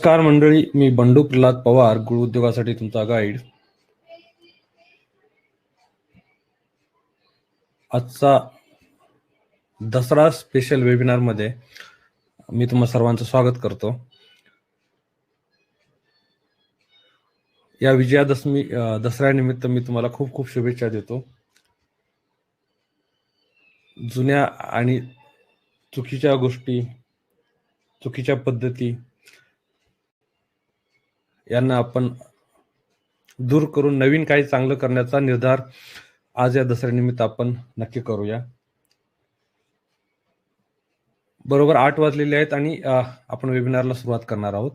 नमस्कार मंडळी, मी बंडू प्रल्हाद पवार, गृह उद्योगासाठी तुमचा गाईड. आजचा दसरा स्पेशल वेबिनार मध्ये मी तुम्हा सर्वांचं स्वागत करतो. या विजयादशमी दसऱ्यानिमित्त मी तुम्हाला खूप खूप शुभेच्छा देतो. जुन्या आणि चुकीच्या गोष्टी, चुकीच्या पद्धती यांना आपण दूर करून नवीन काही चांगलं करण्याचा निर्धार आज या दसऱ्यानिमित्त आपण नक्की करूया. बरोबर 8 वाजलेले आहेत आणि आपण वेबिनारला सुरुवात करणार आहोत.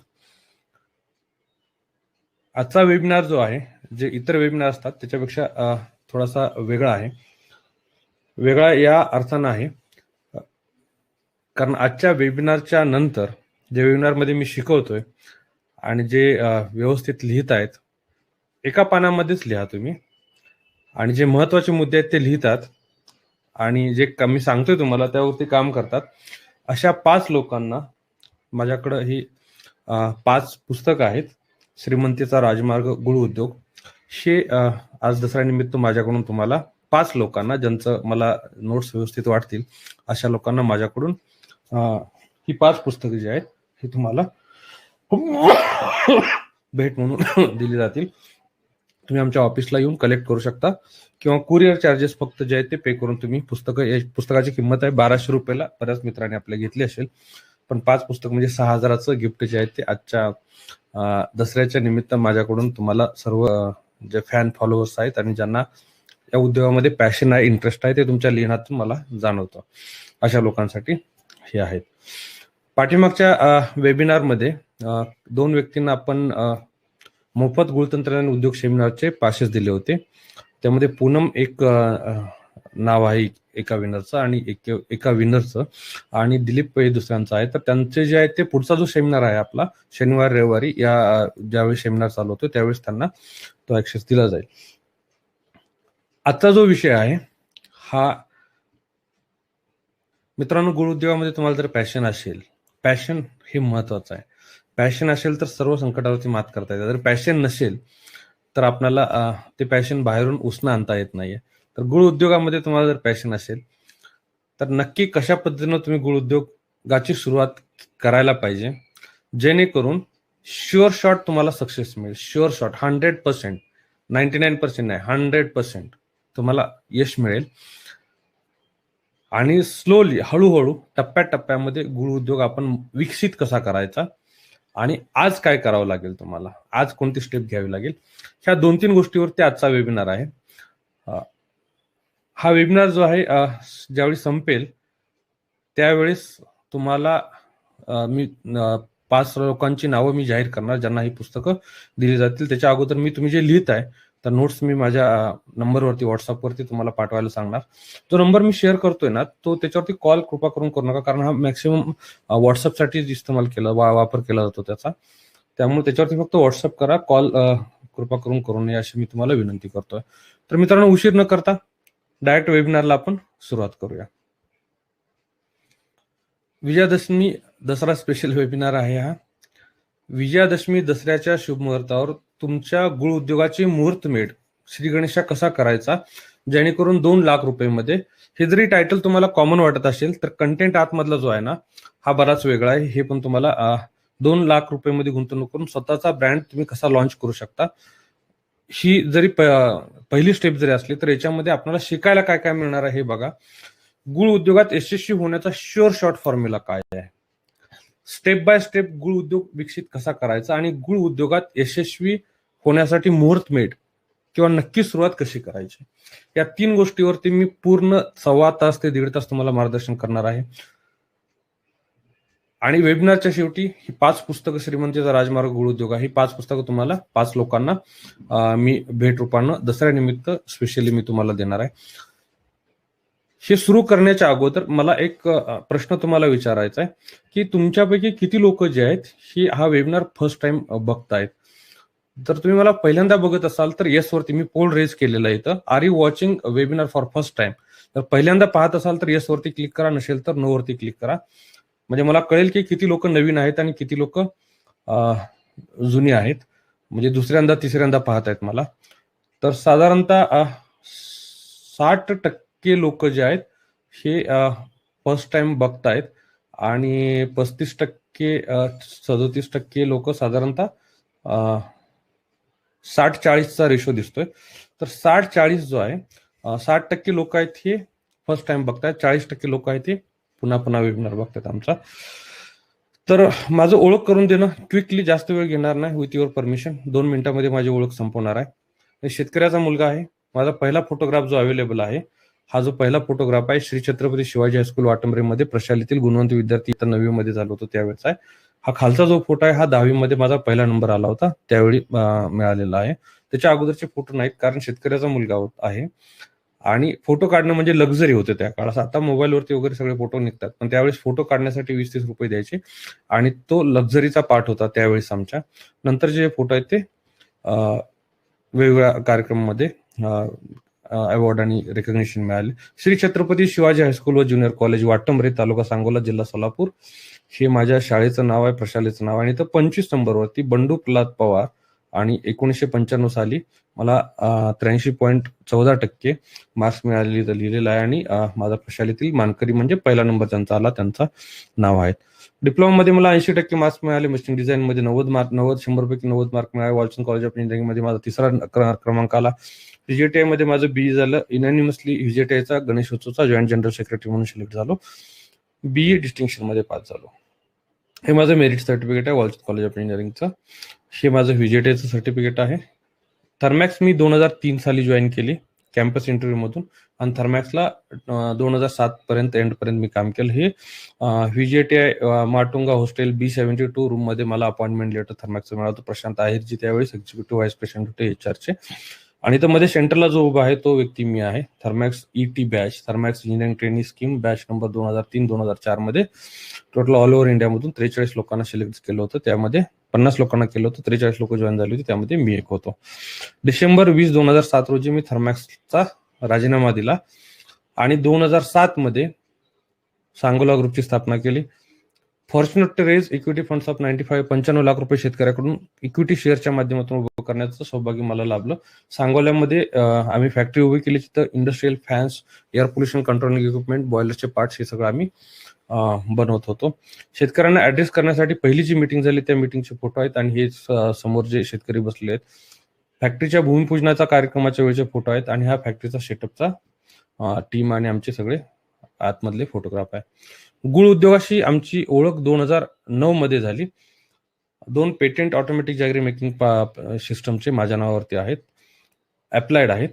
आजचा वेबिनार जो आहे, जे इतर वेबिनार असतात त्याच्यापेक्षा थोडासा वेगळा आहे. वेगळा या अर्थानं आहे कारण आजच्या वेबिनारच्या नंतर जे वेबिनारमध्ये मी शिकवतोय आणि जे व्यवस्थित लिहित आहेत, एका पानामध्येच लिहा तुम्ही, आणि जे महत्वाचे मुद्दे आहेत ते लिहितात आणि जे मी सांगतोय तुम्हाला त्यावरती काम करतात. अशा 5 लोकांना माझ्याकडं ही 5 पुस्तकं आहेत. श्रीमंतीचा राजमार्ग गृह उद्योग हे आज दसऱ्यानिमित्त माझ्याकडून तुम्हाला 5 लोकांना, ज्यांचं मला नोट्स व्यवस्थित वाटतील अशा लोकांना माझ्याकडून ही 5 पुस्तकं जी आहेत ही तुम्हाला भेट म्हणून दिली जातील. तुम्ही आमच्या ऑफिसला येऊन कलेक्ट करू शकता किंवा कुरिअर चार्जेस फक्त जे आहेत ते पे करून तुम्ही पुस्तकाची किंमत आहे 1200 रुपयाला. बऱ्याच मित्रांनी आपल्या घेतली असेल, पण 5 पुस्तक म्हणजे 6000चं गिफ्ट जे आहे ते आजच्या दसऱ्याच्या निमित्त माझ्याकडून तुम्हाला सर्व जे फॅन फॉलोअर्स आहेत आणि ज्यांना या उद्योगामध्ये पॅशन आहे, इंटरेस्ट आहे, ते तुमच्या लिहिण्यातून मला जाणवतं. अशा लोकांसाठी हे आहेत. पाठीमागच्या वेबिनारमध्ये 2 व्यक्तींना आपण मोफत गुळतंत्रज्ञान उद्योग सेमिनारचे पासेस दिले होते. त्यामध्ये पूनम एक नाव आहे एका विनरचं आणि एका विनरचं, आणि दिलीप हे दुसऱ्यांचं आहे. तर त्यांचे जे आहे ते पुढचा जो सेमिनार आहे आपला शनिवार रविवारी या ज्यावेळी सेमिनार चालू होतो त्यावेळेस त्यांना तो ऍक्सेस दिला जाईल. आजचा जो विषय आहे हा, मित्रांनो, गृह उद्योगामध्ये तुम्हाला जर पॅशन असेल, पॅशन हे महत्वाचं आहे. पॅशन असेल तर सर्व संकटावरती मात करता येते. जर पॅशन नसेल तर आपल्याला ते पॅशन बाहेरून उसणं आणता येत नाहीये. तर गृह उद्योगामध्ये तुम्हाला जर पॅशन असेल तर नक्की कशा पद्धतीनं तुम्ही गृह उद्योगाची सुरुवात करायला पाहिजे, जेणेकरून शुअर शॉट तुम्हाला सक्सेस मिळेल. शुअर शॉट 100%, 99% नाही, 100% तुम्हाला यश मिळेल. आणि स्लोली, हळूहळू, टप्प्याटप्प्यामध्ये गृह उद्योग आपण विकसित कसा करायचा आणि आज काय करावं लागेल, तुम्हाला आज कोणती स्टेप घ्यावी लागेल, ह्या 2-3 गोष्टीवरती आजचा वेबिनार आहे. हा वेबिनार जो आहे ज्यावेळी संपेल त्यावेळेस तुम्हाला मी 5 लोकांची नावं मी जाहीर करणार ज्यांना ही पुस्तकं दिली जातील. त्याच्या अगोदर मी तुम्ही जे लिहित आहे तर नोट्स मी माझ्या नंबरवरती, व्हॉट्सअपवरती तुम्हाला पाठवायला सांगणार. जो नंबर मी शेअर करतोय ना, तो त्याच्यावरती कॉल कृपा करून करू नका, कारण हा मॅक्सिमम व्हॉट्सअपसाठी इस्तेमाल वापर केला जातो त्याचा. त्यामुळे त्याच्यावरती फक्त व्हॉट्सअप करा, कॉल कृपा करून करू नये अशी मी तुम्हाला विनंती करतोय. तर मित्रांनो, उशीर न करता डायरेक्ट वेबिनारला आपण सुरुवात करूया. विजयादशमी दसरा स्पेशल वेबिनार आहे हा. विजयादशमी दसऱ्याच्या शुभ मुहूर्तावर तुमच्या गृह उद्योगाची मुहूर्तमेढ श्री गणेशा कसा करायचा जेणेकरून 2 लाख रुपये. हे जरी टायटल तुम्हाला कॉमन वाटत असेल तर कंटेंट आतमधला जो आहे ना हा बराच वेगळा आहे. हे पण तुम्हाला 2 लाख रुपये गुंतवणूक करून स्वतःचा ब्रँड तुम्ही कसा लॉन्च करू शकता, ही जरी पहिली स्टेप जरी असली तर याच्यामध्ये आपल्याला शिकायला काय काय मिळणार आहे हे बघा. गृह उद्योगात यशस्वी होण्याचा शुअर शॉर्ट फॉर्म्युला काय आहे, स्टेप बाय स्टेप गृह उद्योग विकसित कसा करायचा आणि गृह उद्योगात यशस्वी होण्यासाठी मुहूर्तमेढ किंवा नक्की सुरुवात कशी करायची, या 3 गोष्टीवरती मी पूर्ण 1.25 तास ते 1.5 तास तुम्हाला मार्गदर्शन करणार आहे. आणि वेबिनारच्या शेवटी ही 5 पुस्तकं, श्रीमंतीचा राजमार्ग गृह उद्योग, ही 5 पुस्तकं तुम्हाला 5 लोकांना मी भेट रूपानं दसऱ्यानिमित्त स्पेशली मी तुम्हाला देणार आहे. हे सुरू करण्याच्या अगोदर मला एक प्रश्न तुम्हाला विचारायचा आहे की तुमच्यापैकी किती लोक जे आहेत ही हा वेबिनार फर्स्ट टाइम बघतायत. जर तुम्ही मला पहिल्यांदा बघत असाल तर येस वरती मी पोल रेज केलेला आहे इथं, are you watching webinar for first time. तर पहिल्यांदा पाहत असाल तर येस वरती क्लिक करा, नसेल तर नो वरती क्लिक करा. म्हणजे मला कळेल की किती लोक नवीन आहेत आणि किती लोक जुनी आहेत, म्हणजे दुसऱ्यांदा तिसऱ्यांदा पाहत आहेत मला. तर साधारणतः 60% लोक जे आहेत हे फर्स्ट टाइम बघतायत आणि 37% लोक साधारणतः 60-40चा रेशो दिसतोय. तर 60-40 जो आहे, 60% लोक आहेत हे फर्स्ट टाइम बघतायत, 40% लोक आहेत हे पुन्हा पुन्हा वेबिनार बघतात आमचा. तर माझं ओळख करून देणं क्विकली, जास्त वेळ घेणार नाही, विथ युअर परमिशन 2 मिनिटांमध्ये माझी ओळख संपवणार आहे. मी शेतकऱ्याचा मुलगा आहे. माझा पहिला फोटोग्राफ जो अवेलेबल आहे, हा जो पहिला फोटोग्राफ आहे, श्री छत्रपती शिवाजी हायस्कूल वाटंबरेमध्ये प्रशालेतील गुणवंत विद्यार्थी इथं 9वी मध्ये झालो होतो त्यावेळेचा आहे. हा खालचा जो फोटो आहे हा 10वी मध्ये माझा पहिला नंबर आला होता त्यावेळी मिळालेला आहे. त्याच्या अगोदरचे फोटो नाहीत, कारण शेतकऱ्याचा मुलगा आहे आणि फोटो काढणं म्हणजे लक्झरी होते त्या काळात. आता मोबाईलवरती वगैरे सगळे फोटो निघतात, पण त्यावेळेस फोटो काढण्यासाठी 20-30 रुपये द्यायचे आणि तो लक्झरीचा पार्ट होता त्यावेळेस आमच्या. नंतर जे फोटो आहेत ते वेगवेगळ्या कार्यक्रमामध्ये अवॉर्ड आणि रेकग्निशन मिळाले. श्री छत्रपती शिवाजी हायस्कूल व ज्युनियर कॉलेज वाटंबरे, तालुका सांगोला, जिल्हा सोलापूर, हे माझ्या शाळेचं नाव आहे, प्रशालेचं नाव आहे. आणि इथं 25 नंबरवरती बंडू प्रल्हाद पवार आणि 1995 साली मला 83.14% मार्क्स मिळालेले लिहिलेलं आहे आणि माझा प्रशालेतील मानकरी म्हणजे पहिला नंबर ज्यांचा आला त्यांचा नाव आहे. डिप्लोमामध्ये मला 80% मार्क्स मिळाले. मशीन डिझाईन मध्ये 90 मार्क, 100 पैकी 90 मार्क मिळाले. वॉल्सन कॉलेज ऑफ इंजिनिअरिंग मध्ये माझा 3रा क्रमांक आला. व्हीजेटीआय मध्ये माझं बीई झालं. इनॅनिमसली व्हीजेटीआयचा गणेशोत्सवचा जॉईंट जनरल सेक्रेटरी म्हणून सिलेक्ट झालो. बीई डिस्टिंक्शन मध्ये पास झालो. हे माझं मेरिट सर्टिफिकेट आहे वॉल्सन कॉलेज ऑफ इंजिनिअरिंगचं. हे माझं व्हीजेटीआयचं सर्टिफिकेट आहे. थर्मॅक्स मी 2003 साली जॉईन केली कॅम्पस इंटरव्ह्यू मधून आणि थर्मॅक्सला 2007 पर्यंत एंड पर्यंत मी काम केलं. हे VJTI Matunga hostel B72 room मध्ये मला अपॉइंटमेंट लेटर थर्मॅक्सचं मिळालं. प्रशांत आहेरजी त्यावेळेस एक्झिक्युटिव्ह व्हाईस प्रेसिडेंट होते HR चे. आणि तर मध्ये सेंटरला जो उभा आहे तो व्यक्ती मी आहे. Thermax ET batch, Thermax engineering training scheme batch number 2003-2004 मध्ये टोटल ऑल ओव्हर इंडियामधून 43 लोकांना सिलेक्ट केलं होतं. त्यामध्ये 50 लोकांना केलं होतं, 43 लोक जॉईन झाली होती, त्यामध्ये मी एक होतो. डिसेंबर 20, 2007 रोजी मी थर्मॅक्सचा राजीनामा दिला आणि 2007 मध्ये सांगोला ग्रुपची स्थापना केली. Fortunate to raise equity funds of 95 lakh रुपये शेतकऱ्याकडून इक्विटी शेअरच्या माध्यमातून उभं करण्याचं सौभाग्य मला लाभलं. सांगोल्यामध्ये आम्ही फॅक्टरी उभी केली, तिथं industrial fans, air pollution controlling equipment, बॉयलरचे पार्ट्स हे सगळं आम्ही बनवत होतो. शेतकऱ्यांना ऍड्रेस करण्यासाठी पहिली जी मीटिंग झाली त्या मीटिंगचे फोटो आहेत आणि हे समोर जे शेतकरी बसले आहेत. फॅक्टरीच्या भूमिपूजनाचा कार्यक्रमाच्या वेळेचे फोटो आहेत आणि हा फॅक्टरीचा सेटअपचा टीम आणि आमचे सगळे आतमधले फोटोग्राफ आहे. गुळ उद्योगाशी आमची ओळख 2009 मध्ये झाली. 2 पेटेंट ऑटोमॅटिक जॅगरी मेकिंग सिस्टमचे माझ्या नावावरती आहेत, अप्लाइड आहेत.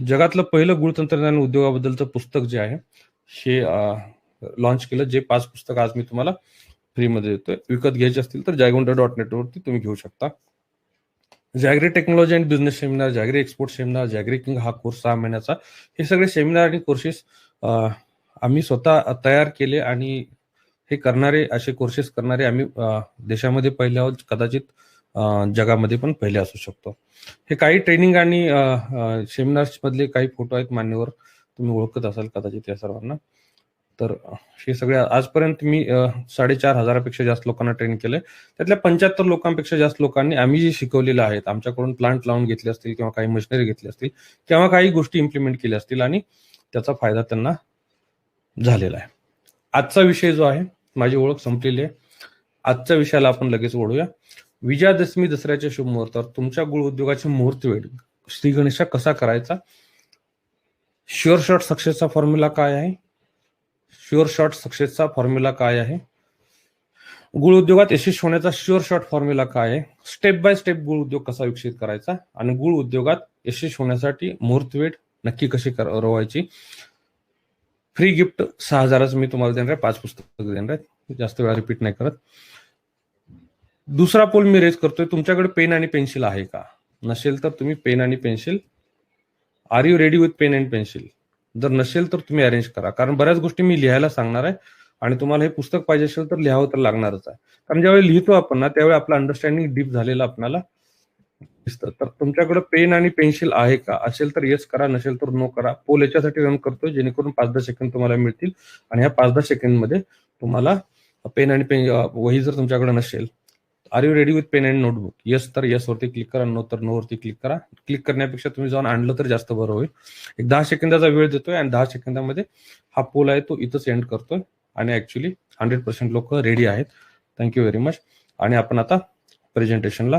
जगातलं पहिलं गुळ तंत्रज्ञान उद्योगाबद्दलचं पुस्तक जे आहे हे लॉन्च केलं, जे 5 पुस्तक आज मी तुम्हाला फ्रीमध्ये देतोय. विकत घ्यायचे असतील तर jagonda.net वरती तुम्ही घेऊ शकता. Jaggery technology and business seminar, jaggery export seminar, jaggery king हा कोर्स 6 महिन्याचा, हे सगळे सेमिनार आणि कोर्सेस आम्ही स्वतः तयार केले आणि हे करणारे, असे कोर्सेस करणारे आम्ही देशामध्ये पहिले आहोत, कदाचित जगामध्ये पण पहिले असू शकतो. हे काही ट्रेनिंग आणि सेमिनार्स मधले काही फोटो आहेत मान्यवर, तुम्ही ओळखत असाल कदाचित या सर्वांना. तर हे सगळे आजपर्यंत मी 4,500 जास्त लोकांना ट्रेन केलंय. त्यातल्या 75 लोकांपेक्षा जास्त लोकांनी आम्ही जे शिकवलेलं आहे आमच्याकडून प्लांट लावून घेतले असतील किंवा काही मशिनरी घेतली असतील किंवा काही गोष्टी इम्प्लिमेंट केल्या असतील आणि त्याचा फायदा त्यांना झालेला आहे. आजचा विषय जो आहे, माझी ओळख संपलेली आहे. आजच्या विषयाला आपण लगेच ओढूया. विजयादशमी दसऱ्याच्या शुभ मुहूर्तावर तुमच्या गुळ उद्योगाचे मुहूर्त वेळ श्री गणेशा कसा करायचा, शुअर शॉट सक्सेसचा फॉर्म्युला काय आहे, शुअर शॉट सक्सेसचा फॉर्म्युला काय आहे, गुळ उद्योगात यशस्वी होण्याचा शुअर शॉट फॉर्म्युला काय आहे, स्टेप बाय स्टेप गुळ उद्योग कसा विकसित करायचा आणि गुळ उद्योगात यशस्वी होण्यासाठी मुहूर्त वेळ नक्की कशी रोवायची. फ्री गिफ्ट 6,000 मी तुम्हाला देणार आहे, 5 पुस्तकं देणार आहेत, जास्त वेळा रिपीट नाही करत. दुसरा पोल मी रेज करतोय, तुमच्याकडे पेन आणि पेन्सिल आहे का? नसेल तर तुम्ही पेन आणि pencil, are you ready with pen and pencil? जर नसेल तर तुम्ही अरेंज करा, कारण बऱ्याच गोष्टी मी लिहायला सांगणार आहे आणि तुम्हाला हे पुस्तक पाहिजे असेल तर लिहावं तर लागणारच आहे. कारण ज्यावेळी लिहितो आपण ना त्यावेळी आपलं अंडरस्टँडिंग डीप झालेलं आपल्याला दिसतं. तर तुमच्याकडे पेन आणि पेन्सिल आहे का? असेल तर येस करा, नसेल तर नो करा. पोल याच्यासाठी रन करतोय जेणेकरून 5-10 सेकंद तुम्हाला मिळतील आणि ह्या 5-10 सेकंड मध्ये तुम्हाला पेन आणि पेन वही जर तुमच्याकडे नसेल, are you ready with pen and notebook? Yes तर येस वरती क्लिक करा, नो तर नो वरती क्लिक करा. क्लिक करण्यापेक्षा तुम्ही जाऊन आणलं तर जास्त बरं होईल. एक 10 सेकंदाचा वेळ देतोय आणि 10 सेकंदामध्ये हा पोल आहे तो इथंच एंड करतोय आणि ऍक्च्युली 100% लोक रेडी आहेत. Thank you very much. आणि आपण आता प्रेझेंटेशनला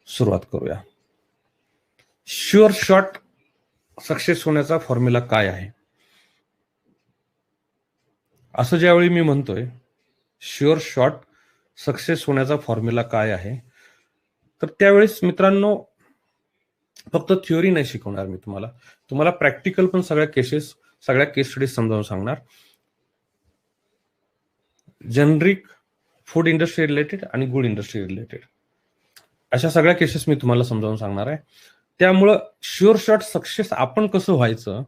सुरुवात करूया. शुअर शॉट सक्सेस होण्याचा फॉर्म्युला काय आहे? असं ज्यावेळी मी म्हणतोय शुअर शॉट सक्सेस होण्याचा फॉर्म्युला काय आहे, तर त्यावेळेस मित्रांनो फक्त थिअरी नाही शिकवणार मी तुम्हाला प्रॅक्टिकल पण सगळ्या केस स्टडीज समजावून सांगणार. जनरिक, फूड इंडस्ट्री रिलेटेड आणि गुड इंडस्ट्री रिलेटेड अशा सगळ्या केसेस मी तुम्हाला समजावून सांगणार आहे. त्यामुळं शुअर शॉट सक्सेस आपण कसं व्हायचं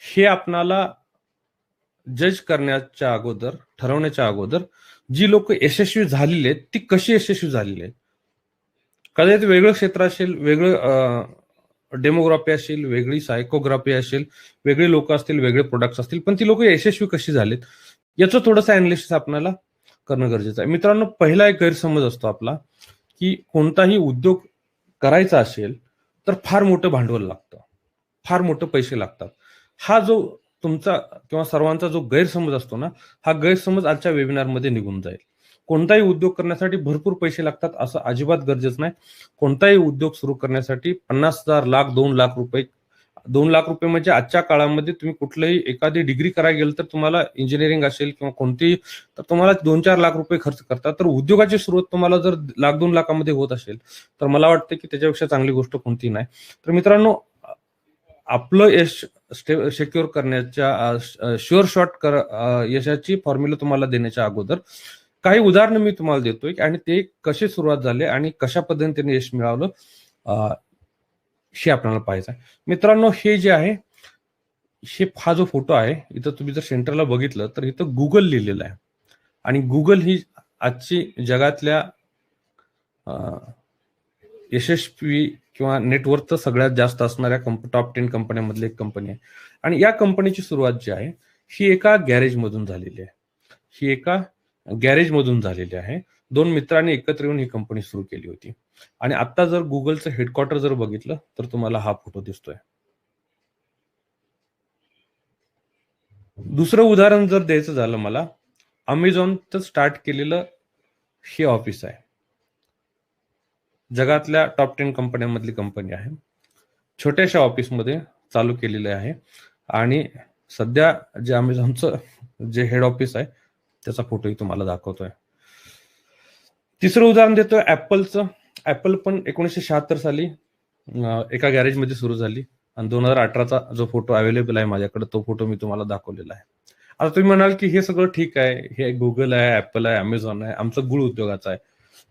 हे आपणाला जज करण्याच्या अगोदर, ठरवण्याच्या अगोदर जी लोक यशस्वी झालेली आहेत ती कशी यशस्वी झालेली आहेत. कदाचित वेगळं क्षेत्र असेल, वेगळं डेमोग्राफी असेल, वेगळी सायकोग्राफी असेल, वेगळे लोक असतील, वेगळे प्रोडक्ट्स असतील, पण ती लोक यशस्वी कशी झालीत याचं थोडंसं अनालिसिस आपल्याला करणं गरजेचं आहे. मित्रांनो, पहिला एक गैरसमज असतो आपला की कोणताही उद्योग करायचा असेल तर फार मोठं भांडवल लागतं, फार मोठं पैसे लागतात. हा जो तुमचा किंवा सर्वांचा जो गैरसमज असतो ना, हा गैरसमज आजच्या वेबिनारमध्ये निघून जाईल. कोणताही उद्योग करण्यासाठी भरपूर पैसे लागतात असं अजिबात गरजेचं नाही. कोणताही उद्योग सुरू करण्यासाठी 50,000, लाख, 2 लाख रुपये, 2 लाख रुपये म्हणजे आजच्या काळामध्ये तुम्ही कुठलंही एखादी डिग्री करायला गेलं तर तुम्हाला इंजिनिअरिंग असेल किंवा कोणतीही, तर तुम्हाला 2-4 लाख रुपये खर्च करतात. तर उद्योगाची सुरुवात तुम्हाला जर 1,00,000-2 लाखामध्ये होत असेल तर मला वाटतं की त्याच्यापेक्षा चांगली गोष्ट कोणती नाही. तर मित्रांनो, आपलं यश सिक्युअर करण्याच्या शुअर शॉट यशाची फॉर्म्युला तुम्हाला देण्याच्या अगोदर काही उदाहरणं मी तुम्हाला देतोय आणि ते कसे सुरुवात झाले आणि कशा पद्धतीने यश मिळवलं हे आपल्याला पाहायचं आहे. मित्रांनो, हे जे आहे, हा जो फोटो आहे इथं तुम्ही जर सेंटरला बघितलं तर इथं गुगल लिहिलेलं आहे आणि गुगल ही आजची जगातल्या यशस्वी किंवा नेटवर्थ सगळ्यात जास्त असणाऱ्या टॉप 10 कंपन्यांमधली एक कंपनी आहे. आणि या कंपनीची सुरुवात जी आहे ही एका गॅरेजमधून झालेली आहे. 2 मित्रांनी एकत्र येऊन ही कंपनी सुरू केली होती. आणि आता जर गुगलचं हेडक्वार्टर जर बघितलं तर तुम्हाला हा फोटो दिसतोय. दुसरं उदाहरण जर द्यायचं झालं मला, अमेझॉनचं स्टार्ट केलेलं हे ऑफिस आहे. जगातल्या टॉप 10 कंपन्यांमधली कंपनी आहे. छोट्याशा ऑफिसमध्ये चालू केलेले आहे आणि सध्या जे अमेझॉनचं जे हेड ऑफिस आहे त्याचा फोटोही तुम्हाला दाखवतोय. तिसरं उदाहरण देतोय ऍपलचं. ऍपल पण 1976 साली एका गॅरेजमध्ये सुरू झाली आणि 2018चा जो फोटो अवेलेबल आहे माझ्याकडे तो फोटो मी तुम्हाला दाखवलेला आहे. आता तुम्ही म्हणाल की हे सगळं ठीक आहे, हे गुगल आहे, ऍपल आहे, अमेझॉन आहे, आमचं गुळ उद्योगाचं आहे,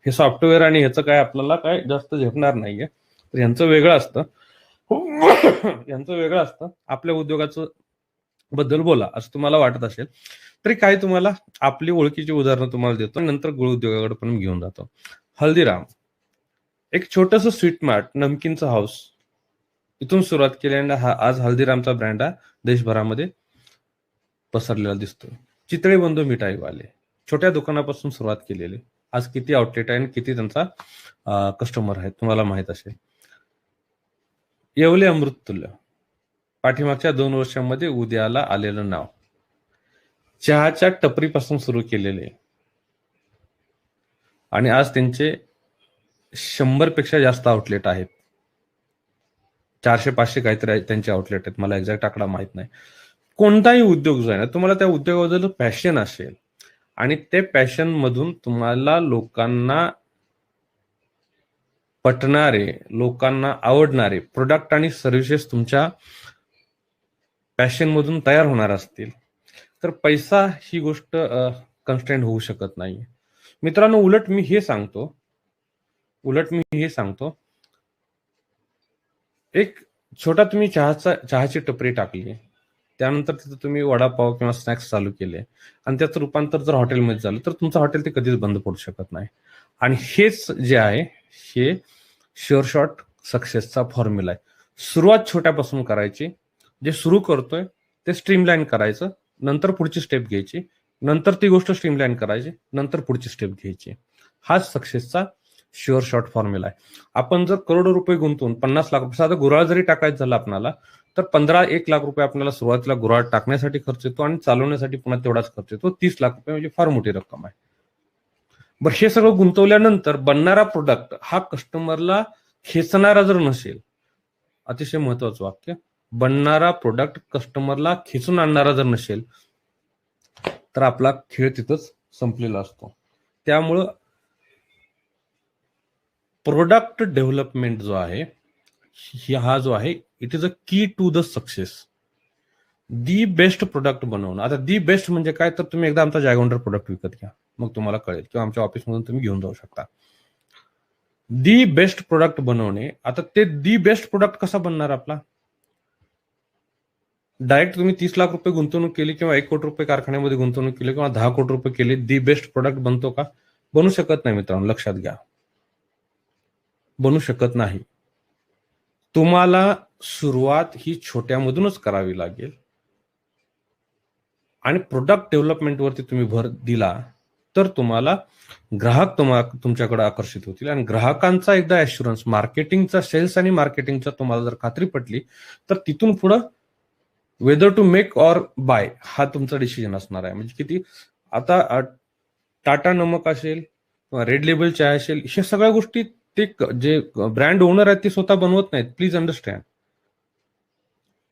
हे सॉफ्टवेअर आणि ह्याचं काय आपल्याला काय जास्त झेपणार नाहीये. तर यांचं वेगळं असतं आपल्या उद्योगाचं बद्दल बोला असं तुम्हाला वाटत असेल तरी काय, तुम्हाला आपली ओळखीची उदाहरणं तुम्हाला देतो, नंतर गुळ उद्योगाकडे पण घेऊन जातो. हल्दीराम, एक छोटस स्वीट मार्ट, नमकीनचं हाऊस, इथून सुरुवात केली आणि आज हल्दीरामचा ब्रँड हा देशभरामध्ये पसरलेला दिसतोय. चितळे बंधू मिठाईवाले, छोट्या दुकानापासून सुरुवात केलेली, आज किती आउटलेट आहे आणि किती त्यांचा कस्टमर आहे तुम्हाला माहित असेल. येवले अमृततुल्य, पाठीमागच्या 2 वर्षांमध्ये उदयाला आलेलं नाव, चहाच्या टपरीपासून सुरू केलेले आणि आज त्यांचे 100 पेक्षा जास्त आउटलेट आहेत. 400-500 काहीतरी त्यांचे आउटलेट आहेत, मला एक्झॅक्ट आकडा माहित नाही. कोणताही उद्योग जो आहे ना, तुम्हाला त्या उद्योगाबद्दल पॅशन असेल आणि ते पॅशन मधून तुम्हाला लोकांना पटणारे, लोकांना आवडणारे प्रोडक्ट आणि सर्व्हिसेस तुमच्या पॅशन मधून तयार होणार असतील तर पैसा ही गोष्ट कन्स्ट्रेंट होऊ शकत नाही. मित्रांनो, उलट मी हे सांगतो, एक छोटा तुम्ही चहाची टपरी टाकली, त्यानंतर तिथं तुम्ही वडापाव किंवा स्नॅक्स चालू केले आणि त्याचं रूपांतर जर हॉटेलमध्ये झालं तर तुमचं हॉटेल ते कधीच बंद पडू शकत नाही. आणि हेच जे आहे हे शुअर शॉट सक्सेसचा फॉर्म्युला आहे. सुरुवात छोट्यापासून करायची, जे सुरू करतोय ते स्ट्रीमलाईन करायचं, नंतर पुढची स्टेप घ्यायची नंतर ती गोष्ट स्ट्रीमलाईन करायची, नंतर पुढची स्टेप घ्यायची. हाच सक्सेसचा शुअर शॉर्ट फॉर्म्युला आहे. आपण जर करोडो रुपये गुंतवून 50 लाख रुपये, साधा गुराळ जरी टाकायचं झालं आपल्याला, तर 15-1 लाख रुपये आपल्याला सुरुवातीला गुराळ टाकण्यासाठी खर्च येतो आणि चालवण्यासाठी पुन्हा तेवढाच खर्च येतो. 30 लाख रुपये म्हणजे फार मोठी रक्कम आहे. बरं, हे सगळं गुंतवल्यानंतर बनणारा प्रोडक्ट हा कस्टमरला खेचणारा जर नसेल, अतिशय महत्वाचं वाक्य, बनणारा प्रोडक्ट कस्टमरला खेचून आणणारा जर नसेल, तर आपला खेळ तिथंच संपलेला असतो. त्यामुळं प्रोडक्ट डेव्हलपमेंट जो आहे, हा जो आहे, it is a key to the success. The best product बनवणं. आता दी बेस्ट म्हणजे काय, तर तुम्ही एकदा आमचा जॅगवंडर प्रोडक्ट विकत घ्या, मग तुम्हाला कळेल, किंवा आमच्या ऑफिसमधून तुम्ही घेऊन जाऊ शकता. दी बेस्ट प्रोडक्ट बनवणे. आता ते दी बेस्ट प्रोडक्ट कसा बनणार आपला? डायरेक्ट तुम्ही 30 लाख रुपये गुंतवणूक केली किंवा 1 कोटी रुपये कारखान्यामध्ये गुंतवणूक केली किंवा 10 कोटी रुपये केले, दी बेस्ट प्रोडक्ट बनतो का? बनू शकत नाही मित्रांनो, लक्षात घ्या, बनू शकत नाही. तुम्हाला सुरुवात ही छोट्यामधूनच करावी लागेल आणि प्रोडक्ट डेव्हलपमेंटवरती तुम्ही भर दिला तर तुम्हाला ग्राहक तुमच्याकडे आकर्षित होतील. आणि ग्राहकांचा एकदा ऍश्युरन्स, मार्केटिंगचा, सेल्स आणि मार्केटिंगचा तुम्हाला जर खात्री पटली, तर तिथून पुढं whether to make or buy हा तुमचा डिसिजन असणार आहे. म्हणजे किती, आता टाटा नमक असेल किंवा रेड लेबल चाय असेल, ह्या सगळ्या गोष्टी ते जे ब्रँड ओनर आहेत ते स्वतः बनवत नाहीत. Please understand.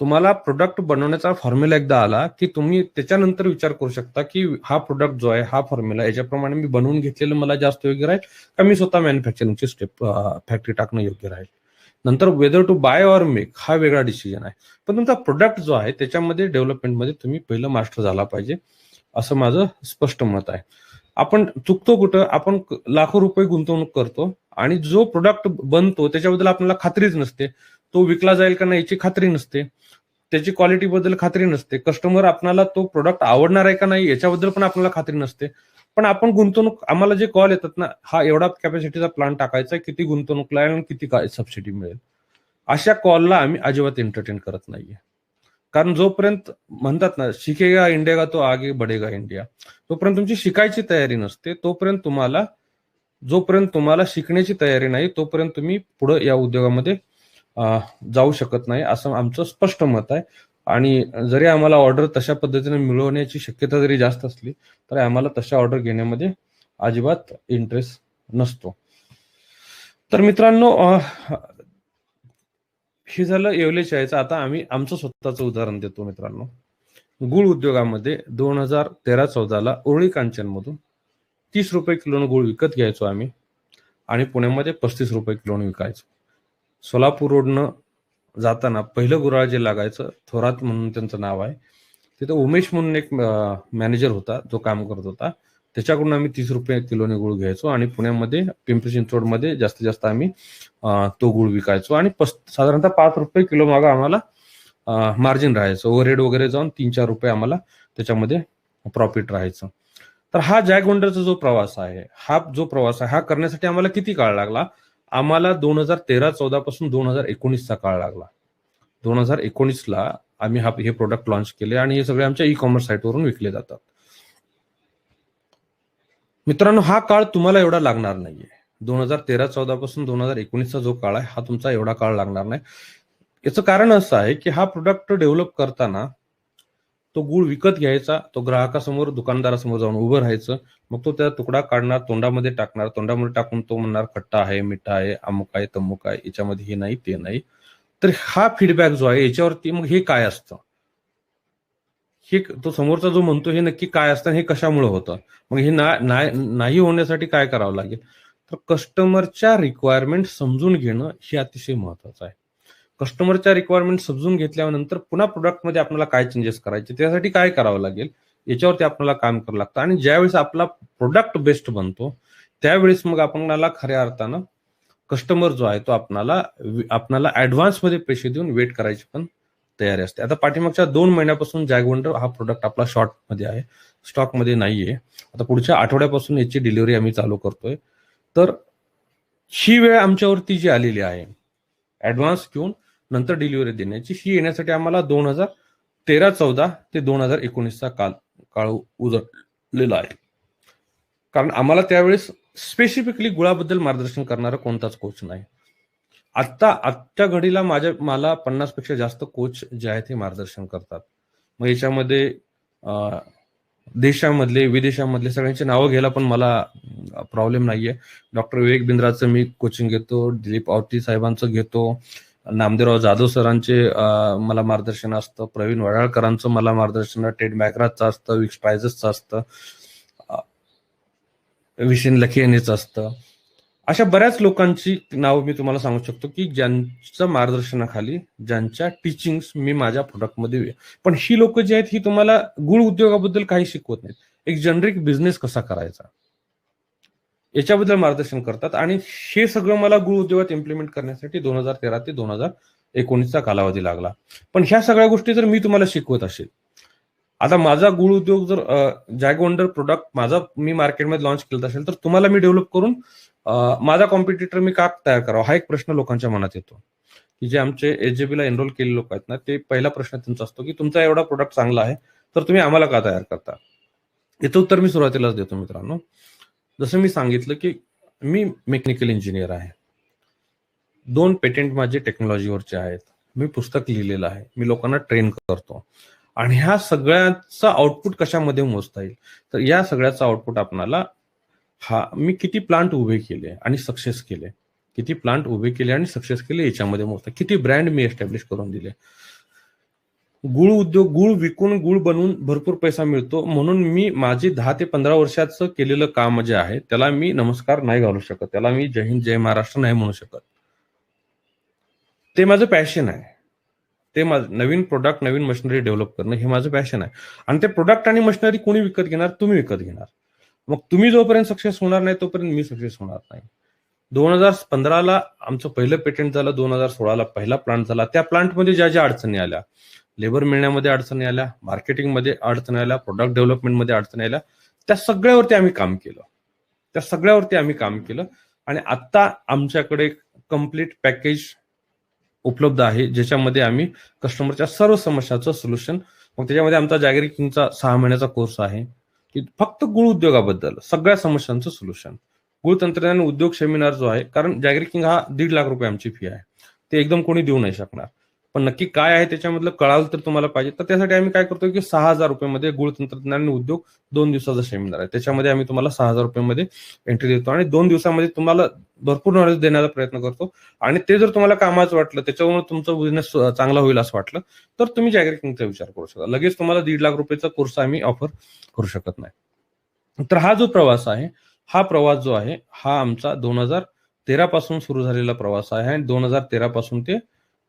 तुम्हाला प्रोडक्ट बनवण्याचा फॉर्म्युला एकदा आला की तुम्ही त्याच्यानंतर विचार करू शकता की हा प्रोडक्ट जो आहे, हा फॉर्म्युला याच्याप्रमाणे मी बनवून घेतलेलं मला जास्त योग्य राहील का मी स्वतः मॅन्युफॅक्चरिंगची स्टेप फॅक्टरी टाकणं योग्य राहील. नंतर whether to buy or make हा वेगळा डिसिजन आहे. पण तुमचा प्रोडक्ट जो आहे त्याच्यामध्ये डेव्हलपमेंटमध्ये तुम्ही पहिलं मास्टर झाला पाहिजे, असं माझं स्पष्ट मत आहे. आपण चुकतो कुठं, आपण लाखो रुपये गुंतवणूक करतो आणि जो प्रोडक्ट बनतो त्याच्याबद्दल आपल्याला खात्रीच नसते. तो विकला जाईल का नाही याची खात्री नसते, त्याची क्वालिटी बद्दल खात्री नसते, कस्टमर आपल्याला तो प्रोडक्ट आवडणार आहे का नाही याच्याबद्दल पण आपल्याला खात्री नसते. पण आपण गुंतवणूक, आम्हाला जे कॉल येतात ना, हा एवढा कॅपॅसिटीचा प्लांट टाकायचा आहे, किती गुंतवणूक लागेल आणि किती काय सबसिडी मिळेल, अशा कॉलला आम्ही अजिबात एंटरटेन करत नाहीये. कारण जोपर्यंत म्हणतात ना, शिकेगा इंडिया तो आगे बढेगा इंडिया, तोपर्यंत तुमची शिकायची तयारी नसते, जोपर्यंत तुम्हाला शिकण्याची तयारी नाही, तोपर्यंत तुम्ही पुढे या उद्योगामध्ये जाऊ शकत नाही, असं आमचं स्पष्ट मत आहे. आणि जरी आम्हाला ऑर्डर तशा पद्धतीने मिळवण्याची शक्यता जरी जास्त असली तरी आम्हाला तशा ऑर्डर घेण्यामध्ये अजिबात इंटरेस्ट नसतो. तर मित्रांनो, हे झालं येवले चायचं. आता आम्ही आमचं स्वतःचं उदाहरण देतो मित्रांनो. गुळ उद्योगामध्ये 2013-14 उरळी कांचनमधून 30 रुपये किलोनं गुळ विकत घ्यायचो आम्ही आणि पुण्यामध्ये 35 रुपये किलोनं विकायचो. सोलापूर रोडनं जाताना पहिलं गुराळ जे लागायचं, थोरात म्हणून त्यांचं नाव आहे, तिथं उमेश म्हणून एक मॅनेजर होता जो काम करत होता, त्याच्याकडून आम्ही 30 रुपये किलोने गुळ घ्यायचो आणि पुण्यामध्ये पिंपरी चिंचवडमध्ये जास्तीत जास्त आम्ही तो गुळ विकायचो आणि साधारणतः 5 रुपये किलो मागं आम्हाला मार्जिन राहायचं. ओव्हरहेड वगैरे जाऊन 3-4 रुपये आम्हाला त्याच्यामध्ये प्रॉफिट राहायचं. तर हा जॅगवंडरचा जो प्रवास आहे, हा करण्यासाठी आम्हाला किती काळ लागला? आम्हाला 2013-14 पासून 2019चा काळ लागला. 2019ला आम्ही हे प्रोडक्ट लॉन्च केले आणि हे सगळे आमच्या ई-कॉमर्स साईटवरून विकले जातात. मित्रांनो, हा काळ तुम्हाला एवढा लागणार नाहीये. 2013-14 पासून 2019चा जो काळ आहे, हा तुमचा एवढा काळ लागणार नाही. याचं कारण असं आहे की हा प्रोडक्ट डेव्हलप करताना तो गुळ विकत घ्यायचा, तो ग्राहकासमोर, दुकानदारासमोर जाऊन उभं राहायचं, मग तो त्या तुकडा काढणार, तोंडामध्ये टाकणार, तोंडामध्ये टाकून तो म्हणणार खट्टा आहे, मिठा आहे, अमुक आहे, तमुक आहे, याच्यामध्ये हे नाही ते नाही. तर हा फीडबॅक जो आहे याच्यावरती मग हे काय असतं, हे तो समोरचा जो म्हणतो हे नक्की काय असतं, हे कशामुळे होतं, मग हे नाही होण्यासाठी काय करावं लागेल, तर कस्टमरच्या रिक्वायरमेंट समजून घेणं हे अतिशय महत्वाचं आहे. कस्टमरच्या रिक्वायरमेंट समजून घेतल्यानंतर पुन्हा प्रोडक्टमध्ये आपल्याला काय चेंजेस करायचे, त्यासाठी काय करावं लागेल, याच्यावरती आपल्याला काम करावं लागतं. आणि ज्यावेळेस आपला प्रोडक्ट बेस्ट बनतो त्यावेळेस मग आपल्याला खऱ्या अर्थानं कस्टमर जो आहे तो आपल्याला ऍडव्हान्स मध्ये पैसे देऊन वेट करायची पण तयारी असते. आता पाठीमागच्या 2 महिन्यापासून जॅगवंडर हा प्रोडक्ट आपला शॉर्ट मध्ये आहे, स्टॉक मध्ये नाहीये. आता पुढच्या आठवड्यापासून याची डिलिव्हरी आम्ही चालू करतोय. तर ही वेळ आमच्यावरती जी आलेली आहे ऍडव्हान्स घेऊन नंतर डिलिव्हरी देण्याची, ही येण्यासाठी आम्हाला 2013-14 ते 2019चा काळ लिहिलं आहे. कारण आम्हाला त्यावेळेस स्पेसिफिकली गुळाबद्दल मार्गदर्शन करणारा कोणताच कोच नाही. आजच्या घडीला मला 50 पेक्षा जास्त कोच जे आहेत हे मार्गदर्शन करतात. मग याच्यामध्ये अ, देशामधले, विदेशामधले सगळ्यांची नावं घ्यायला पण मला प्रॉब्लेम नाहीये. डॉक्टर विवेक बिंद्राचं मी कोचिंग घेतो, दिलीप आवटी साहेबांचं घेतो, नामदेवराव जाधव सरांचे मला मार्गदर्शन असतं, प्रवीण वडाळकरांचं मला मार्गदर्शन, टेड मॅकराथचं असतं, विक्स प्रायझसचं असतं, विशिन लखे यांनीच असतं. अशा बऱ्याच लोकांची नाव मी तुम्हाला सांगू शकतो की ज्यांच्या मार्गदर्शनाखाली, ज्यांच्या टीचिंग्स मी माझ्या प्रोडक्टमध्ये. पण ही लोक जी आहेत ही तुम्हाला गुळ उद्योगाबद्दल काही शिकवत नाहीत. एक जनरिक बिझनेस कसा करायचा याच्याबद्दल मार्गदर्शन करतात. आणि हे सगळं मला गुळ उद्योगात इम्प्लिमेंट करण्यासाठी 2013 ते 2019चा कालावधी लागला. पण ह्या सगळ्या गोष्टी जर मी तुम्हाला शिकवत असेल, आता माझा गुळ उद्योग जर जॅगवंडर प्रोडक्ट मी मार्केटमध्ये लॉन्च केलं असेल, तर तुम्हाला मी डेव्हलप करून माझा कॉम्पिटिटर मी का तयार करावा, हा एक प्रश्न लोकांच्या मनात येतो. की जे आमचे एचजेबीला एनरोल केलेले लोक आहेत ना, ते पहिला प्रश्न त्यांचा असतो की तुमचा एवढा प्रोडक्ट चांगला आहे तर तुम्ही आम्हाला का तयार करता. याचं उत्तर मी सुरुवातीलाच देतो मित्रांनो. जसं मी सांगितलं की मी मेकॅनिकल इंजिनियर आहे, 2 पेटेंट माझे टेक्नॉलॉजीवरचे आहेत, मी पुस्तक लिहिलेलं आहे, मी लोकांना ट्रेन करतो. आणि ह्या सगळ्याचा आउटपुट कशामध्ये मोजता येईल, तर या सगळ्याचा आउटपुट आपणाला मी किती प्लांट उभे केले आणि सक्सेस केले, किती प्लांट उभे केले आणि सक्सेस केले याच्यामध्ये मोजता, किती ब्रँड मी एस्टॅब्लिश करून दिले. गुळ उद्योग, गुळ विकून गुळ बनवून भरपूर पैसा मिळतो, म्हणून मी माझी 10 ते 15 वर्षाचं केलेलं काम जे आहे त्याला मी नमस्कार नाही घालू शकत, त्याला मी जय हिंद जय महाराष्ट्र नाही म्हणू शकत. ते माझं पॅशन आहे. ते नवीन प्रोडक्ट, नवीन मशिनरी डेव्हलप करणं हे माझं पॅशन आहे. आणि ते प्रोडक्ट आणि मशिनरी कोणी विकत घेणार? तुम्ही विकत घेणार. मग तुम्ही जोपर्यंत सक्सेस होणार नाही तोपर्यंत मी सक्सेस होणार नाही. 2015ला आमचं पहिलं पेटेंट झालं, 2016ला पहिला प्लांट झाला. त्या प्लांटमध्ये ज्या ज्या अडचणी आल्या, लेबर मिळण्यामध्ये अडचणी आल्या, मार्केटिंगमध्ये अडचणी आल्या, प्रोडक्ट डेव्हलपमेंटमध्ये अडचणी आल्या, त्या सगळ्यावरती आम्ही काम केलं. आणि आता आमच्याकडे कम्प्लीट पॅकेज उपलब्ध आहे, ज्याच्यामध्ये आम्ही कस्टमरच्या सर्व समस्याचं सोल्युशन. मग त्याच्यामध्ये आमचा जॅगरी किंगचा 6 महिन्याचा कोर्स आहे की फक्त गुळ उद्योगाबद्दल सगळ्या समस्यांचं सोल्युशन. गुळ तंत्रज्ञान उद्योग सेमिनार जो आहे, कारण जॅगरी किंग हा 1.5 लाख रुपये आमची फी आहे, ते एकदम कोणी देऊ नाही शकणार. पण नक्की काय आहे त्याच्यामधलं कळालं तर तुम्हाला पाहिजे, तर त्यासाठी आम्ही काय करतो की 6,000 रुपये गुळ तंत्रज्ञान उद्योग 2 दिवसाचा सेमिनार आहे, त्याच्यामध्ये आम्ही तुम्हाला 6,000 रुपये एंट्री देतो आणि 2 दिवसामध्ये तुम्हाला भरपूर नॉलेज देण्याचा प्रयत्न करतो. आणि ते जर तुम्हाला कामाचं वाटलं, त्याच्यामुळे तुमचा बिझनेस चांगला होईल असं वाटलं, तर तुम्ही जॅगरी किंगचा विचार करू शकता. लगेच तुम्हाला 1.5 लाख रुपयाचा कोर्स आम्ही ऑफर करू शकत नाही. तर हा जो प्रवास आहे, हा प्रवास जो आहे हा आमचा 2013 पासून सुरू झालेला प्रवास आहे. आणि 2013 पासून ते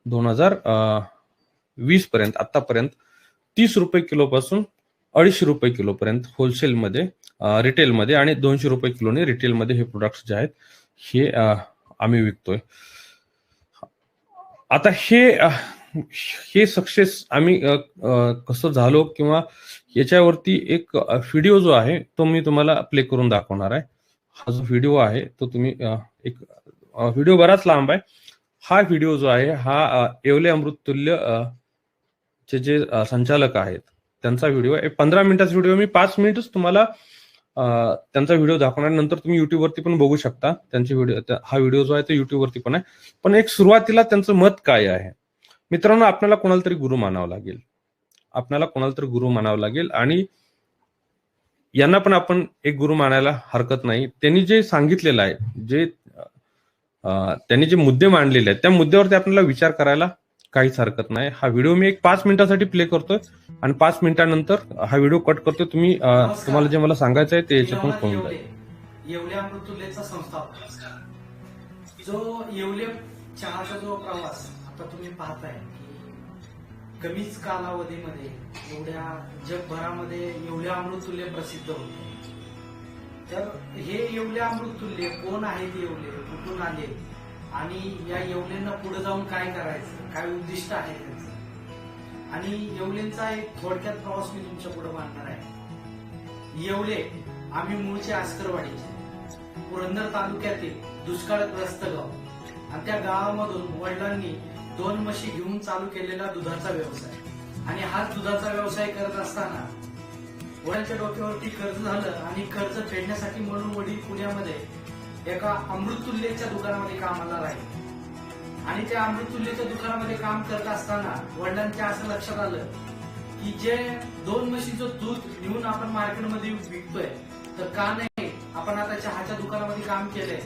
2020 पर्यंत आतापर्यंत 30 रुपये किलो पासून 250 रुपये किलो पर्यंत होलसेलमध्ये, रिटेलमध्ये आणि 200 रुपये किलोने रिटेलमध्ये हे प्रोडक्ट्स जे आहेत हे आम्ही विकतोय. आता हे सक्सेस आम्ही कसं झालो किंवा याच्यावरती एक व्हिडिओ जो आहे तो मी तुम्हाला प्ले करून दाखवणार आहे. हा जो व्हिडिओ आहे तो तुम्ही एक व्हिडिओ बराच लांब आहे. हा व्हिडिओ जो आहे हा येवले अमृततुल्य जे संचालक आहेत त्यांचा व्हिडिओ आहे. 15 मिनिटाचा व्हिडिओ, मी 5 मिनिटच तुम्हाला त्यांचा व्हिडिओ दाखवणार. नंतर तुम्ही युट्यूबवरती पण बघू शकता त्यांचे व्हिडिओ. हा व्हिडिओ जो आहे तो युट्यूबवरती पण आहे. पण एक सुरुवातीला त्यांचं मत काय आहे. मित्रांनो, आपल्याला कोणाला तरी गुरु मानावं लागेल आणि यांना पण आपण एक गुरु मानायला हरकत नाही. त्यांनी जे सांगितलेलं आहे, त्यांनी जे मुद्दे मांडलेले आहेत त्या मुद्द्यावरती आपल्याला विचार करायला काहीच हरकत नाही. हा व्हिडिओ मी एक 5 मिनिटासाठी प्ले करतोय आणि 5 मिनिटानंतर हा व्हिडिओ कट करतोय. तुम्हाला जे मला सांगायचं आहे ते याच्यातून कळून जाईल. येवले अमृततुल्यचा संस्थापक जो येवले चहाचा जो प्रवास आता तुम्ही पाहताय की कमीच कालावधीमध्ये एवढ्या जगभरामध्ये येवले अमृततुल्य प्रसिद्ध होते. तर हे येवले अमृततुल्य कोण आहेत, येवले कुठून आले आणि या येवलेंना पुढे जाऊन काय करायचं, काय उद्दिष्ट आहे त्यांचं, आणि येवलेंचा एक थोडक्यात प्रवास मी तुमच्या पुढे मांडणार आहे. येवले आम्ही मूळचे आस्करवाडीचे, पुरंदर तालुक्यातील दुष्काळग्रस्त गाव, आणि त्या गावामधून वडिलांनी 2 म्हशी घेऊन चालू केलेला दुधाचा व्यवसाय. आणि हा दुधाचा व्यवसाय करत असताना वडिलांच्या डोक्यावरती कर्ज झालं आणि कर्ज फेडण्यासाठी म्हणून वडील पुण्यामध्ये एका अमृततुल्यच्या दुकानामध्ये कामाला राहिले. आणि त्या अमृततुल्यच्या दुकानामध्ये काम करत असताना वडिलांच्या असं लक्षात आलं की जे 2 म्हशीचं दूध नेऊन आपण मार्केटमध्ये विकतोय, तर का नाही आपण आता चहाच्या दुकानामध्ये काम केलंय,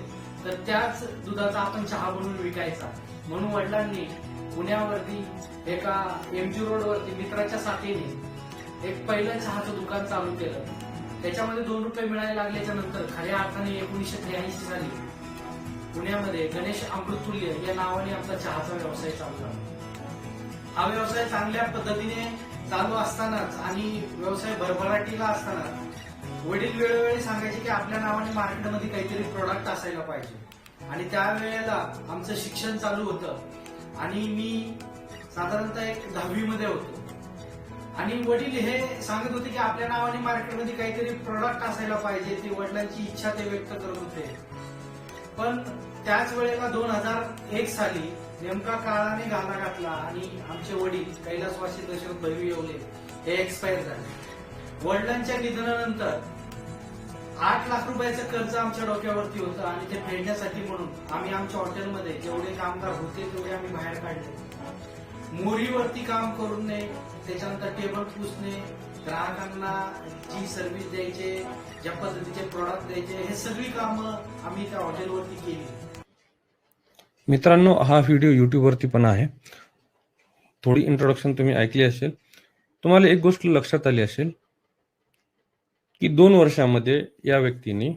तर त्याच दुधाचा आपण चहा बनवून विकायचा. म्हणून वडिलांनी पुण्यावरती एका एमजी रोडवरती मित्राच्या साथीने एक पहिलं चहाचं दुकान चालू केलं. त्याच्यामध्ये 2 रुपये मिळायला लागल्याच्या नंतर खऱ्या अर्थाने 1983 साली पुण्यामध्ये गणेश अमृततुल्य या नावाने आमचा चहाचा व्यवसाय चालू झाला. हा व्यवसाय चांगल्या पद्धतीने चालू असतानाच आणि व्यवसाय भरभराटीला असताना वडील वेळोवेळी सांगायचे की आपल्या नावाने मार्केटमध्ये काहीतरी प्रोडक्ट असायला पाहिजे. आणि त्यावेळेला आमचं शिक्षण चालू होतं आणि मी साधारणतः एक 10वी मध्ये होतो. आणि वडील हे सांगत होते की आपल्या नावाने मार्केटमध्ये काहीतरी प्रोडक्ट असायला पाहिजे. ती वडिलांची इच्छा ते व्यक्त करत होते. पण त्याच वेळेला 2001 साली नेमका काळाने घाला घातला आणि आमचे वडील कैलासवासी दशरथ भैरवी येवले हे एक्सपायर झाले. वडिलांच्या निधनानंतर 8 लाख रुपयाचं कर्ज आमच्या डोक्यावरती होतं आणि ते फेडण्यासाठी म्हणून आम्ही आमच्या हॉटेलमध्ये जेवढे कामगार होते तेवढे आम्ही बाहेर काढले. मोरीवरती काम करून त्याच्यानंतर टेबल पुसणे, ग्राहकांना जी सर्व्हिस द्यायचे, ज्या पद्धतीचे प्रोडक्ट द्यायचे, हे सगळी कामं आम्ही त्या हॉटेलवरती केली. मित्रांनो, हा व्हिडिओ युट्यूबवरती पण आहे. थोडी इंट्रोडक्शन तुम्ही ऐकली असेल. तुम्हाला एक गोष्ट लक्षात आली असेल की 2 वर्षामध्ये या व्यक्तीने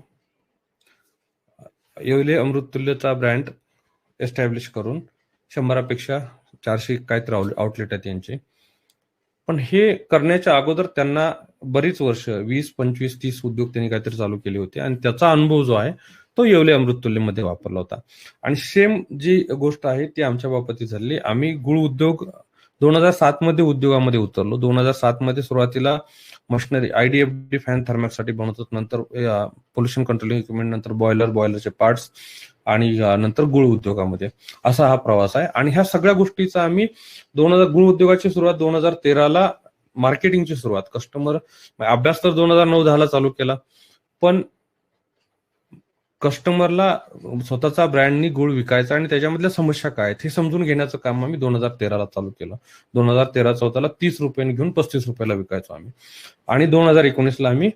येवले अमृततुल्यचा ब्रँड एस्टॅब्लिश करून 100पेक्षा 400 काहीतरी आउटलेट आहेत यांचे. पण हे करण्याच्या अगोदर त्यांना बरीच वर्ष 20, 25, 30 उद्योग त्यांनी काहीतरी चालू केले होते आणि त्याचा अनुभव जो आहे तो येवले अमृततुल्यमध्ये वापरला होता. आणि सेम जी गोष्ट आहे ती आमच्या बाबतीत झाली. आम्ही गुळ उद्योग 2007 मध्ये उद्योगामध्ये उतरलो. 2007 मध्ये सुरुवातीला मशिनरी IDFD फॅन थर्मॅक्ससाठी बनवतो, नंतर पोल्युशन कंट्रोलिंग इक्विपमेंट, नंतर बॉयलरचे पार्ट्स आणि नंतर गुळ उद्योगामध्ये. असा हा प्रवास आहे. आणि ह्या सगळ्या गोष्टीचा आम्ही गुळ उद्योगाची सुरुवात 2013ला, मार्केटिंगची सुरुवात, कस्टमर अभ्यास तर 2009-10ला चालू केला. पण कस्टमरला स्वतःचा ब्रँडनी गुळ विकायचा आणि त्याच्यामधल्या समस्या काय आहेत हे समजून घेण्याचं काम आम्ही 2013ला चालू केलं. 2013-14ला 30 रुपयांनी घेऊन 35 रुपयाला विकायचो आम्ही. आणि 2019ला आम्ही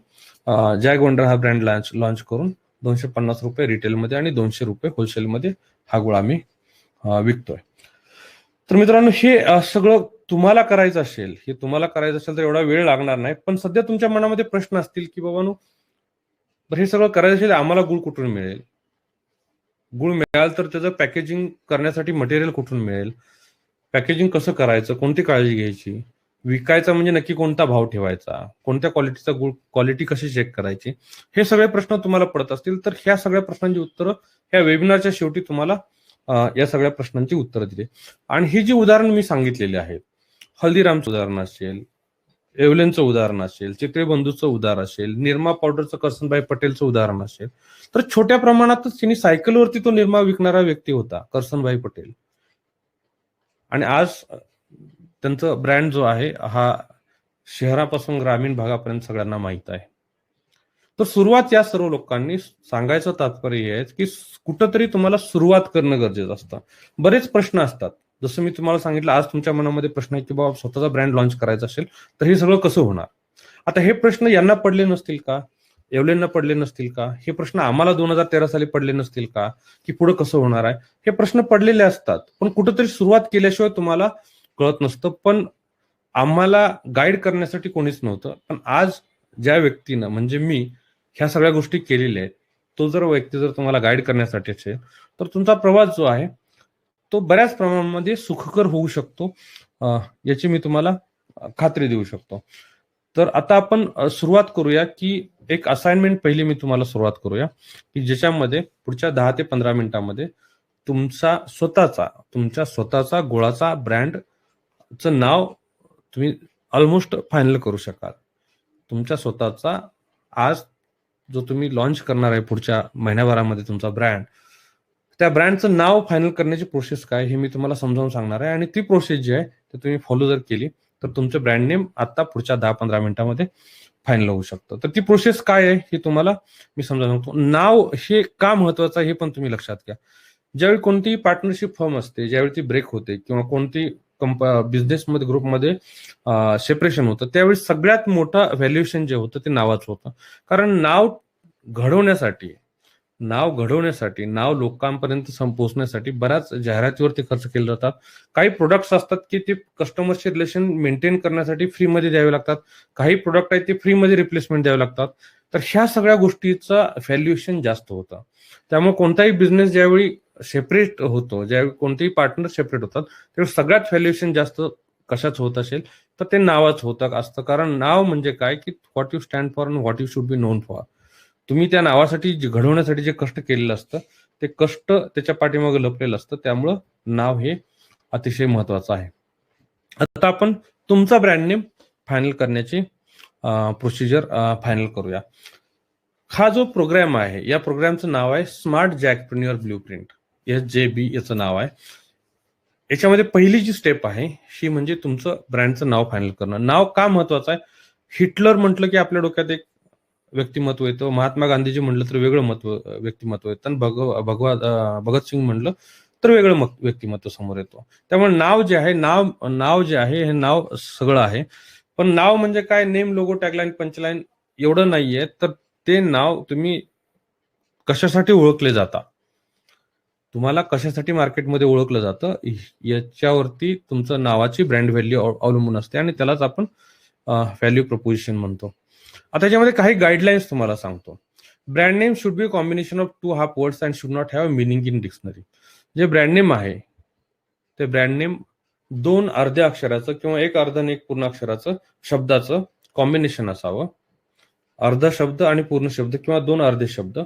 जॅग वंडर हा ब्रँड लॉन्च करून 250 रुपये रिटेलमध्ये आणि 200 रुपये होलसेलमध्ये हा गुळ आम्ही विकतोय. तर मित्रांनो, हे सगळं तुम्हाला करायचं असेल, तर एवढा वेळ लागणार नाही. पण सध्या तुमच्या मनामध्ये प्रश्न असतील की बाबांनो, हे सगळं करायचं असेल, आम्हाला गुळ कुठून मिळेल? गुळ मिळाल तर त्याचं पॅकेजिंग करण्यासाठी मटेरियल कुठून मिळेल? पॅकेजिंग कसं करायचं? कोणती काळजी घ्यायची? विकायचा म्हणजे नक्की कोणता भाव ठेवायचा? कोणत्या क्वालिटीचा गुळ, क्वालिटी कशी चेक करायची? हे सगळे प्रश्न तुम्हाला पडत असतील तर ह्या सगळ्या प्रश्नांची उत्तरं ह्या वेबिनारच्या शेवटी तुम्हाला या सगळ्या प्रश्नांची उत्तरं दिली. आणि ही जी उदाहरण मी सांगितलेली आहेत, हल्दीरामचं उदाहरण असेल, येवलेंचं उदाहरण असेल, चितळे बंधूचं उदाहरण असेल, निरमा पावडरचं करसनभाई पटेलचं उदाहरण असेल, तर छोट्या प्रमाणातच त्यांनी सायकलवरती तो निरमा विकणारा व्यक्ती होता करसनभाई पटेल. आणि आज त्यांचा ब्रँड जो आहे हा शहरापासून ग्रामीण भागापर्यंत सगळ्यांना माहित आहे. तर सुरुवात या सर्व लोकांनी सांगायचं तात्पर्य आहे की कुठंतरी तुम्हाला सुरुवात करणं गरजेचं असतं. बरेच प्रश्न असतात, जसं मी तुम्हाला सांगितलं, आज तुमच्या मनामध्ये प्रश्न आहे की बाबा स्वतःचा ब्रँड लॉन्च करायचा असेल तर हे सगळं कसं होणार? आता हे प्रश्न यांना पडले नसतील का? येवलेंना पडले नसतील का? हे प्रश्न आम्हाला 2013 साली पडले नसतील का? की पुढे कसं होणार आहे? हे प्रश्न पडलेले असतात, पण कुठेतरी सुरुवात केल्याशिवाय तुम्हाला कळत नसतं. पण आम्हाला गाईड करण्यासाठी कोणीच नव्हतं. पण आज ज्या व्यक्तीनं, म्हणजे मी, ह्या सगळ्या गोष्टी केलेल्या आहेत, तो जर व्यक्ती जर तुम्हाला गाईड करण्यासाठी असेल तर तुमचा प्रवास जो आहे तो बऱ्याच प्रमाणामध्ये सुखकर होऊ शकतो, याची मी तुम्हाला खात्री देऊ शकतो. तर आता आपण सुरुवात करूया की एक असाइनमेंट पहिली मी तुम्हाला सुरुवात करूया की ज्याच्यामध्ये पुढच्या 10 ते 15 मिनिटांमध्ये तुमच्या स्वतःचा गुळाचा ब्रँडचं नाव तुम्ही ऑलमोस्ट फायनल करू शकाल. तुमच्या स्वतःचा आज जो तुम्ही लॉन्च करणार आहे पुढच्या महिन्याभरामध्ये तुमचा ब्रँड, त्या ब्रँडचं नाव फायनल करण्याची प्रोसेस काय हे मी तुम्हाला समजावून सांगणार आहे. आणि ती प्रोसेस जी आहे ती तुम्ही फॉलो जर केली तर तुमचं ब्रँड नेम आता पुढच्या 10-15 मिनिटांमध्ये फायनल होऊ शकतं. तर ती प्रोसेस काय आहे हे तुम्हाला मी समजावून सांगतो. नाव हे का महत्वाचं आहे हे पण तुम्ही लक्षात घ्या. ज्यावेळी कोणतीही पार्टनरशिप फर्म असते, ज्यावेळी ती ब्रेक होते किंवा कोणती बिझनेसमध्ये ग्रुपमध्ये सेपरेशन होतं, त्यावेळी सगळ्यात मोठं व्हॅल्युएशन जे होतं ते नावाचं होतं. कारण घडवण्यासाठी नाव लोकांपर्यंत पोहोचण्यासाठी बऱ्याच जाहिरातीवरती खर्च केले जातात. काही प्रोडक्ट्स असतात की ते कस्टमरचे रिलेशन मेंटेन करण्यासाठी फ्रीमध्ये द्यावे लागतात. काही प्रोडक्ट आहेत ते फ्रीमध्ये रिप्लेसमेंट द्यावे लागतात. तर ह्या सगळ्या गोष्टीचं व्हॅल्युएशन जास्त होतं. त्यामुळे कोणताही बिझनेस ज्यावेळी सेपरेट होतो, ज्यावेळी कोणतेही पार्टनर सेपरेट होतात, त्यावेळी सगळ्यात व्हॅल्युएशन जास्त कशाच होत असेल तर ते नावाच होतं असतं. कारण नाव म्हणजे काय की what you stand for and what you should be known for. तुम्ही त्या नावासाठी घडवण्यासाठी जे कष्ट केलेलं असतं ते कष्ट त्याच्या पाठीमागे लपलेलं असतं. त्यामुळं नाव हे अतिशय महत्वाचं आहे. आता आपण तुमचा ब्रँड नेम फायनल करण्याची प्रोसिजर फायनल करूया. हा जो प्रोग्राम आहे या प्रोग्रामचं नाव आहे स्मार्ट जॅकप्रेन्युअर ब्ल्यूप्रिंट, SJB याचं नाव आहे. याच्यामध्ये पहिली जी स्टेप आहे ही म्हणजे तुमचं ब्रँडचं नाव फायनल करणं. नाव का महत्वाचं आहे? हिटलर म्हटलं की आपल्या डोक्यात एक व्यक्तिमत्व येतं. महात्मा गांधीजी म्हटलं तर वेगळं व्यक्तिमत्व येतं. आणि भगतसिंग म्हटलं तर वेगळं व्यक्तिमत्व समोर येतो. त्यामुळे नाव जे आहे हे नाव सगळं आहे. पण नाव म्हणजे काय? नेम, लोगो, टॅगलाईन, पंचलाईन एवढं नाहीये. तर ते नाव तुम्ही कशासाठी ओळखले जाता, तुम्हाला कशासाठी मार्केटमध्ये ओळखलं जातं याच्यावरती तुमचं नावाची ब्रँड व्हॅल्यू अवलंबून असते आणि त्यालाच आपण व्हॅल्यू प्रपोजिशन म्हणतो. आता याच्यामध्ये काही गाईडलाईन्स तुम्हाला सांगतो. Brand name should be combination of 2 half words and should not have meaning in dictionary. जे ब्रँड नेम आहे ते ब्रँड नेम 2 अर्ध्या अक्षराचं किंवा एक अर्ध आणि एक पूर्ण अक्षराचं शब्दाचं कॉम्बिनेशन असावं. अर्धा शब्द आणि पूर्ण शब्द किंवा 2 अर्धे शब्द.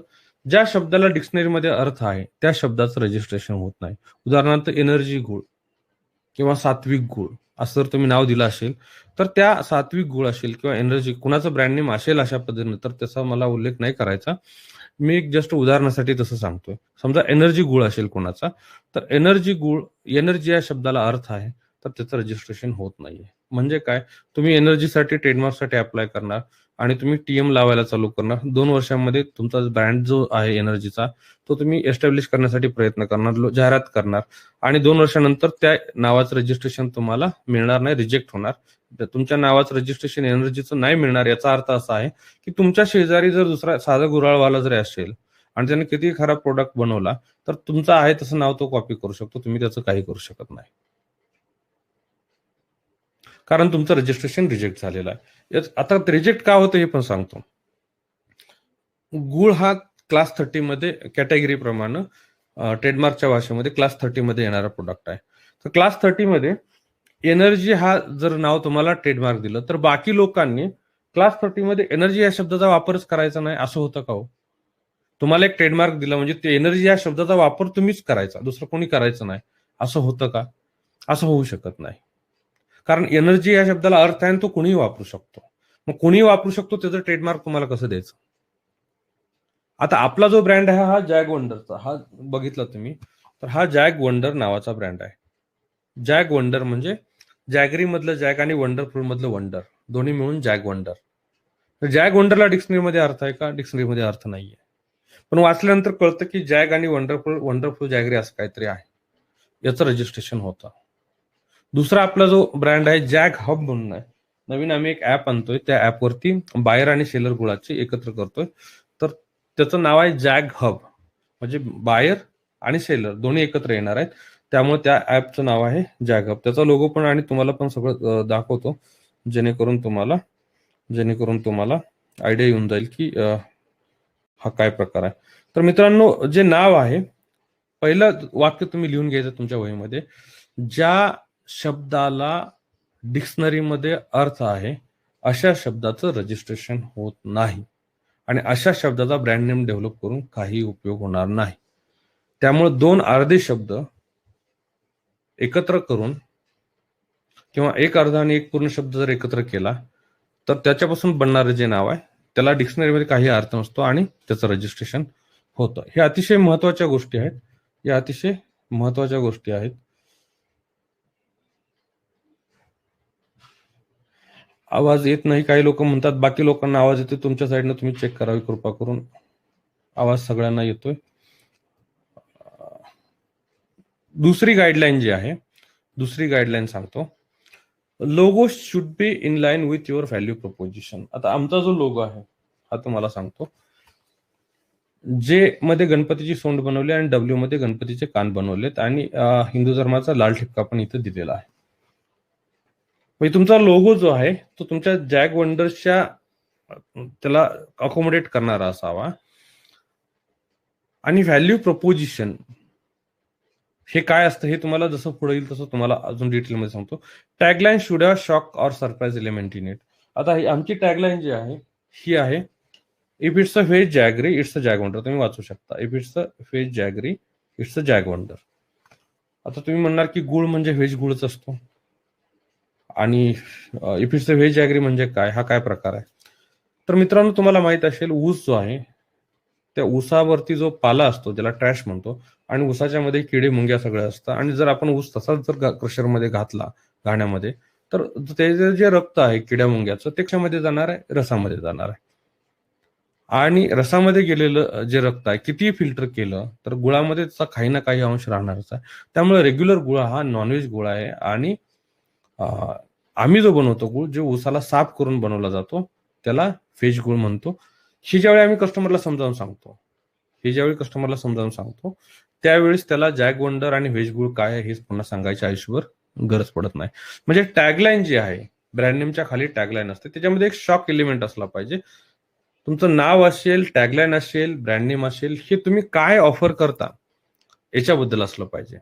ज्या शब्दाला डिक्शनरीमध्ये अर्थ आहे त्या शब्दाचं रजिस्ट्रेशन होत नाही. उदाहरणार्थ एनर्जी गुळ किंवा सात्विक गुळ असं जर तुम्ही नाव दिलं असेल तर त्या सात्विक गुळ असेल किंवा एनर्जी कुणाचं ब्रँड नेम असेल अशा पद्धतीने तर त्याचा मला उल्लेख नाही करायचा. मी एक जस्ट उदाहरणासाठी तसं सांगतोय. समजा एनर्जी गुळ असेल कोणाचा तर एनर्जी या शब्दाला अर्थ आहे तर त्याचं रजिस्ट्रेशन होत नाहीये. म्हणजे काय? तुम्ही एनर्जीसाठी ट्रेडमार्कसाठी अप्लाय करणार आणि तुम्ही TM लावायला चालू करणार. 2 वर्षांमध्ये तुमचा ब्रँड जो आहे एनर्जीचा तो तुम्ही एस्टॅब्लिश करण्यासाठी प्रयत्न करणार, जाहिरात करणार आणि 2 वर्षानंतर त्या नावाचं रजिस्ट्रेशन तुम्हाला मिळणार नाही, रिजेक्ट होणार. तुमच्या नावाचं रजिस्ट्रेशन एनर्जीचं नाही मिळणार याचा अर्थ असा आहे की तुमच्या शेजारी जर दुसरा साधा गुराळवाला जरी असेल आणि त्याने किती खराब प्रोडक्ट बनवला तर तुमचं आहे तसं नाव तो कॉपी करू शकतो. तुम्ही त्याचं काही करू शकत नाही कारण तुमचं रजिस्ट्रेशन रिजेक्ट झालेलं आहे. आता रिजेक्ट का होतं हे पण सांगतो. गुळ हा क्लास 30 मध्ये कॅटेगरी प्रमाणे ट्रेडमार्कच्या भाषेमध्ये क्लास 30 मध्ये येणारा प्रोडक्ट आहे. तर क्लास 30 मध्ये एनर्जी हा जर नाव तुम्हाला ट्रेडमार्क दिलं तर बाकी लोकांनी क्लास 30 मध्ये एनर्जी या शब्दाचा वापरच करायचा नाही असं होतं का हो? तुम्हाला एक ट्रेडमार्क दिला म्हणजे ते एनर्जी या शब्दाचा वापर तुम्हीच करायचा, दुसरं कोणी करायचं नाही असं होतं का? असं होऊ शकत नाही. कारण एनर्जी या शब्दाला अर्थ आहे आणि तो कुणीही वापरू शकतो. मग कुणीही वापरू शकतो त्याचं ट्रेडमार्क तुम्हाला कसं द्यायचं? आता आपला जो ब्रँड आहे हा जॅग वंडरचा, हा बघितला तुम्ही तर हा जॅग वंडर नावाचा ब्रँड आहे. जॅग वंडर म्हणजे जॅगरी मधलं जॅग आणि वंडरफुल मधलं वंडर दोन्ही मिळून जॅग वंडर. जॅग वंडरला डिक्शनरीमध्ये अर्थ आहे का? डिक्शनरीमध्ये अर्थ नाहीये. पण वाचल्यानंतर कळतं की जॅग आणि वंडरफुल जॅगरी असं काहीतरी आहे. याचं रजिस्ट्रेशन होतं. दुसरा आपला जो ब्रँड आहे जॅग हब म्हणून आहे. नवीन आम्ही एक ऍप आणतोय. त्या ऍपवरती बायर आणि सेलर गुळाचे एकत्र करतोय. तर त्याचं नाव आहे जॅग हब. म्हणजे बायर आणि सेलर दोन्ही एकत्र येणार आहेत. त्यामुळे त्या ऍपचं नाव आहे जॅग हब. त्याचा लोगो पण आणि तुम्हाला पण सगळं दाखवतो जेणेकरून तुम्हाला आयडिया येऊन जाईल की हा काय प्रकार आहे. तर मित्रांनो जे नाव आहे पहिलं वाक्य तुम्ही लिहून घ्यायचं तुमच्या वहीमध्ये. ज्या शब्दाला डिक्शनरीमध्ये अर्थ आहे अशा शब्दाचं रजिस्ट्रेशन होत नाही आणि अशा शब्दाचा ब्रँड नेम डेव्हलप करून काही उपयोग होणार नाही. त्यामुळे 2 अर्धे शब्द एकत्र करून किंवा एक अर्धा आणि एक पूर्ण शब्द जर एकत्र केला तर त्याच्यापासून बनणारं जे नाव आहे त्याला डिक्शनरीमध्ये काही अर्थ नसतो आणि त्याचं रजिस्ट्रेशन होतं. हे अतिशय महत्वाच्या गोष्टी आहेत. या अतिशय महत्वाच्या गोष्टी आहेत. आवाज येत नाही, काही लोक म्हणतात बाकी लोकांना आवाज येतो, तुमच्या साईडनं तुम्ही चेक करावी कृपा करून. आवाज सगळ्यांना येतोय. दुसरी गाईडलाईन सांगतो. Logo should be in line with your value preposition. आता आमचा जो लोगो आहे हा तुम्हाला सांगतो. जे मध्ये गणपतीची सोंड बनवली आणि डब्ल्यू मध्ये गणपतीचे कान बनवलेत आणि हिंदू धर्माचा लाल ठिपका पण इथे दिलेला आहे. म्हणजे तुमचा लोगो जो आहे तो तुमच्या जॅक वंडर्सच्या त्याला अकोमोडेट करणारा असावा. आणि व्हॅल्यू प्रपोजिशन हे काय असतं हे तुम्हाला जसं पुढे येईल तसं तुम्हाला अजून डिटेलमध्ये सांगतो. Tagline should have shock or surprise element in it. आता ही आमची टॅगलाईन जी आहे ही आहे, if it's a veg jaggery it's a jag wonder. तुम्ही वाचू शकता, if it's a veg jaggery it's a jag wonder. आता तुम्ही म्हणणार की गुळ म्हणजे व्हेज गुळच असतो आणि if it's a veg jaggery म्हणजे काय, हा काय प्रकार आहे. तर मित्रांनो तुम्हाला माहित असेल ऊस जो आहे त्या ऊसावरती जो पाला असतो त्याला ट्रॅश म्हणतो आणि ऊसाच्या मध्ये किडे मुंग्या सगळ्या असतात आणि जर आपण ऊस तसाच जर क्रशरमध्ये घातला घाण्यामध्ये तर ते जे रक्त आहे किड्या मुंग्याचं ते कशामध्ये जाणार आहे, रसामध्ये जाणार आहे. आणि रसामध्ये गेलेलं जे रक्त आहे कितीही फिल्टर केलं तर गुळामध्ये त्याचा काही ना काही अंश राहणारच आहे. त्यामुळे रेग्युलर गुळ हा नॉनव्हेज गुळ आहे आणि आम्ही जो बनवतो गुळ जो ऊसाला साफ करून बनवला जातो त्याला व्हेज गुळ म्हणतो. ही ज्यावेळी आम्ही कस्टमरला समजावून सांगतो त्यावेळेस त्याला जॅग वंडर आणि व्हेज गुळ काय आहे हेच पुन्हा सांगायची आयुष्यभर गरज पडत नाही. म्हणजे टॅगलाईन जी आहे ब्रँड नेमच्या खाली टॅगलाईन असते त्याच्यामध्ये एक शॉक एलिमेंट असला पाहिजे. तुमचं नाव असेल, टॅगलाईन असेल, ब्रँड नेम असेल, हे तुम्ही काय ऑफर करता याच्याबद्दल असलं पाहिजे.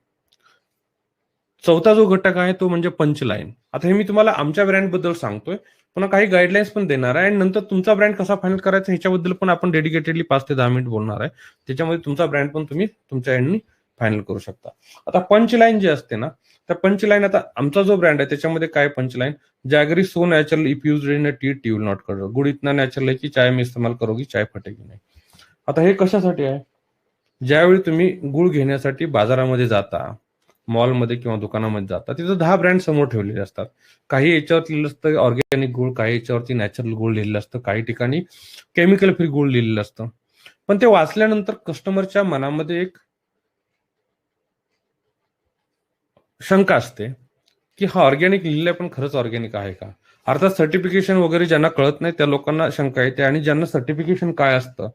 चौथा जो घटक आहे तो म्हणजे पंचलाईन. आता हे मी तुम्हाला आमच्या ब्रँड बद्दल सांगतोय, पुन्हा काही गाईडलाईन्स पण देणार आहे आणि नंतर तुमचा ब्रँड कसा फायनल करायचा ह्याच्याबद्दल पण आपण डेडिकेटेडली 5 ते 10 मिनिट बोलणार आहे. त्याच्यामध्ये तुमचा ब्रँड पण तुम्ही तुमच्या एंडनी फायनल करू शकता. आता पंचलाईन जी असते ना, त्या पंचलाईन आता आमचा जो ब्रँड आहे त्याच्यामध्ये काय punchline, jaggery so natural if used in a T T will not cut. Good इतना नॅचरल है की चाय में इस्तेमाल करोगी चाय फटेगी नाही. आता हे कशासाठी आहे, ज्यावेळी तुम्ही गुळ घेण्यासाठी बाजारामध्ये जाता, मॉलमध्ये किंवा दुकानामध्ये जाता, तिथं 10 ब्रँड समोर ठेवलेले असतात. काही याच्यावरती लिहिलं असतं ऑर्गॅनिक गुळ, काही याच्यावरती नॅचरल गुळ लिहिलेलं असतं, काही ठिकाणी केमिकल फ्री गुळ लिहिलेलं असतं. पण ते वाचल्यानंतर कस्टमरच्या मनामध्ये एक शंका असते की हा ऑर्गॅनिक लिहिलंय पण खरंच ऑर्गॅनिक आहे का. अर्थात सर्टिफिकेशन वगैरे ज्यांना कळत नाही त्या लोकांना शंका येते आणि ज्यांना सर्टिफिकेशन काय असतं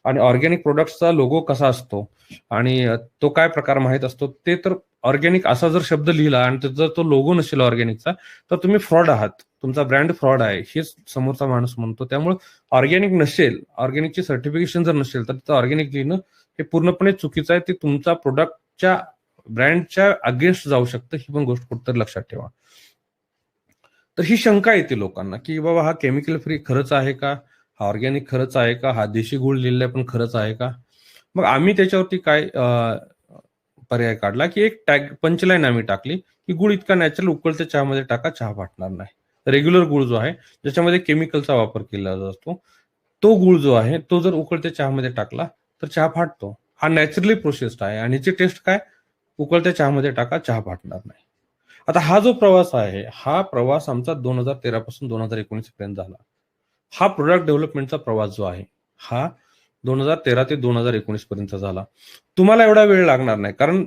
आणि ऑर्गॅनिक प्रोडक्टचा लोगो कसा असतो आणि तो काय प्रकार माहित असतो ते तर ऑर्गॅनिक असा जर शब्द लिहिला आणि जर तो लोगो नसेल ऑर्गॅनिकचा तर तुम्ही फ्रॉड आहात, तुमचा ब्रँड फ्रॉड आहे हेच समोरचा माणूस म्हणतो. त्यामुळे ऑर्गॅनिक नसेल, ऑर्गॅनिकची सर्टिफिकेशन जर नसेल तर तिथं ऑर्गॅनिक लिहिणं हे पूर्णपणे चुकीचं आहे. ते तुमचा प्रोडक्टच्या ब्रँडच्या अगेन्स्ट जाऊ शकतं, ही पण गोष्ट कुठतरी लक्षात ठेवा. तर ही शंका येते लोकांना की बाबा हा केमिकल फ्री खरंच आहे का, हा ऑर्गॅनिक खरंच आहे का, हा देशी गुळ लिहिलेला पण खरंच आहे का. मग आम्ही त्याच्यावरती काय पर्याय काढला की एक टॅग पंचलाईन आम्ही टाकली की गुळ इतका नॅचरल उकळत्या चहामध्ये टाका, चहा फाटणार नाही. रेग्युलर गुळ जो आहे ज्याच्यामध्ये केमिकलचा वापर केला जातो तो गुळ जो आहे तो जर उकळत्या चहामध्ये टाकला तर चहा फाटतो. हा नॅचरली प्रोसेस्ड आहे आणि याची टेस्ट काय, उकळत्या चहामध्ये टाका, चहा फाटणार नाही. आता हा जो प्रवास आहे हा प्रवास आमचा 2013 पासून 2019 पर्यंत झाला. हा प्रोडक्ट डेव्हलपमेंटचा प्रवास जो आहे हा 2013 ते 2019 पर्यंत झाला. तुम्हाला एवढा वेळ लागणार नाही कारण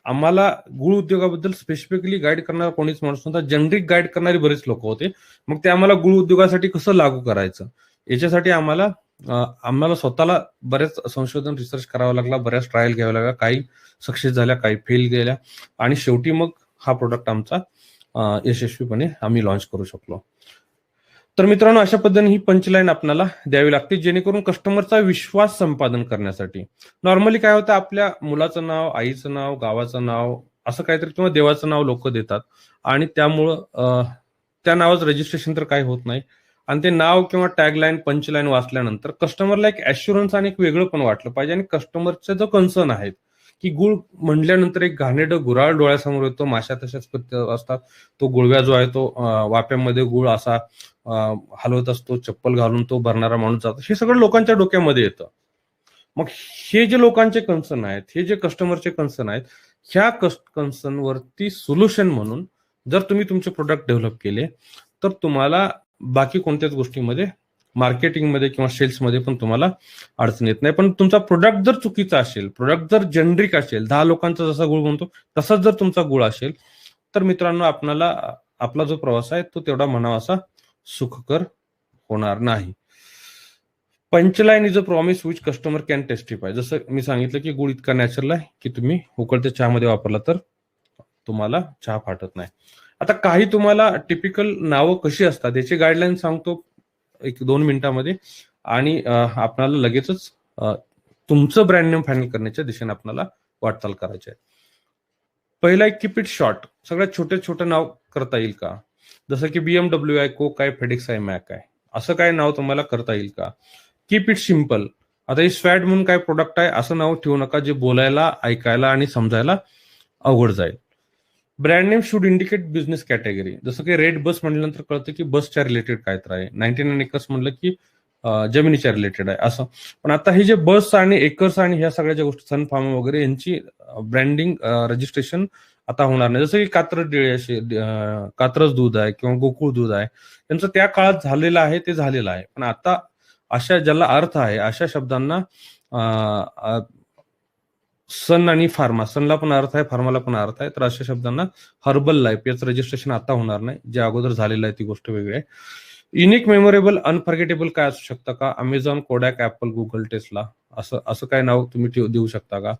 आम्हाला गुळ उद्योगाबद्दल स्पेसिफिकली गाईड करणारा कोणीच माणूस नव्हता. जनरिक गाईड करणारी बरेच लोक होते. मग ते आम्हाला गुळ उद्योगासाठी कसं लागू करायचं याच्यासाठी आम्हाला स्वतःला बरेच संशोधन रिसर्च करावा लागला, बऱ्याच ट्रायल घ्याव्या लागल्या, काही सक्सेस झाल्या, काही फेल गेल्या आणि शेवटी मग हा प्रोडक्ट आमचा यशस्वीपणे आम्ही लॉन्च करू शकलो. तर मित्रांनो अशा पद्धतीने ही पंचलाईन आपल्याला द्यावी लागते जेणेकरून कस्टमरचा विश्वास संपादन करण्यासाठी. नॉर्मली काय होतं, आपल्या मुलाचं नाव, आईचं नाव, गावाचं नाव असं काहीतरी किंवा देवाचं नाव लोक देतात आणि त्यामुळं त्या नावाचं रजिस्ट्रेशन तर काही होत नाही आणि ते नाव किंवा टॅगलाईन पंचलाईन वाचल्यानंतर कस्टमरला एक ऍश्युरन्स आणि एक वेगळं पण वाटलं पाहिजे आणि कस्टमरचा जो कन्सर्न आहे की गुळ म्हटल्यानंतर एक घाणेरडं गुऱ्हाळ डोळ्यासमोर येतो, माशा तशाच असतात, तो गुळव्या जो आहे तो वाप्यामध्ये गुळ असा हलवत असतो, चप्पल घालून तो भरणारा माणूस जातो, हे सगळं लोकांच्या डोक्यामध्ये येतं. मग हे जे लोकांचे कन्सर्न आहेत, हे जे कस्टमरचे कन्सर्न आहेत, ह्या कन्सर्न वरती सोल्युशन म्हणून जर तुम्ही तुमचे प्रोडक्ट डेव्हलप केले तर तुम्हाला बाकी कोणत्याच गोष्टीमध्ये मार्केटिंगमध्ये किंवा सेल्समध्ये पण तुम्हाला अडचण येत नाही. पण तुमचा प्रोडक्ट जर चुकीचा असेल, प्रोडक्ट जर जेनरिक असेल, 10 लोकांचा जसा गुळ म्हणतो तसाच जर तुमचा गुळ असेल, तर मित्रांनो आपल्याला आपला जो प्रवास आहे तो तेवढा म्हणावा असा सुखकर होणार नाही. Punchline is a promise which customer can testify. जसं मी सांगितलं की गुळ इतका नॅचरल आहे की तुम्ही उकळत्या चहामध्ये वापरला तर तुम्हाला चहा फाटत नाही. आता काही तुम्हाला टिपिकल नावं कशी असतात याची गाईडलाईन सांगतो 1-2 मिनिटांमध्ये, आणि आपल्याला लगेचच तुमचं ब्रँड नेम फायनल करण्याच्या दिशेने आपल्याला वाटचाल करायची आहे. पहिला एक कीप इट शॉर्ट. सगळ्यात छोटे नाव करता येईल का? जसं की BMW आहे, कोक आहे, फेडिक्स आहे, मॅक आहे, असं काय नाव तुम्हाला करता येईल का? Keep it simple. आता हे स्वॅड म्हणून काय प्रोडक्ट आहे असं नाव ठेवू नका जे बोलायला, ऐकायला आणि समजायला अवघड जाईल. Brand name should indicate business category. जसं की रेड बस म्हटल्यानंतर कळतं की बसच्या रिलेटेड काय तर आहे. 99 एकर्स म्हणलं की जमिनीच्या रिलेटेड आहे असं. पण आता हे जे बस आणि एकर्स आणि ह्या सगळ्या ज्या गोष्टी, सन फार्म वगैरे, यांची ब्रँडिंग रजिस्ट्रेशन आता होणार नाही. जसं की कात्रज डेअरी असेल, कात्रज दूध आहे किंवा गोकुळ दूध आहे, त्यांचं त्या काळात झालेलं आहे ते झालेलं आहे. पण आता अशा ज्याला अर्थ आहे अशा शब्दांना सन आणि फार्मा, सनला पण अर्थ आहे, फार्माला पण अर्थ आहे, तर अशा शब्दांना हर्बल लाईफ याचं रजिस्ट्रेशन आता होणार नाही. जे अगोदर झालेलं आहे ती गोष्ट वेगळी आहे. युनिक, मेमोरेबल, अनफॉर्गेटेबल काय असू शकतं का? Amazon, Kodak, apple, Google, Tesla, असं काय नाव तुम्ही देऊ शकता का?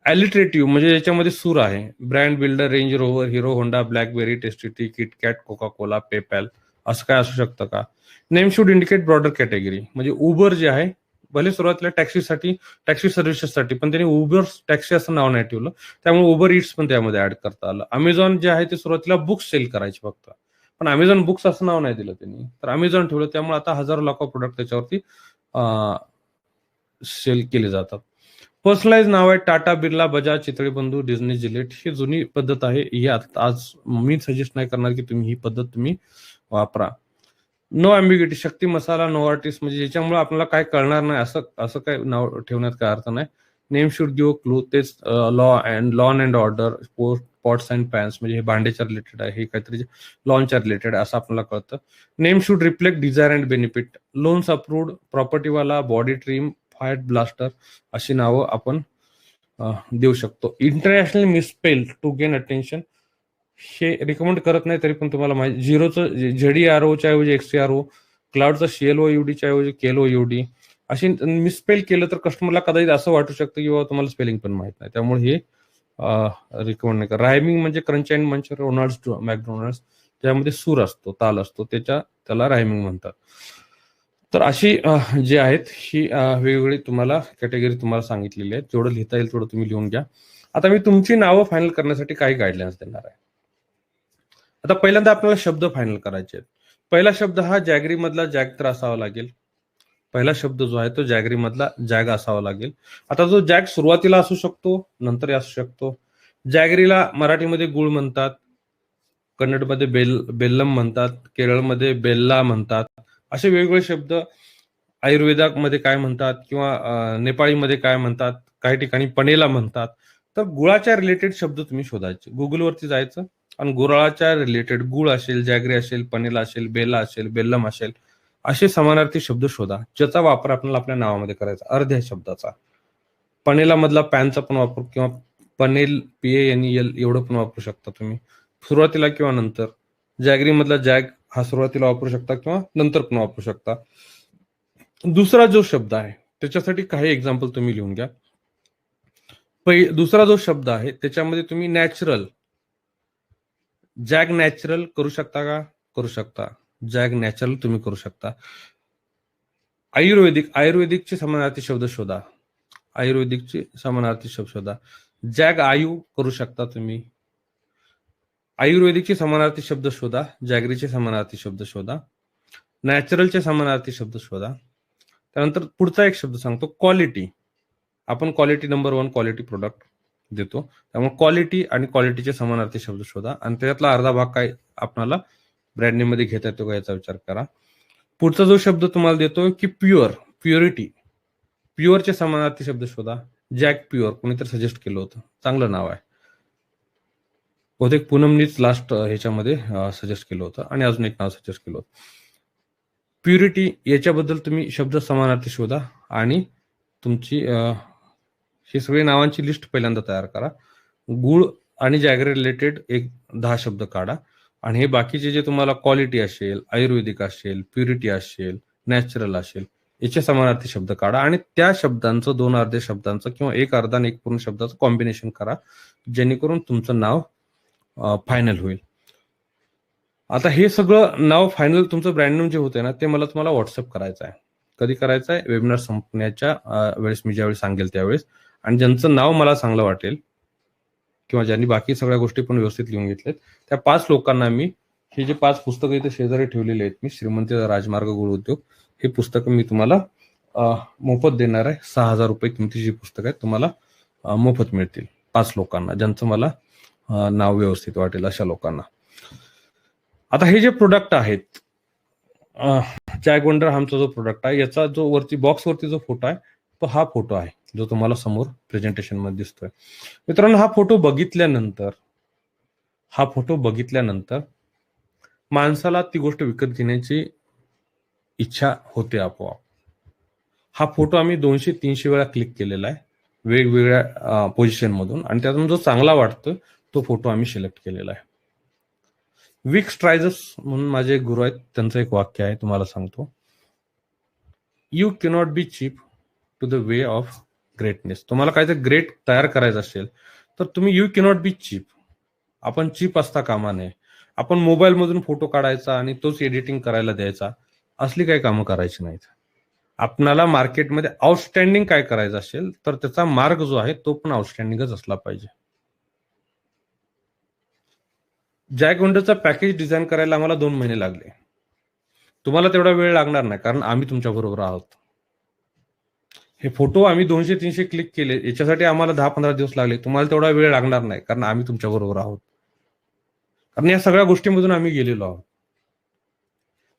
ॲलिटरेटिव्ह म्हणजे याच्यामध्ये सूर आहे. Brand builder, range Rover, hero Honda, blackberry, tasty, KitKat, Coca Cola, PayPal, असं काय असू शकतं का? Name should indicate broader category. म्हणजे उबर जे आहे, भले सुरुवातीला टॅक्सी सर्व्हिसेससाठी, पण त्यांनी उबर टॅक्सी असं नाव नाही ठेवलं, त्यामुळे उबर इट्स पण त्यामध्ये ऍड करता आलं. अमेझॉन जे आहे ते सुरुवातीला बुक्स सेल करायचे फक्त, पण अमेझॉन बुक्स असं नाव नाही दिलं त्यांनी, तर अमेझॉन ठेवलं. त्यामुळे आता हजारो लाखो प्रोडक्ट त्याच्यावरती सेल केले जातात. पर्सनलाइज नाव आहे. टाटा, बिर्ला, बजाज, चितळे बंधू, डिझनी, जिलेट. ही जुनी पद्धत आहे. ही आज मी सजेस्ट नाही करणार की तुम्ही ही पद्धत तुम्ही वापरा. नो अँबिग्युटी. शक्ती मसाला, नो आर्टिस्ट, म्हणजे ज्याच्यामुळे आपल्याला काय कळणार नाही असं काय नाव ठेवण्यात काय अर्थ नाही. Name should give clue. तेच law and order, pots and pans, म्हणजे हे भांड्याच्या रिलेटेड आहे, हे काहीतरी लॉनच्या रिलेटेड असं आपल्याला कळतं. Name should reflect desire and benefit. Loans approved, प्रॉपर्टीवाला, बॉडी ट्रीम, फायर ब्लास्टर, अशी नावं आपण देऊ शकतो. International misspell to gain attention, हे रिकमेंड करत नाही, तरी पण तुम्हाला माहिती. झिरोचं ZEROच्या ऐवजी XERO, क्लाउडचं CLOUDच्या ऐवजी KLOUD, अशी मिसस्पेल केलं तर कस्टमरला कदाचित असं वाटू शकतं की बाबा तुम्हाला स्पेलिंग पण माहित नाही, त्यामुळे हे रिकमेंड नाही करा. रायमिंग म्हणजे क्रंच अँड मंच, रोनाल्ड्स, मॅकडोनल्ड्स, त्यामध्ये सूर असतो, ताल असतो, त्याला रायमिंग म्हणतात. तर अशी जे आहेत ही वेगवेगळी तुम्हाला कॅटेगरी तुम्हाला सांगितलेली आहे. जेवढं लिहिता येईल तेवढं तुम्ही लिहून घ्या. आता मी तुमची नावं फायनल करण्यासाठी काही गाईडलाईन्स देणार आहे. आता पहिल्यांदा आपल्याला शब्द फायनल करायचे आहेत. पहिला शब्द हा जॅगरी मधला जॅग तर असावा लागेल. पहिला शब्द जो आहे तो जॅगरी मधला जॅग असावा लागेल. आता जो जॅग सुरुवातीला असू शकतो, नंतरही असू शकतो. जॅगरीला मराठीमध्ये गुळ म्हणतात, कन्नडमध्ये बेल्लम म्हणतात, केरळमध्ये बेल्ला म्हणतात. असे वेगवेगळे शब्द आयुर्वेदामध्ये काय म्हणतात किंवा नेपाळीमध्ये काय म्हणतात, काही ठिकाणी पनेला म्हणतात. तर गुळाच्या रिलेटेड शब्द तुम्ही शोधायचे. गुगलवरती जायचं आणि गुळाच्या रिलेटेड, गुळ असेल, जॅगरी असेल, पनेला असेल, बेला असेल, बेल्लम असेल, असे समानार्थी शब्द शोधा ज्याचा वापर आपल्याला आपल्या नावामध्ये करायचा, अर्ध्या शब्दाचा. पनेला मधला पॅनचा पण वापर किंवा पनेल, PANEL एवढं पण वापरू शकता तुम्ही सुरुवातीला किंवा नंतर. जॅगरी मधला जॅग हा सुरुवातीला वापरू शकता किंवा नंतर पण वापरू शकता. दुसरा जो शब्द आहे त्याच्यासाठी काही एक्झाम्पल तुम्ही लिहून घ्या. दुसरा जो शब्द आहे त्याच्यामध्ये तुम्ही नॅचरल, जॅग नॅचरल करू शकता का? करू शकता. जॅग नॅचरल तुम्ही करू शकता. आयुर्वेदिकचे समानार्थी शब्द शोधा. आयुर्वेदिकचे समानार्थी शब्द शोधा. जॅग आयु करू शकता तुम्ही. आयुर्वेदिकचे समानार्थी शब्द शोधा. जॅगरीचे समानार्थी शब्द शोधा. नॅचरलचे समानार्थी शब्द शोधा. त्यानंतर पुढचा एक शब्द सांगतो, क्वालिटी. आपण क्वालिटी नंबर 1 क्वालिटी प्रोडक्ट देतो, त्यामुळे क्वालिटी आणि क्वालिटीचे समानार्थी शब्द शोधा आणि त्याच्यातला अर्धा भाग काय आपल्याला ब्रँड नेम मध्ये घेता येतो का याचा विचार करा. पुढचा जो शब्द तुम्हाला देतोय की प्युरिटी, प्युअरचे समानार्थी शब्द शोधा. जॅक प्युअर कोणीतरी सजेस्ट केलं होतं, चांगलं नाव आहे. बहुतेक पूनमनीच लास्ट ह्याच्यामध्ये सजेस्ट केलं होतं आणि अजून एक नाव सजेस्ट केलं होतं. प्युरिटी याच्याबद्दल तुम्ही शब्द समानार्थी शोधा आणि तुमची ही सगळी नावांची लिस्ट पहिल्यांदा तयार करा. गुळ आणि जॅगरी रिलेटेड एक 10 शब्द काढा आणि हे बाकीचे जे तुम्हाला क्वालिटी असेल, आयुर्वेदिक असेल, प्युरिटी असेल, नॅचरल असेल, याचे समानार्थी शब्द काढा आणि त्या शब्दांचं 2 अर्ध्या शब्दांचं किंवा एक अर्धा आणि एक पूर्ण शब्दाचं कॉम्बिनेशन करा, जेणेकरून तुमचं नाव फायनल होईल. आता हे सगळं नाव फायनल तुमचं ब्रँड नेम जे होते ना, ते मला तुम्हाला व्हॉट्सअप करायचं आहे. कधी करायचं आहे? वेबिनार संपण्याच्या वेळेस, मी ज्यावेळेस सांगेल त्यावेळेस. आणि ज्यांचं नाव मला चांगलं वाटेल किंवा ज्यांनी बाकी सगळ्या गोष्टी पण व्यवस्थित लिहून घेतल्यात, त्या 5 लोकांना मी हे जे 5 पुस्तकं इथे शेजारी ठेवलेले आहेत, मी श्रीमंत राजमार्ग गुळ उद्योग, हे पुस्तकं मी तुम्हाला मोफत देणार आहे. 6,000 रुपये किमतीची पुस्तकं आहेत, तुम्हाला मोफत मिळतील 5 लोकांना, ज्यांचं मला नाव व्यवस्थित वाटेल अशा लोकांना. आता हे जे प्रोडक्ट आहेत, जॅक वंडर आमचा जो प्रोडक्ट आहे, याचा जो वरती बॉक्सवरती जो फोटो आहे, तो हा फोटो आहे जो तुम्हाला समोर प्रेझेंटेशन मध्ये दिसतोय. मित्रांनो, हा फोटो बघितल्यानंतर माणसाला ती गोष्ट विकत घेण्याची इच्छा होते आपोआप. हा फोटो आम्ही 200-300 वेळा क्लिक केलेला आहे वेगवेगळ्या पोझिशन मधून, आणि त्यातून जो चांगला वाटतोय तो फोटो आम्ही सिलेक्ट केलेला आहे. विक स्ट्रायझर्स म्हणून माझे एक गुरु आहेत, त्यांचं एक वाक्य आहे, तुम्हाला सांगतो. You cannot be cheap to the way of greatness. तुम्हाला काहीतरी ग्रेट तयार करायचं असेल तर तुम्ही यू कॅनॉट बी चीप. आपण चीप असता कामा नये. आपण मोबाईल मधून फोटो काढायचा आणि तोच एडिटिंग करायला द्यायचा, असली काही कामं करायची नाहीत. आपणाला मार्केटमध्ये आउटस्टँडिंग काय करायचं असेल तर त्याचा मार्ग जो आहे तो पण आउटस्टँडिंगच असला पाहिजे. जॅक वंडरचा पॅकेज डिझाईन करायला आम्हाला 2 महिने लागले. तुम्हाला तेवढा वेळ लागणार नाही, कारण आम्ही तुमच्या बरोबर आहोत. हे फोटो आम्ही 200-300 क्लिक केले, याच्यासाठी आम्हाला 10-15 दिवस लागले. तुम्हाला तेवढा वेळ लागणार नाही, कारण आम्ही तुमच्या बरोबर आहोत, कारण या सगळ्या गोष्टींमधून आम्ही गेलेलो आहोत.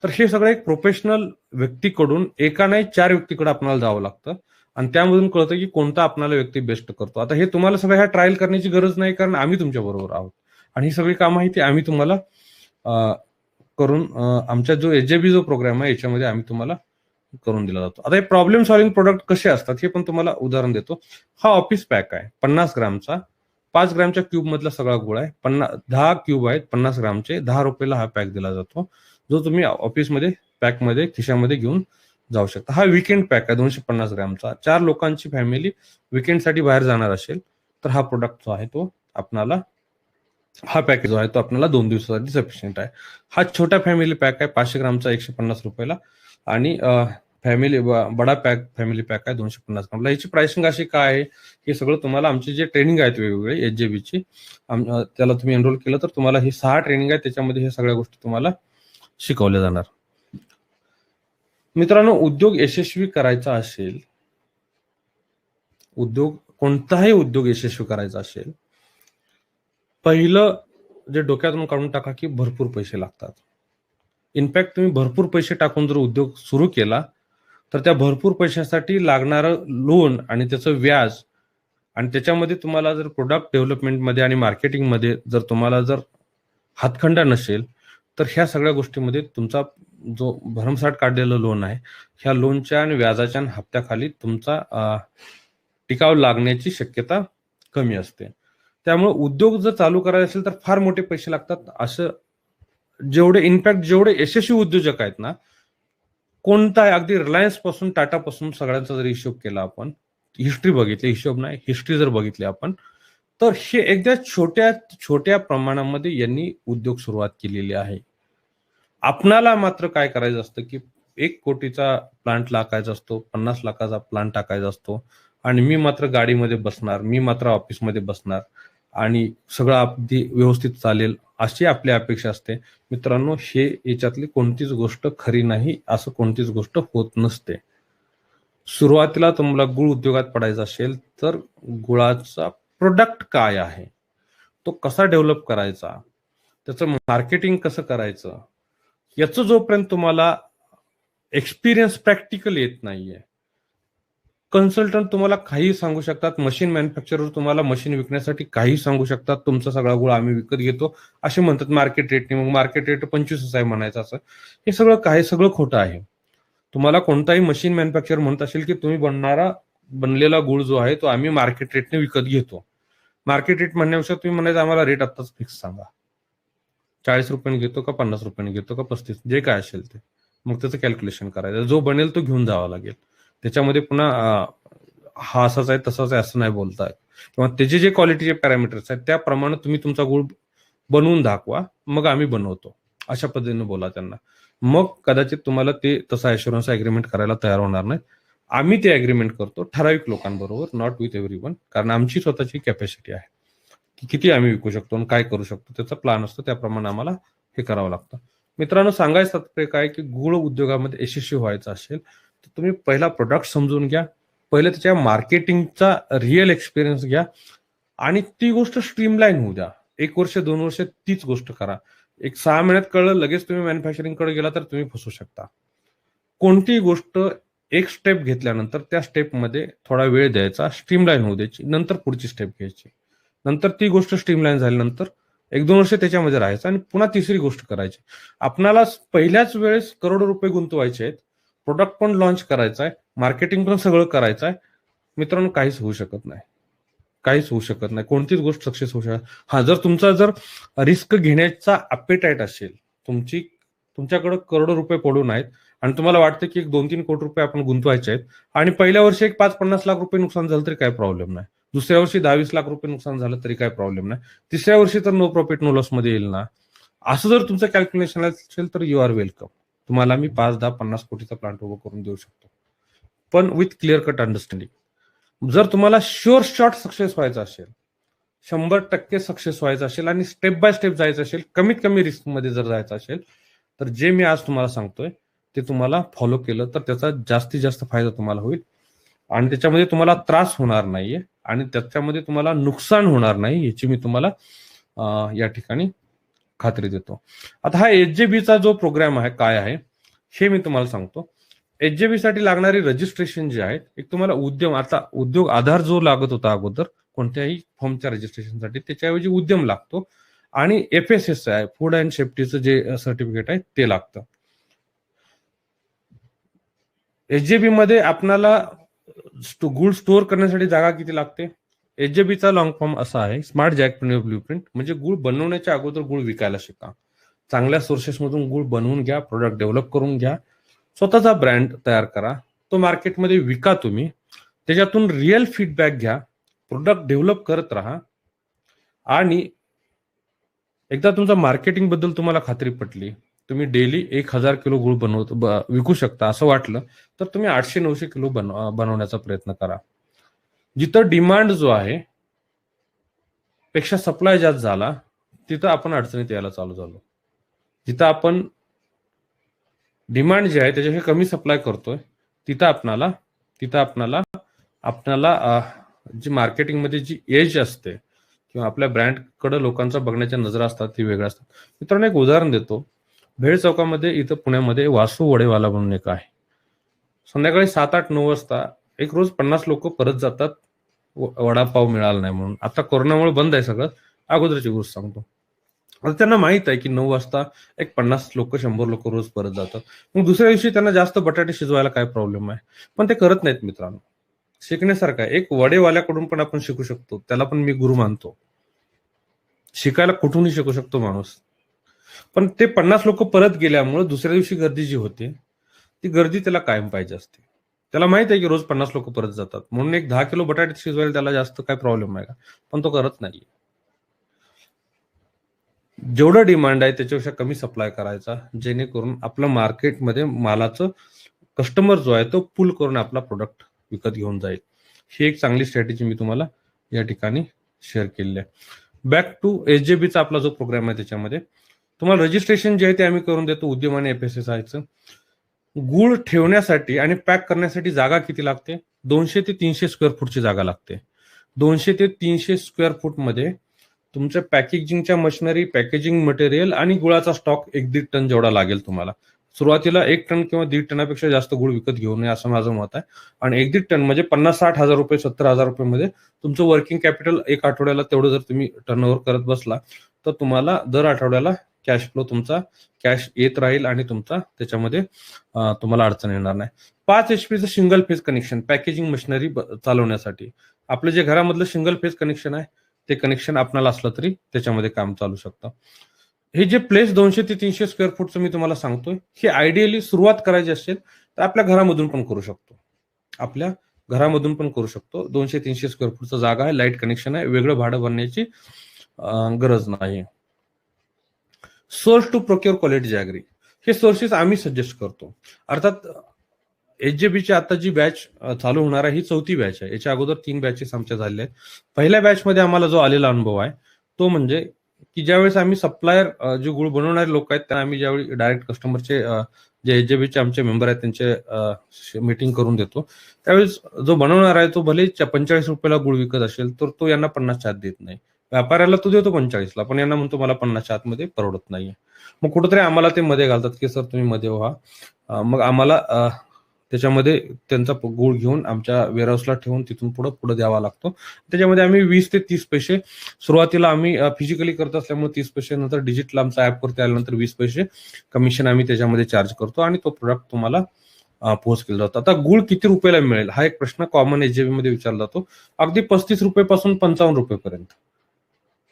तर हे सगळं एक प्रोफेशनल व्यक्तीकडून, एका नाही 4 व्यक्तीकडे आपल्याला जावं लागतं, आणि त्यामधून कळतं की कोणता आपल्याला व्यक्ती बेस्ट करतो. आता हे तुम्हाला सगळं ह्या ट्रायल करण्याची गरज नाही, कारण आम्ही तुमच्या बरोबर आहोत आणि ही सगळी कामं आहे ती आम्ही तुम्हाला करून, आमच्या जो एचजेबी जो प्रोग्राम आहे याच्यामध्ये आम्ही तुम्हाला करून दिला जातो. आता हे प्रॉब्लेम सॉल्व्हिंग प्रोडक्ट कसे असतात हे पण तुम्हाला उदाहरण देतो. हा ऑफिस पॅक आहे 50 ग्रामचा, 5 ग्रामच्या क्यूब मधला सगळा गुळ आहे. 10 क्यूब आहेत 50 ग्रामचे, 10 रुपयाला हा पॅक दिला जातो, जो तुम्ही ऑफिसमध्ये पॅकमध्ये खिशामध्ये घेऊन जाऊ शकता. हा विकेंड पॅक आहे 250 ग्रामचा. 4 लोकांची फॅमिली विकेंडसाठी बाहेर जाणार असेल तर हा प्रोडक्ट जो आहे तो आपणाला, हा पॅकेज जो आहे तो आपल्याला 2 दिवसासाठी सफिशियंट आहे. हा छोटा फॅमिली पॅक आहे 500 ग्रामचा 150 रुपयाला, आणि बडा पॅक फॅमिली पॅक आहे 250 ग्रामला. याची प्राइसिंग अशी काय आहे हे सगळं तुम्हाला आमचे जे ट्रेनिंग आहेत वेगवेगळे एचजेबीची, त्याला तुम्ही एनरोल केलं तर तुम्हाला हे 6 ट्रेनिंग आहे, त्याच्यामध्ये हे सगळ्या गोष्टी तुम्हाला शिकवल्या जाणार. मित्रांनो, उद्योग यशस्वी करायचा असेल, कोणताही उद्योग यशस्वी करायचा असेल, पहिलं जे डोक्यातून काढून टाका की भरपूर पैसे लागतात. इनफॅक्ट तुम्ही भरपूर पैसे टाकून जर उद्योग सुरू केला तर त्या भरपूर पैशासाठी लागणारं लोन आणि त्याचं व्याज, आणि त्याच्यामध्ये तुम्हाला जर प्रोडक्ट डेव्हलपमेंटमध्ये आणि मार्केटिंगमध्ये जर तुम्हाला जर हातखंडा नसेल तर ह्या सगळ्या गोष्टीमध्ये तुमचा जो भरमसाठ काढलेलं लोन आहे, ह्या लोनच्या आणि व्याजाच्या हप्त्याखाली तुमचा टिकाव लागण्याची शक्यता कमी असते. त्यामुळे उद्योग जर चालू करायचा असेल तर फार मोठे पैसे लागतात. असं जेवढे यशस्वी उद्योजक आहेत ना, कोणताही, अगदी रिलायन्स पासून टाटा पासून सगळ्यांचा जर हिशोब केला आपण, हिस्ट्री बघितली, हिशोब नाही हिस्ट्री जर बघितली आपण, तर हे एकदा छोट्या प्रमाणामध्ये यांनी उद्योग सुरुवात केलेली आहे. आपणाला मात्र काय करायचं असतं की 1 कोटीचा प्लांट टाकायचा असतो, 50 लाखाचा प्लांट टाकायचा असतो, आणि मी मात्र गाडीमध्ये बसणार, मी मात्र ऑफिसमध्ये बसणार आणि सगळं अगदी व्यवस्थित चालेल अशी आपली अपेक्षा असते. मित्रांनो, हे याच्यातली कोणतीच गोष्ट खरी नाही, असं कोणतीच गोष्ट होत नसते. सुरुवातीला तुम्हाला गुळ उद्योगात पडायचा असेल तर गुळाचा प्रोडक्ट काय आहे, तो कसा डेव्हलप करायचा, त्याचं मार्केटिंग कसं करायचं, याचं जोपर्यंत तुम्हाला एक्सपिरियन्स प्रॅक्टिकल येत नाहीये, कन्सल्टंट तुम्हाला काही सांगू शकतात, मशीन मॅन्युफॅक्चरर तुम्हाला मशीन विकण्यासाठी काही सांगू शकतात, तुमचा सगळा गुळ आम्ही विकत घेतो असे म्हणतात मार्केट रेटने, मग मार्केट रेट 25 आहे म्हणायचं, असं हे सगळं खोटं आहे. तुम्हाला कोणताही मशीन मॅन्युफॅक्चर म्हणत असेल की तुम्ही बनलेला गुळ जो आहे तो आम्ही मार्केट रेटने विकत घेतो. मार्केट रेट म्हणण्यापेक्षा तुम्ही म्हणायचं आम्हाला रेट आत्ताच फिक्स सांगा, 40 रुपयाने घेतो का 50 रुपयाने घेतो का 35, जे काय असेल ते, मग त्याचं कॅल्क्युलेशन करायचं. जो बनेल तो घेऊन जावा लागेल. त्याच्यामध्ये पुन्हा हा असाच आहे तसाच आहे असं नाही बोलताय, किंवा त्याचे जे क्वालिटीचे पॅरामीटर्स आहेत त्याप्रमाणे तुम्ही तुमचा गुळ बनवून दाखवा, मग आम्ही बनवतो, अशा पद्धतीने बोला त्यांना. मग कदाचित तुम्हाला ते तसा ॲश्युरन्स ॲग्रीमेंट करायला तयार होणार नाही. आम्ही ते ॲग्रीमेंट करतो ठराविक लोकांबरोबर, नॉट विथ एव्हरीवन, कारण आमची स्वतःची कॅपॅसिटी आहे की किती आम्ही विकू शकतो आणि काय करू शकतो, त्याचा प्लॅन असतो, त्याप्रमाणे आम्हाला हे करावं लागतं. मित्रांनो, सांगायचं तात्पर्य काय की गुळ उद्योगामध्ये यशस्वी व्हायचं असेल तर तुम्ही पहिला प्रोडक्ट समजून घ्या, पहिले त्याच्या मार्केटिंगचा रिअल एक्सपिरियन्स घ्या आणि ती गोष्ट स्ट्रीमलाईन होऊ द्या. 1 वर्ष 2 वर्ष तीच गोष्ट करा. 6 महिन्यात कळलं लगेच तुम्ही मॅन्युफॅक्चरिंग कडे गेला तर तुम्ही फसू शकता. कोणतीही गोष्ट एक स्टेप घेतल्यानंतर त्या स्टेपमध्ये थोडा वेळ द्यायचा, स्ट्रीमलाईन होऊ द्यायची, नंतर पुढची स्टेप घ्यायची. नंतर ती गोष्ट स्ट्रीमलाईन झाल्यानंतर 1-2 वर्ष त्याच्यामध्ये राहायचं आणि पुन्हा तिसरी गोष्ट करायची. आपणाला पहिल्याच वेळेस करोडो रुपये गुंतवायचे आहेत, प्रोडक्ट पण लॉन्च करायचा आहे, मार्केटिंग पण सगळं करायचं आहे. मित्रांनो, काहीच होऊ शकत नाही, काहीच होऊ शकत नाही, कोणतीच गोष्ट सक्सेस होऊ शकत. जर तुमचा रिस्क घेण्याचा अपेटाईट असेल, तुमच्याकडे करोडो रुपये पडून आहेत आणि तुम्हाला वाटतं की 1-2-3 कोटी रुपये आपण गुंतवायचे आहेत आणि पहिल्या वर्षी 5-50 लाख रुपये नुकसान झालं तरी काय प्रॉब्लेम नाही, दुसऱ्या वर्षी 10-20 लाख रुपये नुकसान झालं तरी काय प्रॉब्लेम नाही, तिसऱ्या वर्षी तर नो प्रॉफिट नो लॉस मध्ये येईल ना. असं जर तुमचं कॅल्क्युलेशन असेल तर यू आर वेलकम. तुम्हाला मी 5-10-50 कोटीचा प्लांट उभं करून देऊ शकतो, पण विथ क्लिअर कट अंडरस्टँडिंग. जर तुम्हाला शुअर शॉट सक्सेस व्हायचं असेल, 100% सक्सेस व्हायचं असेल आणि स्टेप बाय स्टेप जायचं असेल, कमीत कमी रिस्क मध्ये जर जायचं असेल, तर जे मी आज तुम्हाला सांगतोय ते तुम्हाला फॉलो केलं तर त्याचा जास्तीत जास्त फायदा तुम्हाला होईल आणि त्याच्यामध्ये तुम्हाला त्रास होणार नाहीये आणि त्याच्यामध्ये तुम्हाला नुकसान होणार नाही, याची मी तुम्हाला या ठिकाणी खात्री देतो. आता हा HJBचा जो प्रोग्राम आहे काय आहे हे मी तुम्हाला सांगतो. HJB साठी लागणारी रजिस्ट्रेशन जे आहे, एक तुम्हाला उद्योग आधार जो लागत होता अगोदर कोणत्याही फॉर्मच्या रजिस्ट्रेशनसाठी, त्याच्याऐवजी उद्यम लागतो आणि FSSAI फूड अँड सेफ्टीचं जे सर्टिफिकेट आहे ते लागतं. HJB मध्ये आपल्याला गुळ स्टोअर करण्यासाठी जागा किती लागते? HJBचा लॉंग फॉर्म असा आहे, स्मार्ट जॅकप्रेन्युअर ब्ल्यूप्रिंट. म्हणजे गुळ बनवण्याच्या अगोदर गुळ विकायला शिका, चांगल्या सोर्सेस मधून गुळ बनवून घ्या, प्रोडक्ट डेव्हलप करून घ्या, स्वतःचा ब्रँड तयार करा, तो मार्केटमध्ये विका तुम्ही, त्याच्यातून रिअल फीडबॅक घ्या, प्रोडक्ट डेव्हलप करत राहा आणि एकदा तुमचा मार्केटिंग बद्दल तुम्हाला खात्री पटली, तुम्ही डेली 1000 किलो गुळ विकू शकता असं वाटलं तर तुम्ही 800-900 किलो बनवण्याचा प्रयत्न करा. जिथं डिमांड जो आहे पेक्षा सप्लाय जास्त झाला तिथं आपण अडचणीत यायला चालू झालो. जिथं आपण डिमांड जे आहे त्याच्यापेक्षा कमी सप्लाय करतोय तिथं आपणाला जी मार्केटिंगमध्ये जी एज असते किंवा आपल्या ब्रँडकडे लोकांचा बघण्याच्या नजरा असतात ती वेगळ्या असतात. मित्रांनो, एक उदाहरण देतो. भेळ चौकामध्ये इथं पुण्यामध्ये वासू वडेवाला म्हणून एक आहे. संध्याकाळी 7-8-9 वाजता एक रोज 50 लोक परत जातात वडापाव मिळाला नाही म्हणून. आता कोरोनामुळे बंद आहे सगळं, अगोदरची गोष्ट सांगतो. आता त्यांना माहित आहे की 9 वाजता एक 50 लोक 100 लोक रोज परत जातात, मग दुसऱ्या दिवशी त्यांना जास्त बटाटे शिजवायला काय प्रॉब्लेम आहे, पण ते करत नाहीत. मित्रांनो, शिकण्यासारखं आहे. एक वडेवाल्याकडून पण आपण शिकू शकतो, त्याला पण मी गुरु मानतो. शिकायला कुठूनही शिकू शकतो माणूस, पण ते 50 लोक परत गेल्यामुळे दुसऱ्या दिवशी गर्दी जी होते ती गर्दी त्याला कायम पाहिजे असते. त्याला माहित आहे की रोज 50 लोक परत जातात म्हणून एक 10 किलो बटाटे शिजवायला त्याला जास्त काय प्रॉब्लेम आहे का, पण तो करत नाही. जेवढं डिमांड आहे त्याच्यापेक्षा कमी सप्लाय करायचा, जेणेकरून आपल्या मार्केटमध्ये मालाचं कस्टमर जो आहे तो पुल करून आपला प्रोडक्ट विकत घेऊन जाईल. ही एक चांगली स्ट्रॅटेजी मी तुम्हाला या ठिकाणी शेअर केलेली आहे. बॅक टू HJBचा आपला जो प्रोग्राम आहे त्याच्यामध्ये तुम्हाला रजिस्ट्रेशन जे आहे ते आम्ही करून देतो उद्यम आणि FSSAIचं. गुळ ठेवण्यासाठी आणि पॅक करण्यासाठी जागा किती लागते? 200 ते 300 स्क्वेअर फूटची जागा लागते. 200 ते 300 स्क्वेअर फूट मध्ये तुमच्या पॅकेजिंगच्या मशिनरी, पॅकेजिंग मटेरियल आणि गुळाचा स्टॉक 1-1.5 टन जेवढा लागेल तुम्हाला. सुरुवातीला 1 टन किंवा 1.5 टनापेक्षा जास्त गुळ विकत घेऊ नये असं माझं मत आहे. आणि 1-1.5 टन म्हणजे 50-60 हजार रुपये, 70 हजार रुपये मध्ये तुमचं वर्किंग कॅपिटल एक आठवड्याला तेवढं जर तुम्ही टर्नओव्हर करत बसला तर तुम्हाला दर आठवड्याला कॅश फ्लो तुमचा कॅश येत राहील आणि तुमचा त्याच्यामध्ये तुम्हाला अडचण येणार नाही. 5 HP single phase connection packaging machinery चालवण्यासाठी. आपलं जे घरामधलं सिंगल फेज कनेक्शन आहे ते कनेक्शन आपल्याला असलं तरी त्याच्यामध्ये काम चालू शकतं. हे जे प्लेस 200 ते 300 स्क्वेअर फूटचं मी तुम्हाला सांगतोय, हे आयडियली सुरुवात करायची असेल तर आपल्या घरामधून पण करू शकतो. आपल्या घरामधून पण करू शकतो. 200-300 स्क्वेअर फूटचं जागा आहे, लाईट कनेक्शन आहे, वेगळं भाडं भरण्याची गरज नाही. Source to procure quality agri, हे सोर्सेस आम्ही सजेस्ट करतो. अर्थात HJBची आता जी बॅच चालू होणार आहे ही 4थी बॅच आहे. याच्या अगोदर 3 बॅचेस आमच्या झालेल्या आहेत. पहिल्या बॅचमध्ये आम्हाला जो आलेला अनुभव आहे तो म्हणजे की ज्यावेळेस आम्ही सप्लायर जे गुळ बनवणारे लोक आहेत त्यांना आम्ही ज्यावेळी डायरेक्ट कस्टमरचे जे HJBचे आमचे मेंबर आहेत त्यांचे मीटिंग करून देतो, त्यावेळेस जो बनवणार आहे तो भले 45 रुपयाला गुळ विकत असेल तर तो यांना 50च्या आत देत नाही. व्यापाऱ्याला तो देतो 45ला, पण यांना म्हणतो मला 50च्या आतमध्ये परवडत नाहीये. मग कुठेतरी आम्हाला ते मध्ये घालतात की सर तुम्ही मध्ये व्हा. मग आम्हाला त्याच्यामध्ये त्यांचा गुळ घेऊन आमच्या वेअरहाऊसला ठेवून तिथून पुढे द्यावा लागतो. त्याच्यामध्ये आम्ही 20 ते 30 पैसे सुरुवातीला आम्ही फिजिकली करत असल्यामुळे 30 पैसे, नंतर डिजिटल आमचा ऍपवरती आल्यानंतर 20 पैसे कमिशन आम्ही त्याच्यामध्ये चार्ज करतो आणि तो प्रोडक्ट तुम्हाला पोस्ट केला जातो. आता गुळ किती रुपयाला मिळेल हा एक प्रश्न कॉमन HJB मध्ये विचारला जातो. अगदी 35 रुपयापासून 55 रुपयेपर्यंत.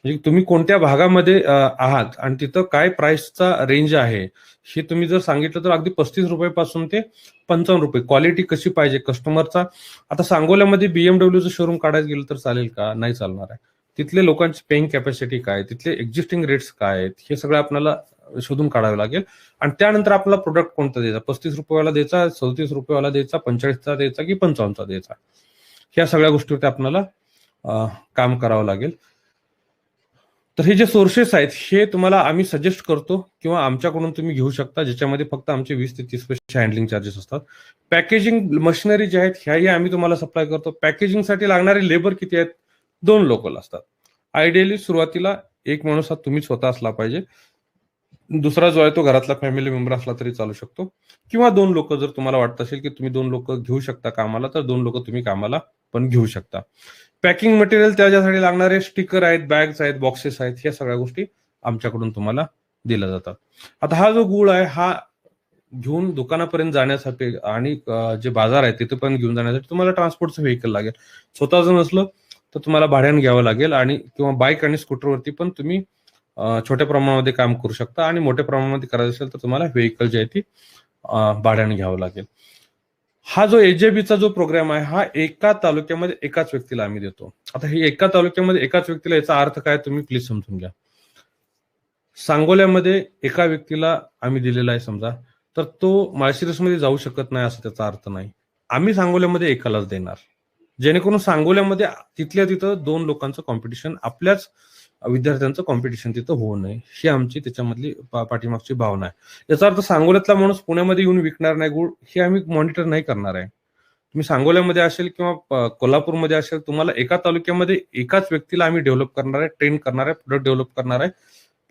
म्हणजे तुम्ही कोणत्या भागामध्ये आहात आणि तिथं काय प्राइसचा रेंज आहे हे तुम्ही जर सांगितलं तर अगदी 35 रुपयापासून ते 55 रुपये. क्वालिटी कशी पाहिजे कस्टमरचा. आता सांगोल्यामध्ये BMWचं शोरूम काढायला गेलं तर चालेल का? नाही चालणार आहे. तिथले लोकांची पेइंग कॅपॅसिटी काय, तिथले एक्झिस्टिंग रेट्स काय आहेत, हे सगळं आपल्याला शोधून काढावं लागेल. आणि त्यानंतर आपल्याला प्रोडक्ट कोणता द्यायचा, 35 रुपयाला द्यायचा, 34 रुपयाला द्यायचा, 45चा द्यायचा की 55चा द्यायचा, ह्या सगळ्या गोष्टीवरती आपल्याला काम करावं लागेल. तर हे जे सोर्सेस आहेत हे तुम्हाला आम्ही सजेस्ट करतो किंवा आमच्याकडून तुम्ही घेऊ शकता, ज्याच्यामध्ये फक्त आमचे 20 ते 30 पैसे हँडलिंग चार्जेस असतात. पॅकेजिंग मशिनरी जे आहेत ह्याही आम्ही तुम्हाला सप्लाय करतो. पॅकेजिंगसाठी लागणारे लेबर किती आहेत? 2 लोकल असतात. आयडियली सुरुवातीला एक माणूस हा तुम्ही स्वतः असला पाहिजे, दुसरा जो आहे तो घरातला फॅमिली मेंबर असला तरी चालू शकतो, किंवा 2 लोक जर तुम्हाला वाटत असेल की तुम्ही 2 लोक घेऊ शकता कामाला तर 2 लोक तुम्ही कामाला पण घेऊ शकता. पॅकिंग मटेरियल त्याच्यासाठी लागणारे स्टिकर आहेत, बॅग्स आहेत, बॉक्सेस आहेत, ह्या सगळ्या गोष्टी आमच्याकडून तुम्हाला दिल्या जातात. आता हा जो गुळ आहे हा घेऊन दुकानापर्यंत जाण्यासाठी आणि जे बाजार आहे तिथे पण घेऊन जाण्यासाठी तुम्हाला ट्रान्सपोर्टचं व्हेकल लागेल. स्वतः जर नसलं तर तुम्हाला भाड्याने घ्यावं लागेल, आणि किंवा बाईक आणि स्कूटरवरती पण तुम्ही छोट्या प्रमाणामध्ये काम करू शकता, आणि मोठ्या प्रमाणामध्ये करायचं असेल तर तुम्हाला व्हेकल जी आहे ती भाड्याने घ्यावं लागेल. हा जो HJBचा जो प्रोग्राम आहे हा एका तालुक्यामध्ये एकाच व्यक्तीला आम्ही देतो. आता हे एका तालुक्यामध्ये एकाच व्यक्तीला, याचा अर्थ काय तुम्ही प्लीज समजून घ्या. सांगोल्यामध्ये एका व्यक्तीला आम्ही दिलेला आहे समजा, तर तो माळशिरसमध्ये जाऊ शकत नाही असं त्याचा अर्थ नाही. आम्ही सांगोल्यामध्ये एकालाच देणार, जेणेकरून सांगोल्यामध्ये तिथल्या तिथं 2 लोकांचं कॉम्पिटिशन, आपल्याच विद्यार्थ्यांचं कॉम्पिटिशन तिथं होऊ नये, ही आमची त्याच्यामधली पाठीमागची भावना आहे. याचा अर्थ सांगोल्यातला माणूस पुण्यामध्ये येऊन विकणार नाही गुळ, हे आम्ही मॉनिटर नाही करणार आहे. तुम्ही सांगोल्यामध्ये असेल किंवा कोल्हापूरमध्ये असेल, तुम्हाला एका तालुक्यामध्ये एकाच व्यक्तीला आम्ही डेव्हलप करणार आहे, ट्रेन करणार आहे, प्रोडक्ट डेव्हलप करणार आहे,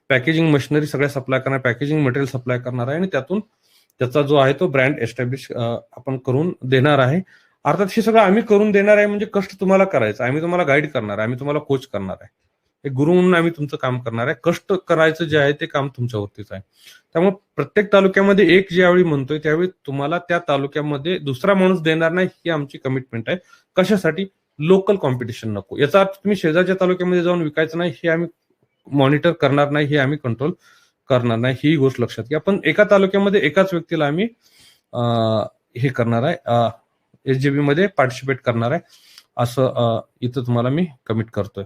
पॅकेजिंग मशिनरी सगळ्या सप्लाय करणार, पॅकेजिंग मटेरियल सप्लाय करणार आहे, आणि त्यातून त्याचा जो आहे तो ब्रँड एस्टॅब्लिश आपण करून देणार आहे. अर्थात हे सगळं आम्ही करून देणार आहे म्हणजे कष्ट तुम्हाला करायचं, आम्ही तुम्हाला गाईड करणार आहे, आम्ही तुम्हाला कोच करणार आहे, एक गुरु म्हणून आम्ही तुमचं काम करणार आहे. कष्ट करायचं जे आहे ते काम तुमच्यावरतीच आहे. त्यामुळे प्रत्येक तालुक्यामध्ये एक ज्यावेळी म्हणतोय त्यावेळी तुम्हाला त्या तालुक्यामध्ये दुसरा माणूस देणार नाही, ही आमची कमिटमेंट आहे. कशासाठी? लोकल कॉम्पिटिशन नको. याचा अर्थ तुम्ही शेजारच्या तालुक्यामध्ये जाऊन विकायचं नाही, हे आम्ही मॉनिटर करणार नाही, हे आम्ही कंट्रोल करणार नाही, ही गोष्ट लक्षात घ्या. पण एका तालुक्यामध्ये एकाच व्यक्तीला आम्ही हे करणार आहे, HJB मध्ये पार्टिसिपेट करणार आहे, असं इथं तुम्हाला मी कमिट करतोय.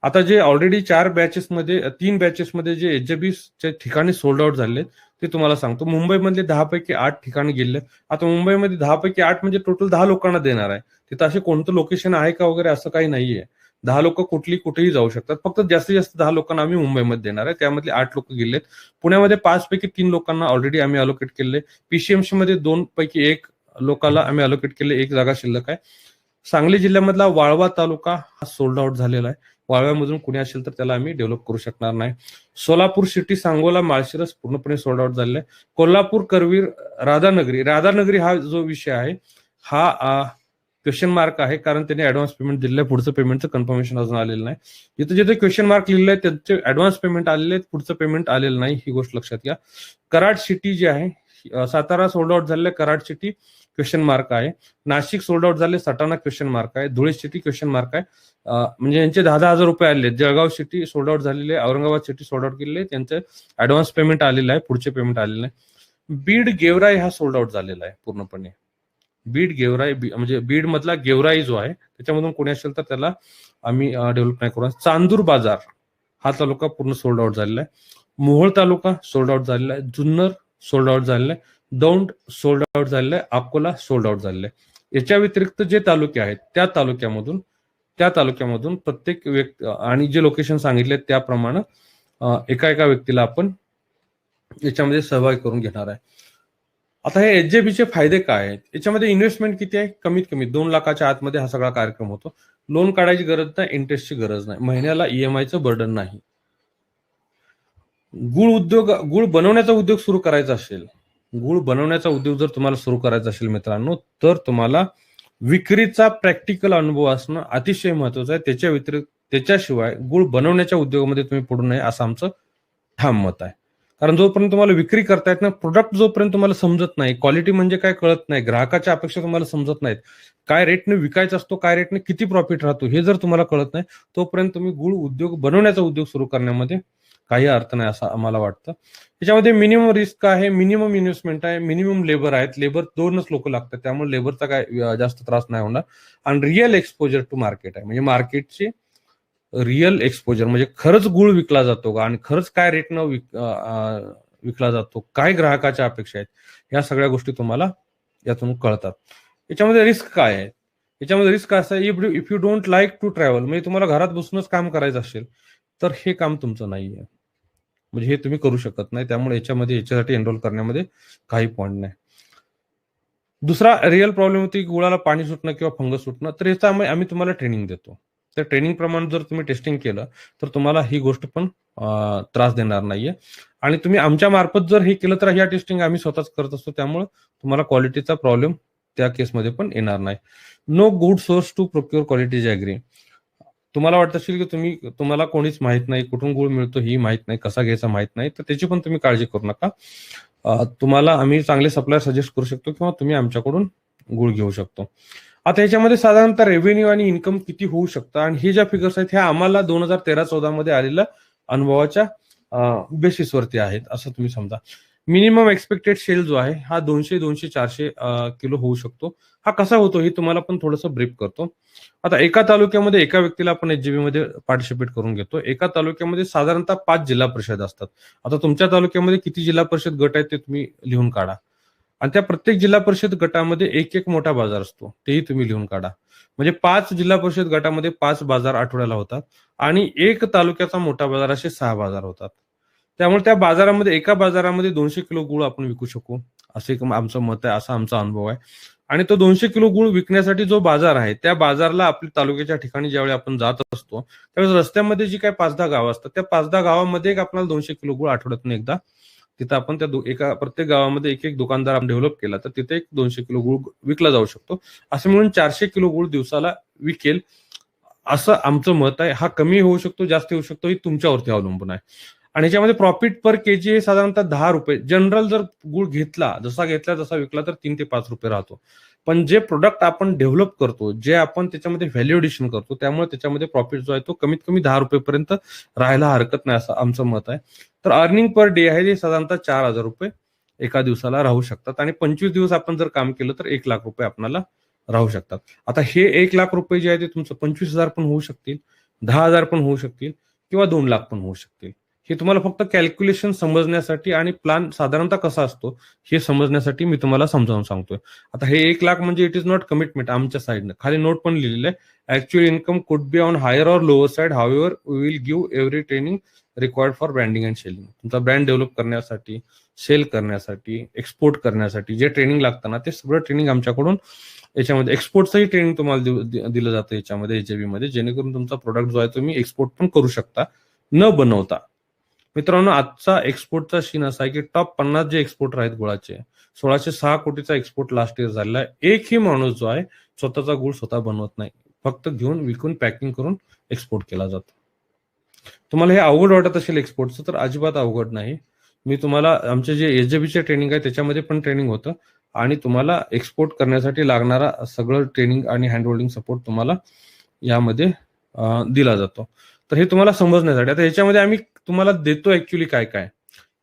आता जे ऑलरेडी 3 बॅचेसमध्ये जे HJBच्या ठिकाणी सोल्ड आउट झाले ते तुम्हाला सांगतो. मुंबईमधले 10 पैकी 8 ठिकाणी गेले. आता मुंबईमध्ये 10 पैकी 8 म्हणजे टोटल 10 लोकांना देणार आहे. तिथं असे कोणतं लोकेशन आहे का वगैरे असं काही नाहीये. 10 लोक कुठेही जाऊ शकतात. फक्त जास्तीत जास्त 10 लोकांना आम्ही मुंबईमध्ये देणार आहे. त्यामधले 8 लोक गेलेत. पुण्यामध्ये 5 पैकी 3 लोकांना ऑलरेडी आम्ही अलोकेट केले. PCMC मध्ये 2 पैकी 1 लोकांना आम्ही अलोकेट केले, 1 जागा शिल्लक आहे. सांगली जिल्ह्यामधला वाळवा तालुका हा सोल्ड आउट झालेला आहे. वाळव्यामधून कुणी असेल तर त्याला आम्ही डेव्हलप करू शकणार नाही. सोलापूर सिटी, सांगोला, माळशिरस पूर्णपणे सोल्ड आउट झालेला आहे. कोल्हापूर, करवीर, राधानगरी हा जो विषय आहे हा क्वेश्चन मार्क आहे, कारण त्यांनी ऍडव्हान्स पेमेंट दिलेलं आहे, पुढचं पेमेंटचं कन्फर्मेशन अजून आलेलं नाही. जिथे जिथे क्वेश्चन मार्क लिहिलेलं आहे त्यांचे ऍडव्हान्स पेमेंट आलेले आहेत, पुढचं पेमेंट आलेलं नाही, ही गोष्ट लक्षात घ्या. कराड सिटी जी आहे, सातारा सोल्ड आउट झालेलं आहे, कराड सिटी क्वेश्चन मार्क आहे. नाशिक सोल्ड आउट झाले, सटाणा क्वेश्चन मार्क आहे. धुळे सिटी क्वेश्चन मार्क आहे. म्हणजे यांचे 10,000 रुपये आले. जळगाव सिटी सोल्ड आउट झालेले, औरंगाबाद सिटी सोल्ड आउट केलेले, त्यांचे ऍडव्हान्स पेमेंट आलेलं आहे, पुढचे पेमेंट आलेलं नाही. बीड गेवराई हा सोल्ड आउट झालेला आहे पूर्णपणे. बीड गेवराई म्हणजे बीड मधला गेवराई जो आहे त्याच्यामधून कोणी असेल तर त्याला आम्ही डेव्हलप नाही करू. चांदूर बाजार हा तालुका पूर्ण सोल्ड आउट झालेला आहे. मोहोळ तालुका सोल्ड आउट झालेला आहे. जुन्नर सोल्ड आउट झालेला आहे. दौंड सोल्ड आउट झालेला आहे. अकोला सोल्ड आउट झालेला आहे. याच्या व्यतिरिक्त जे तालुके आहेत त्या तालुक्यामधून प्रत्येक व्यक्ती आणि जे लोकेशन सांगितले त्याप्रमाणे एका एका व्यक्तीला आपण याच्यामध्ये सहभागी करून घेणार आहे. आता हे एचजेबीचे फायदे काय आहेत? याच्यामध्ये इन्व्हेस्टमेंट किती आहे? कमीत कमी 2 लाखाच्या आतमध्ये हा सगळा कार्यक्रम होतो. लोन काढायची गरज नाही, इंटरेस्टची गरज नाही, महिन्याला ईएमआयचं बर्डन नाही. गुळ बनवण्याचा उद्योग सुरू करायचा असेल, गुळ बनवण्याचा उद्योग जर तुम्हाला सुरू करायचा असेल मित्रांनो, तर तुम्हाला विक्रीचा प्रॅक्टिकल अनुभव असणं अतिशय महत्वाचं आहे. त्याच्याशिवाय गुळ बनवण्याच्या उद्योगामध्ये तुम्ही पडू नये असं आमचं ठाम मत आहे. कारण जोपर्यंत तुम्हाला विक्री करता येत ना, प्रोडक्ट जोपर्यंत तुम्हाला समजत नाही, क्वालिटी म्हणजे काय कळत नाही, ग्राहकाच्या अपेक्षा तुम्हाला समजत नाहीत, काय रेटने विकायचा असतो, काय रेटने किती प्रॉफिट राहतो हे जर तुम्हाला कळत नाही, तोपर्यंत तुम्ही गुळ उद्योग बनवण्याचा उद्योग सुरू करण्यामध्ये काही अर्थ नाही असं आम्हाला वाटतं. त्याच्यामध्ये मिनिमम रिस्क आहे, मिनिमम इन्व्हेस्टमेंट आहे, मिनिमम लेबर आहेत. लेबर 2च लोक लागतात, त्यामुळे लेबरचा काय जास्त त्रास नाही होणार. आणि रिअल एक्सपोजर टू मार्केट आहे, म्हणजे मार्केटची रिअल एक्सपोजर म्हणजे खरंच गुळ विकला जातो का आणि खरंच काय रेटनं विकला जातो, काय ग्राहकाच्या अपेक्षा आहेत, या सगळ्या गोष्टी तुम्हाला यातून कळतात. याच्यामध्ये रिस्क काय आहे? याच्यामध्ये रिस्क असं आहे, if you don't like to travel, म्हणजे तुम्हाला घरात बसूनच काम करायचं असेल तर हे काम तुमचं नाहीये, म्हणजे हे तुम्ही करू शकत नाही. त्यामुळे याच्यासाठी एनरोल करण्यामध्ये काही पॉईंट नाही. दुसरा रिअल प्रॉब्लेम होती गुळाला पाणी सुटणं किंवा फंगस सुटणं, तर याचा आम्ही तुम्हाला ट्रेनिंग देतो. त्या ट्रेनिंग प्रमाणे जर तुम्ही टेस्टिंग केलं तर तुम्हाला ही गोष्ट पण त्रास देणार नाहीये. आणि तुम्ही आमच्या मार्फत जर हे केलं तर ह्या टेस्टिंग आम्ही स्वतःच करत असतो, त्यामुळे तुम्हाला क्वालिटीचा प्रॉब्लेम त्या केसमध्ये पण येणार नाही. No good source to procure quality agri. तुम्हाला वाटत असेल की तुम्हाला कोणीच माहित नाही, कुठून गुळ मिळतो ही माहित नाही, कसा घ्यायचा माहित नाही, तर त्याची पण तुम्ही काळजी करू नका. तुम्हाला आम्ही चांगले सप्लायर सजेस्ट करू शकतो किंवा तुम्ही आमच्याकडून गुळ घेऊ शकतो. आता ह्याच्यामध्ये साधारणतः रेव्हेन्यू आणि इन्कम किती होऊ शकतं, आणि हे ज्या फिगर्स आहेत ह्या आम्हाला 2013-14 मध्ये आलेल्या अनुभवाच्या बेसिसवरती आहेत असं तुम्ही समजा. मिनिमम एक्सपेक्टेड सेल जो आहे हा 200-400 किलो होऊ शकतो. हा कसा होतो हे तुम्हाला पण थोडंसं ब्रीफ करतो. आता एका तालुक्यामध्ये एका व्यक्तीला आपण एचजीबी मध्ये पार्टिसिपेट करून घेतो. एका तालुक्यामध्ये साधारणतः 5 जिल्हा परिषद असतात. आता तुमच्या तालुक्यामध्ये किती जिल्हा परिषद गट आहेत ते तुम्ही लिहून काढा, आणि त्या प्रत्येक जिल्हा परिषद गटामध्ये एक मोठा बाजार असतो, तेही तुम्ही लिहून काढा. म्हणजे 5 जिल्हा परिषद गटामध्ये 5 बाजार आठवड्याला होतात, आणि एक तालुक्याचा मोठा बाजार असे 6 बाजार होतात. त्यामुळे त्या बाजारामध्ये एका बाजारामध्ये 200 किलो गुळ आपण विकू शकू, असे एक आमचं मत आहे, असा आमचा अनुभव आहे. आणि तो 200 किलो गुळ विकण्यासाठी जो बाजार आहे त्या बाजारला आपल्या तालुक्याच्या ठिकाणी ज्यावेळी आपण जात असतो त्यावेळेस रस्त्यामध्ये जी काही 5-10 गावं असतात त्या 5-10 गावामध्ये आपल्याला 200 किलो गुळ आठवड्यातून एकदा तिथं आपण त्या प्रत्येक गावामध्ये एक दुकानदार आपण डेव्हलप केला तर तिथे 200 किलो गुळ विकला जाऊ शकतो. असं म्हणून 400 किलो गुळ दिवसाला विकेल असं आमचं मत आहे. हा कमी होऊ शकतो, जास्त होऊ शकतो, हे तुमच्यावरती अवलंबून आहे. आणि याच्यामध्ये प्रॉफिट पर केजी हे साधारणतः 10 रुपये. जनरल जर गुळ घेतला जसा विकला तर 3 ते 5 रुपये राहतो. पण जे प्रोडक्ट आपण डेव्हलप करतो, जे आपण त्याच्यामध्ये व्हॅल्यू एडिशन करतो, त्यामुळे त्याच्यामध्ये प्रॉफिट जो आहे तो कमीत कमी 10 रुपयेपर्यंत राहायला हरकत नाही असं आमचं मत आहे. तर अर्निंग पर डे आहे ते साधारणतः 4,000 रुपये एका दिवसाला राहू शकतात, आणि 25 दिवस आपण जर काम केलं तर 1 लाख रुपये आपल्याला राहू शकतात. आता हे 1 लाख रुपये जे आहे ते तुमचं 25,000 पण होऊ शकतील, 10,000 पण होऊ शकतील, किंवा 2 लाख पण होऊ शकतील. हे तुम्हाला फक्त कॅल्क्युलेशन समजण्यासाठी आणि प्लॅन साधारणतः कसा असतो हे समजण्यासाठी मी तुम्हाला समजावून सांगतोय. आता हे 1 लाख म्हणजे इट इज नॉट कमिटमेंट आमच्या साईडनं, खाली नोट पण लिहिलेलं आहे, actual income could be on higher or lower side, however we will give every training required for branding and selling. तुमचा ब्रँड डेव्हलप करण्यासाठी, सेल करण्यासाठी, एक्सपोर्ट करण्यासाठी जे ट्रेनिंग लागतं ना ते सगळं ट्रेनिंग आमच्याकडून याच्यामध्ये एक्सपोर्टचंही ट्रेनिंग तुम्हाला दिलं जातं याच्यामध्ये एचजेबी मध्ये, जेणेकरून तुमचा प्रोडक्ट जो आहे तुम्ही एक्सपोर्ट पण करू शकता न बनवता. मित्रांनो, आजचा एक्सपोर्टचा सीन असा आहे की टॉप 50 जे एक्सपोर्टर आहेत गुळाचे, 1606 कोटीचा एक्सपोर्ट लास्ट इयर झालेला आहे. एकही माणूस जो आहे स्वतःचा गुळ स्वतः बनवत नाही, फक्त घेऊन विकून पॅकिंग करून एक्सपोर्ट केला जातो. तुम्हाला हे अवघड वाटत असेल एक्सपोर्टचं, तर अजिबात अवघड नाही. मी तुम्हाला आमचे जे एसजेबीचे ट्रेनिंग आहे त्याच्यामध्ये पण ट्रेनिंग होतं आणि तुम्हाला एक्सपोर्ट करण्यासाठी लागणारा सगळं ट्रेनिंग आणि हँडहोल्डिंग सपोर्ट तुम्हाला यामध्ये दिला जातो. तर हे तुम्हाला समजण्यासाठी आता याच्यामध्ये आम्ही तुम्हाला देतो ऍक्च्युली काय काय,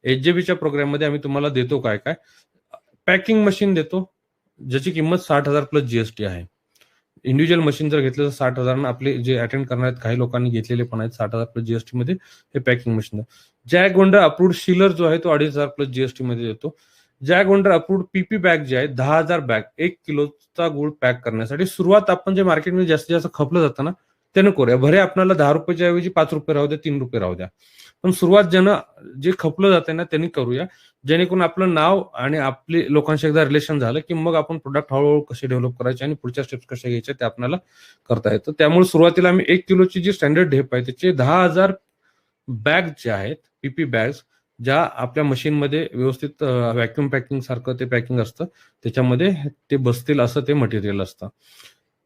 एसजेबीच्या प्रोग्राममध्ये आम्ही तुम्हाला देतो काय काय. पॅकिंग मशीन देतो ज्याची किंमत 60,000 प्लस जीएसटी आहे. इंडिव्हिज्युअल मशीन जर घेतलं तर 60,000, आपले जे अटेंड करणार आहेत काही लोकांनी घेतलेले पण आहेत 60,000 प्लस जीएसटी मध्ये हे packing machine. Jack wonder approved sealer जो आहे तो 2,500 प्लस जीएसटी मध्ये देतो. Jack wonder approved PP bag जे आहे 10,000 बॅग 1 किलोचा गुळ पॅक करण्यासाठी. सुरुवात आपण जे मार्केटमध्ये जास्तीत जास्त खपलं जातं ना त्यानं करूया. भरे आपल्याला 10 रुपयाच्या ऐवजी 5 रुपये राहू द्या, 3 रुपये राहू द्या, पण सुरुवात ज्यानं जे खपलं जाते ना त्यांनी करूया, जेणेकरून आपलं नाव आणि आपले लोकांशी एकदा रिलेशन झालं की मग आपण प्रोडक्ट हळूहळू कसे डेव्हलप करायचे आणि पुढच्या स्टेप्स कशा घ्यायच्या ते आपल्याला करता येतं. त्यामुळे सुरुवातीला आम्ही 1 किलोची जी स्टँडर्ड ढेप आहे त्याचे 10,000 बॅग जे आहेत पीपी बॅग्स, ज्या आपल्या मशीनमध्ये व्यवस्थित व्हॅक्युम पॅकिंग सारखं ते पॅकिंग असतं त्याच्यामध्ये ते बसतील असं ते मटेरियल असतं.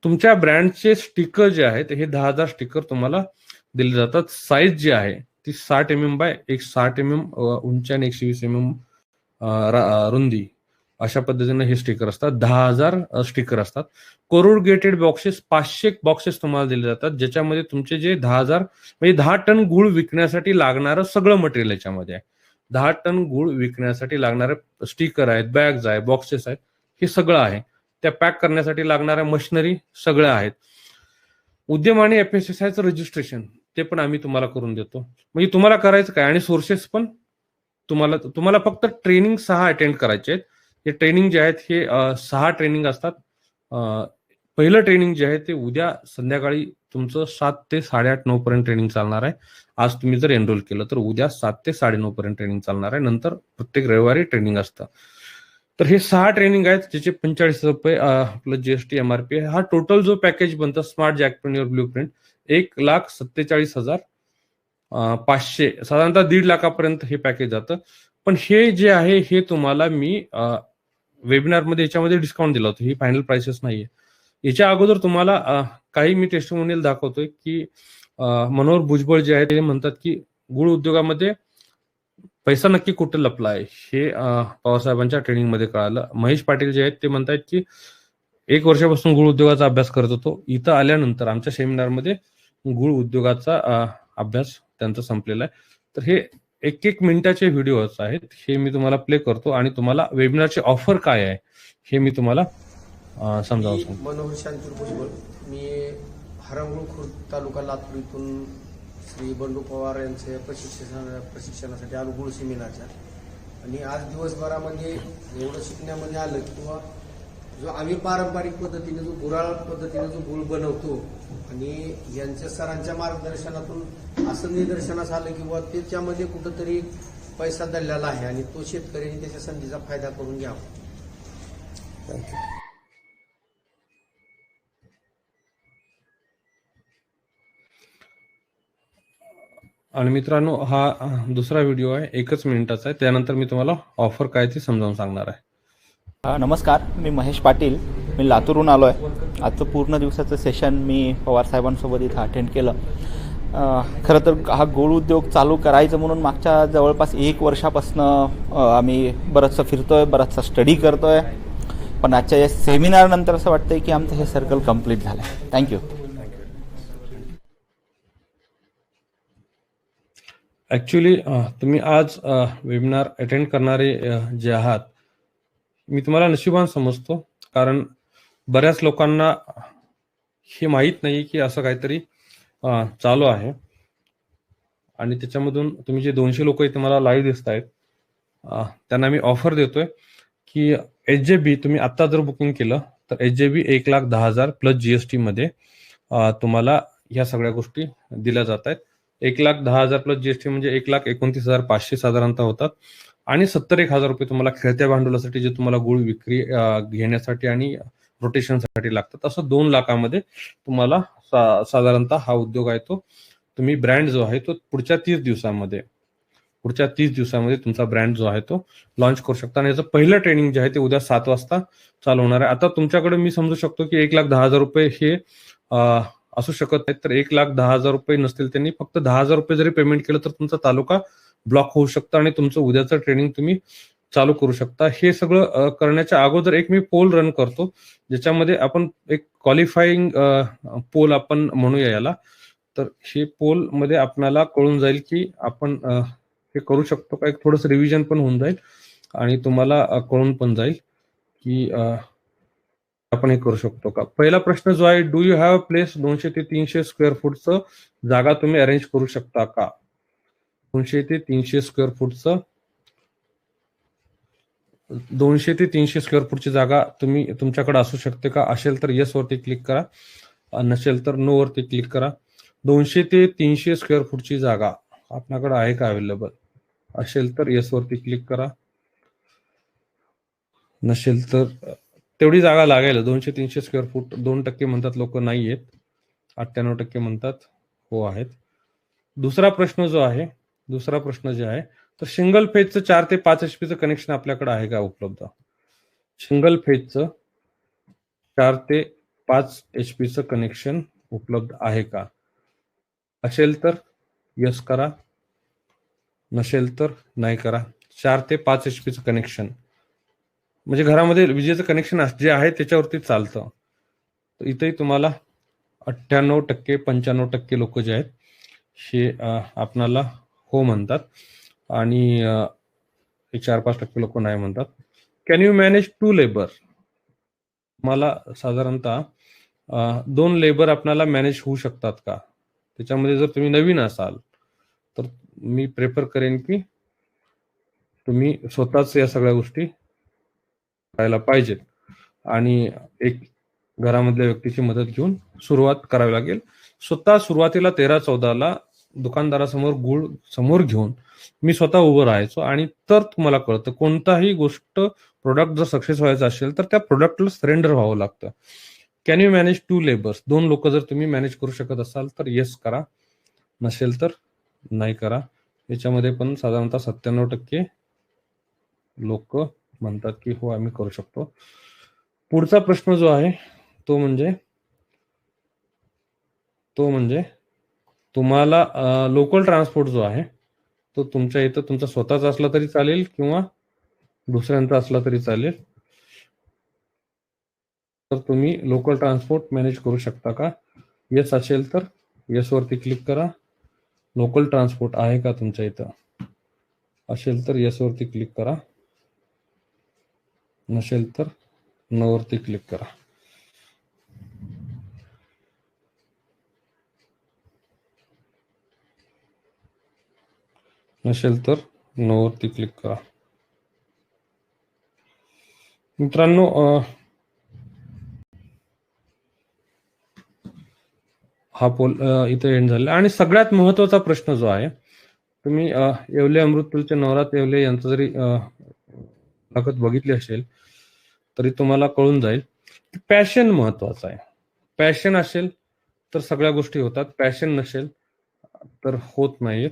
तुमच्या ब्रँडचे स्टिकर जे आहेत हे 10,000 स्टिकर तुम्हाला दिले जातात. साईज जी आहे ती 60 mm बाय 60 mm उंची आणि 120 mm रुंदी अशा पद्धतीने हे स्टिकर असतात. 10,000 स्टिकर असतात. कोरुगेटेड बॉक्सेस 500 बॉक्सेस तुम्हाला दिले जातात, ज्याच्यामध्ये तुमचे जे 10,000 म्हणजे 10 टन गुळ विकण्यासाठी लागणारं सगळं मटेरियल याच्यामध्ये आहे. 10 टन गुळ विकण्यासाठी लागणारे स्टिकर आहेत, बॅग्स आहेत, बॉक्सेस आहेत, हे सगळं आहे. त्या पॅक करण्यासाठी लागणाऱ्या मशिनरी सगळ्या आहेत. उद्यम आणि एफएसएसआयचं रजिस्ट्रेशन ते पण आम्ही तुम्हाला करून देतो. म्हणजे तुम्हाला करायचं काय आणि सोर्सेस पण तुम्हाला फक्त ट्रेनिंग 6 अटेंड करायचे आहेत. हे ट्रेनिंग जे आहेत हे 6 ट्रेनिंग असतात. पहिलं ट्रेनिंग जे आहे ते उद्या संध्याकाळी तुमचं 7 ते 8:30-9 पर्यंत ट्रेनिंग चालणार आहे. आज तुम्ही जर एनरोल केलं तर उद्या 7 ते 9:30 पर्यंत ट्रेनिंग चालणार आहे. नंतर प्रत्येक रविवारी ट्रेनिंग असतं. तर हे 6 ट्रेनिंग आहेत ज्याचे 45 रुपये प्लस जीएसटी एमआरपी आहे. हा टोटल जो पॅकेज बनतं स्मार्ट जॅकप्रेन्युअर ब्लूप्रिंट 1,47,500 साधारणतः 1.5 लाखापर्यंत हे पॅकेज जातं. पण हे जे आहे हे तुम्हाला मी वेबिनारमध्ये याच्यामध्ये डिस्काउंट दिला होता. ही फायनल प्राइसेस नाहीये. याच्या अगोदर तुम्हाला काही मी टेस्टिमोनियल दाखवतोय की मनोहर भुजबळ जे आहे ते म्हणतात की गुळ उद्योगामध्ये पैसा नक्की कुठे लपला आहे हे पवारसाहेबांच्या ट्रेनिंगमध्ये कळालं. महेश पाटील जे आहेत ते म्हणतात की 1 वर्षापासून गुळ उद्योगाचा अभ्यास करत होतो. इथं आल्यानंतर आमच्या सेमिनारमध्ये गुळ उद्योगाचा अभ्यास त्यांचा संपलेला आहे. तर हे 1-1 मिनिटाचे व्हिडिओज आहेत, हे मी तुम्हाला प्ले करतो आणि तुम्हाला वेबिनारची ऑफर काय आहे हे मी तुम्हाला समजावून सांगतो. मनोहर शांती भुजबळ, मी हरंगुळ खुर्द तालुका लातूर इथून श्री बंडू पवार यांच्या प्रशिक्षणासाठी आलो गुळ सेमिनारच्या. आणि आज दिवसभरामध्ये एवढं शिकण्यामध्ये आलं किंवा जो आम्ही पारंपरिक पद्धतीने जो गुराळ पद्धतीने जो गुळ बनवतो आणि यांच्या सरांच्या मार्गदर्शनातून असं निदर्शनास आलं किंवा त्याच्यामध्ये कुठंतरी पैसा दडलेला आहे आणि तो शेतकऱ्यांनी त्याच्या संधीचा फायदा करून घ्यावा. थँक्यू. आणि मित्रांनो हा दुसरा व्हिडिओ आहे, 1च मिनिटाचा आहे. त्यानंतर मी तुम्हाला ऑफर काय ते समजावून सांगणार आहे. नमस्कार, मी महेश पाटील, मी लातूरहून आलो आहे. आजचं पूर्ण दिवसाचं सेशन मी पवारसाहेबांसोबत इथं अटेंड केलं. खरं तर हा गूळ उद्योग चालू करायचं म्हणून मागच्या जवळपास 1 वर्षापासून आम्ही बरंचसं फिरतोय, बराचसा स्टडी करतोय. पण आजच्या या सेमिनारनंतर असं वाटतंय की आमचं हे सर्कल कंप्लीट झालं आहे. थँक्यू. ॲक्च्युली तुम्ही आज वेबिनार अटेंड करणारे जे आहात मी तुम्हाला नशिबान समजतो, कारण बऱ्याच लोकांना हे माहीत नाही की असं काहीतरी चालू आहे. आणि त्याच्यामधून तुम्ही जे 200 लोक इथे मला लाईव्ह दिसत आहेत त्यांना मी ऑफर देतोय की एचजेबी तुम्ही आत्ता जर बुकिंग केलं तर एचजेबी 1,10,000 प्लस जीएसटी मध्ये तुम्हाला ह्या सगळ्या गोष्टी दिल्या जात आहेत. 1,10,000 प्लस जीएसटी म्हणजे 1,29,500 साधारणतः होतात. आणि 70,000 रुपये तुम्हाला खेळत्या भांडवलासाठी जे तुम्हाला गुळ विक्री घेण्यासाठी आणि रोटेशनसाठी लागतात. असं 2 लाखामध्ये तुम्हाला साधारणतः हा उद्योग आहे तो तुम्ही ब्रँड जो आहे तो पुढच्या 30 दिवसांमध्ये पुढच्या 30 दिवसामध्ये तुमचा ब्रँड जो आहे तो लॉन्च करू शकता. आणि याचं पहिलं ट्रेनिंग जे आहे ते उद्या 7 वाजता चालू होणार आहे. आता तुमच्याकडे मी समजू शकतो की 1,10,000 रुपये हे असू शकत नाहीत, तर 1,10,000 रुपये नसतील, त्यांनी फक्त 10,000 रुपये जरी पेमेंट केलं तर तुमचा तालुका ब्लॉक होऊ शकतं आणि तुमचं उद्याचं ट्रेनिंग तुम्ही चालू करू शकता. हे सगळं करण्याच्या अगोदर एक मी पोल रन करतो, ज्याच्यामध्ये आपण एक क्वालिफाईंग पोल आपण म्हणूया याला. तर हे पोल मध्ये आपल्याला कळून जाईल की आपण हे करू शकतो का. एक थोडंसं रिव्हिजन पण होऊन जाईल आणि तुम्हाला कळून पण जाईल की आपण हे करू शकतो का. पहिला प्रश्न जो आहे, डू यू हॅव प्लेस 200 ते 300 स्क्वेअर फूटचं जागा तुम्ही अरेंज करू शकता का. 200 ते 300 स्क्वेअर फूटचं 200 ते 300 स्क्वेअर फूटची जागा तुम्ही तुमच्याकडे असू शकते का. असेल तर येस वरती क्लिक करा, नसेल तर नो वरती क्लिक करा. 200 ते 300 स्क्वेअर फूटची जागा आपल्याकडे आहे का अवेलेबल. असेल तर येस वरती क्लिक करा, नसेल तर तेवढी जागा लागेल. 200-300 स्क्वेअर फूट. 2% म्हणतात लोक नाही आहेत, 98% म्हणतात हो आहेत. दुसरा प्रश्न जो आहे, दुसरा प्रश्न जे आहे, तर सिंगल फेजचं 4 ते 5 HP कनेक्शन आपल्याकडे आहे का उपलब्ध. सिंगल फेजचं 4 ते 5 HP कनेक्शन उपलब्ध आहे का. असेल तर यस करा, नसेल तर नाही करा. 4 ते 5 HP कनेक्शन म्हणजे घरामध्ये विजेचं कनेक्शन जे आहे त्याच्यावरती चालतं. तर इथेही तुम्हाला 98% 95% लोक जे आहेत हे आपणाला हो म्हणतात आणि 4-5% लोक नाही म्हणतात. Can you manage 2 labour. मला साधारणतः 2 लेबर आपल्याला मॅनेज होऊ शकतात का. त्याच्यामध्ये जर तुम्ही नवीन असाल तर मी प्रेफर करेन की तुम्ही स्वतःच या सगळ्या गोष्टी करायला पाहिजेत आणि एक घरामधल्या व्यक्तीची मदत घेऊन सुरुवात करावी लागेल. स्वतः सुरुवातीला 13-14ला दुकानदारासमोर गुळ समोर घेऊन मी स्वतः उभं राहायचो आणि तर तुम्हाला कळतं कोणताही गोष्ट प्रोडक्ट जर सक्सेस व्हायचं असेल तर त्या प्रोडक्टला सरेंडर व्हावं लागतं. Can you manage 2 labours. 2 लोक जर तुम्ही मॅनेज करू शकत असाल तर येस करा, नसेल तर नाही करा. याच्यामध्ये पण साधारणतः 97% लोक म्हणतात की हो आम्ही करू शकतो. पुढचा प्रश्न जो आहे तो म्हणजे तुम्हाला लोकल ट्रान्सपोर्ट जो आहे तो तुमच्या इथं तुमचा स्वतःचा असला तरी चालेल किंवा दुसऱ्यांचा असला तरी चालेल. तर तुम्ही लोकल ट्रान्सपोर्ट मॅनेज करू शकता का. येस असेल तर येस वरती क्लिक करा. लोकल ट्रान्सपोर्ट आहे का तुमच्या इथं. असेल तर येस वरती क्लिक करा, नसेल तर नो वरती क्लिक करा. नसेल तर नो वरती क्लिक करा. मित्रांनो हा पोल इथे एंड झाला. आणि सगळ्यात महत्वाचा प्रश्न जो आहे, तुम्ही येवले अमृततुलचे नवरात येवले यांचं जरी मुलाखत बघितली असेल तरी तुम्हाला कळून जाईल की पॅशन महत्वाचं आहे. पॅशन असेल तर सगळ्या गोष्टी होतात, पॅशन नसेल तर होत नाहीत.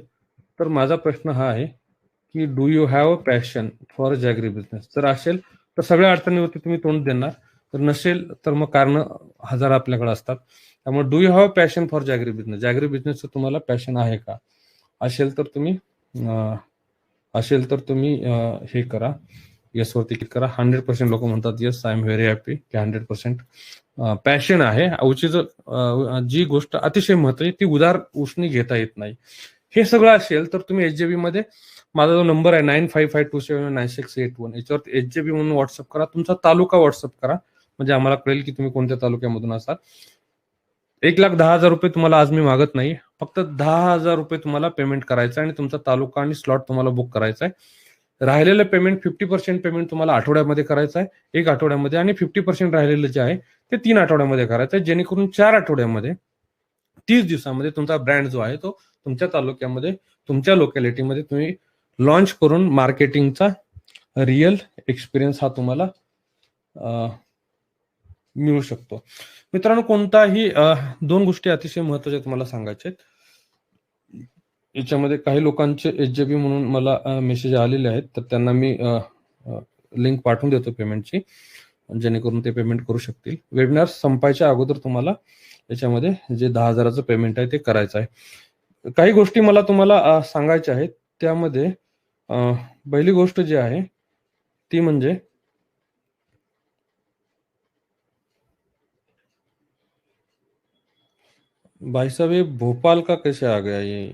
तर माझा प्रश्न हा आहे की do you have a passion for jaggery business. जर असेल तर सगळ्या अडचणीवरती तुम्ही तोंड देणार, तर नसेल तर मग कारण हजार आपल्याकडे असतात. त्यामुळे do you have passion for jaggery business. Jaggery बिझनेसचं तुम्हाला पॅशन आहे का. असेल तर तुम्ही हे करा, येस वरती क्लिक करा. 100% लोक म्हणतात yes I am very happy की 100% पॅशन आहे. जी गोष्ट अतिशय महत्वाची ती उदार उसनी घेता येत नाही. हे सगळं असेल तर तुम्ही एचजेबी मध्ये माझा जो नंबर आहे 9552799681 याच्यावर एचजेबी म्हणून व्हॉट्सअप करा. तुमचा तालुका व्हॉट्सअप करा म्हणजे आम्हाला कळेल की तुम्ही कोणत्या तालुक्यामधून असाल. 1,10,000 रुपये तुम्हाला आज मी मागत नाही, फक्त 10,000 रुपये तुम्हाला पेमेंट करायचं आणि तुमचा तालुका आणि स्लॉट तुम्हाला बुक करायचा आहे. राहिलेलं पेमेंट 50% पेमेंट तुम्हाला आठवड्यामध्ये करायचं आहे, 1 आठवड्यामध्ये, आणि 50% राहिलेलं जे आहे ते 3 आठवड्यामध्ये करायचं आहे, जेणेकरून 4 आठवड्यामध्ये 30 दिवसामध्ये तुमचा ब्रँड जो आहे तो तुमच्या तालुक्यामध्ये तुमच्या लोकॅलिटीमध्ये तुम्ही लॉन्च करून मार्केटिंगचा रिअल एक्सपिरियन्स हा तुम्हाला मिळू शकतो. मित्रांनो, कोणताही 2 गोष्टी अतिशय महत्वाच्या तुम्हाला सांगायच्या आहेत. याच्यामध्ये काही लोकांचे HJB म्हणून मला मेसेज आलेले आहेत, तर त्यांना मी लिंक पाठवून देतो पेमेंटची, जेणेकरून ते पेमेंट करू शकतील. वेबिनार संपायच्या अगोदर तुम्हाला याच्यामध्ये जे 10,000चं पेमेंट आहे ते करायचं आहे. काही गोष्टी मला तुम्हाला सांगायच्या आहेत. त्यामध्ये पहिली गोष्ट जी आहे ती म्हणजे भाई साहब ये भोपाल का कैसे आ गया ये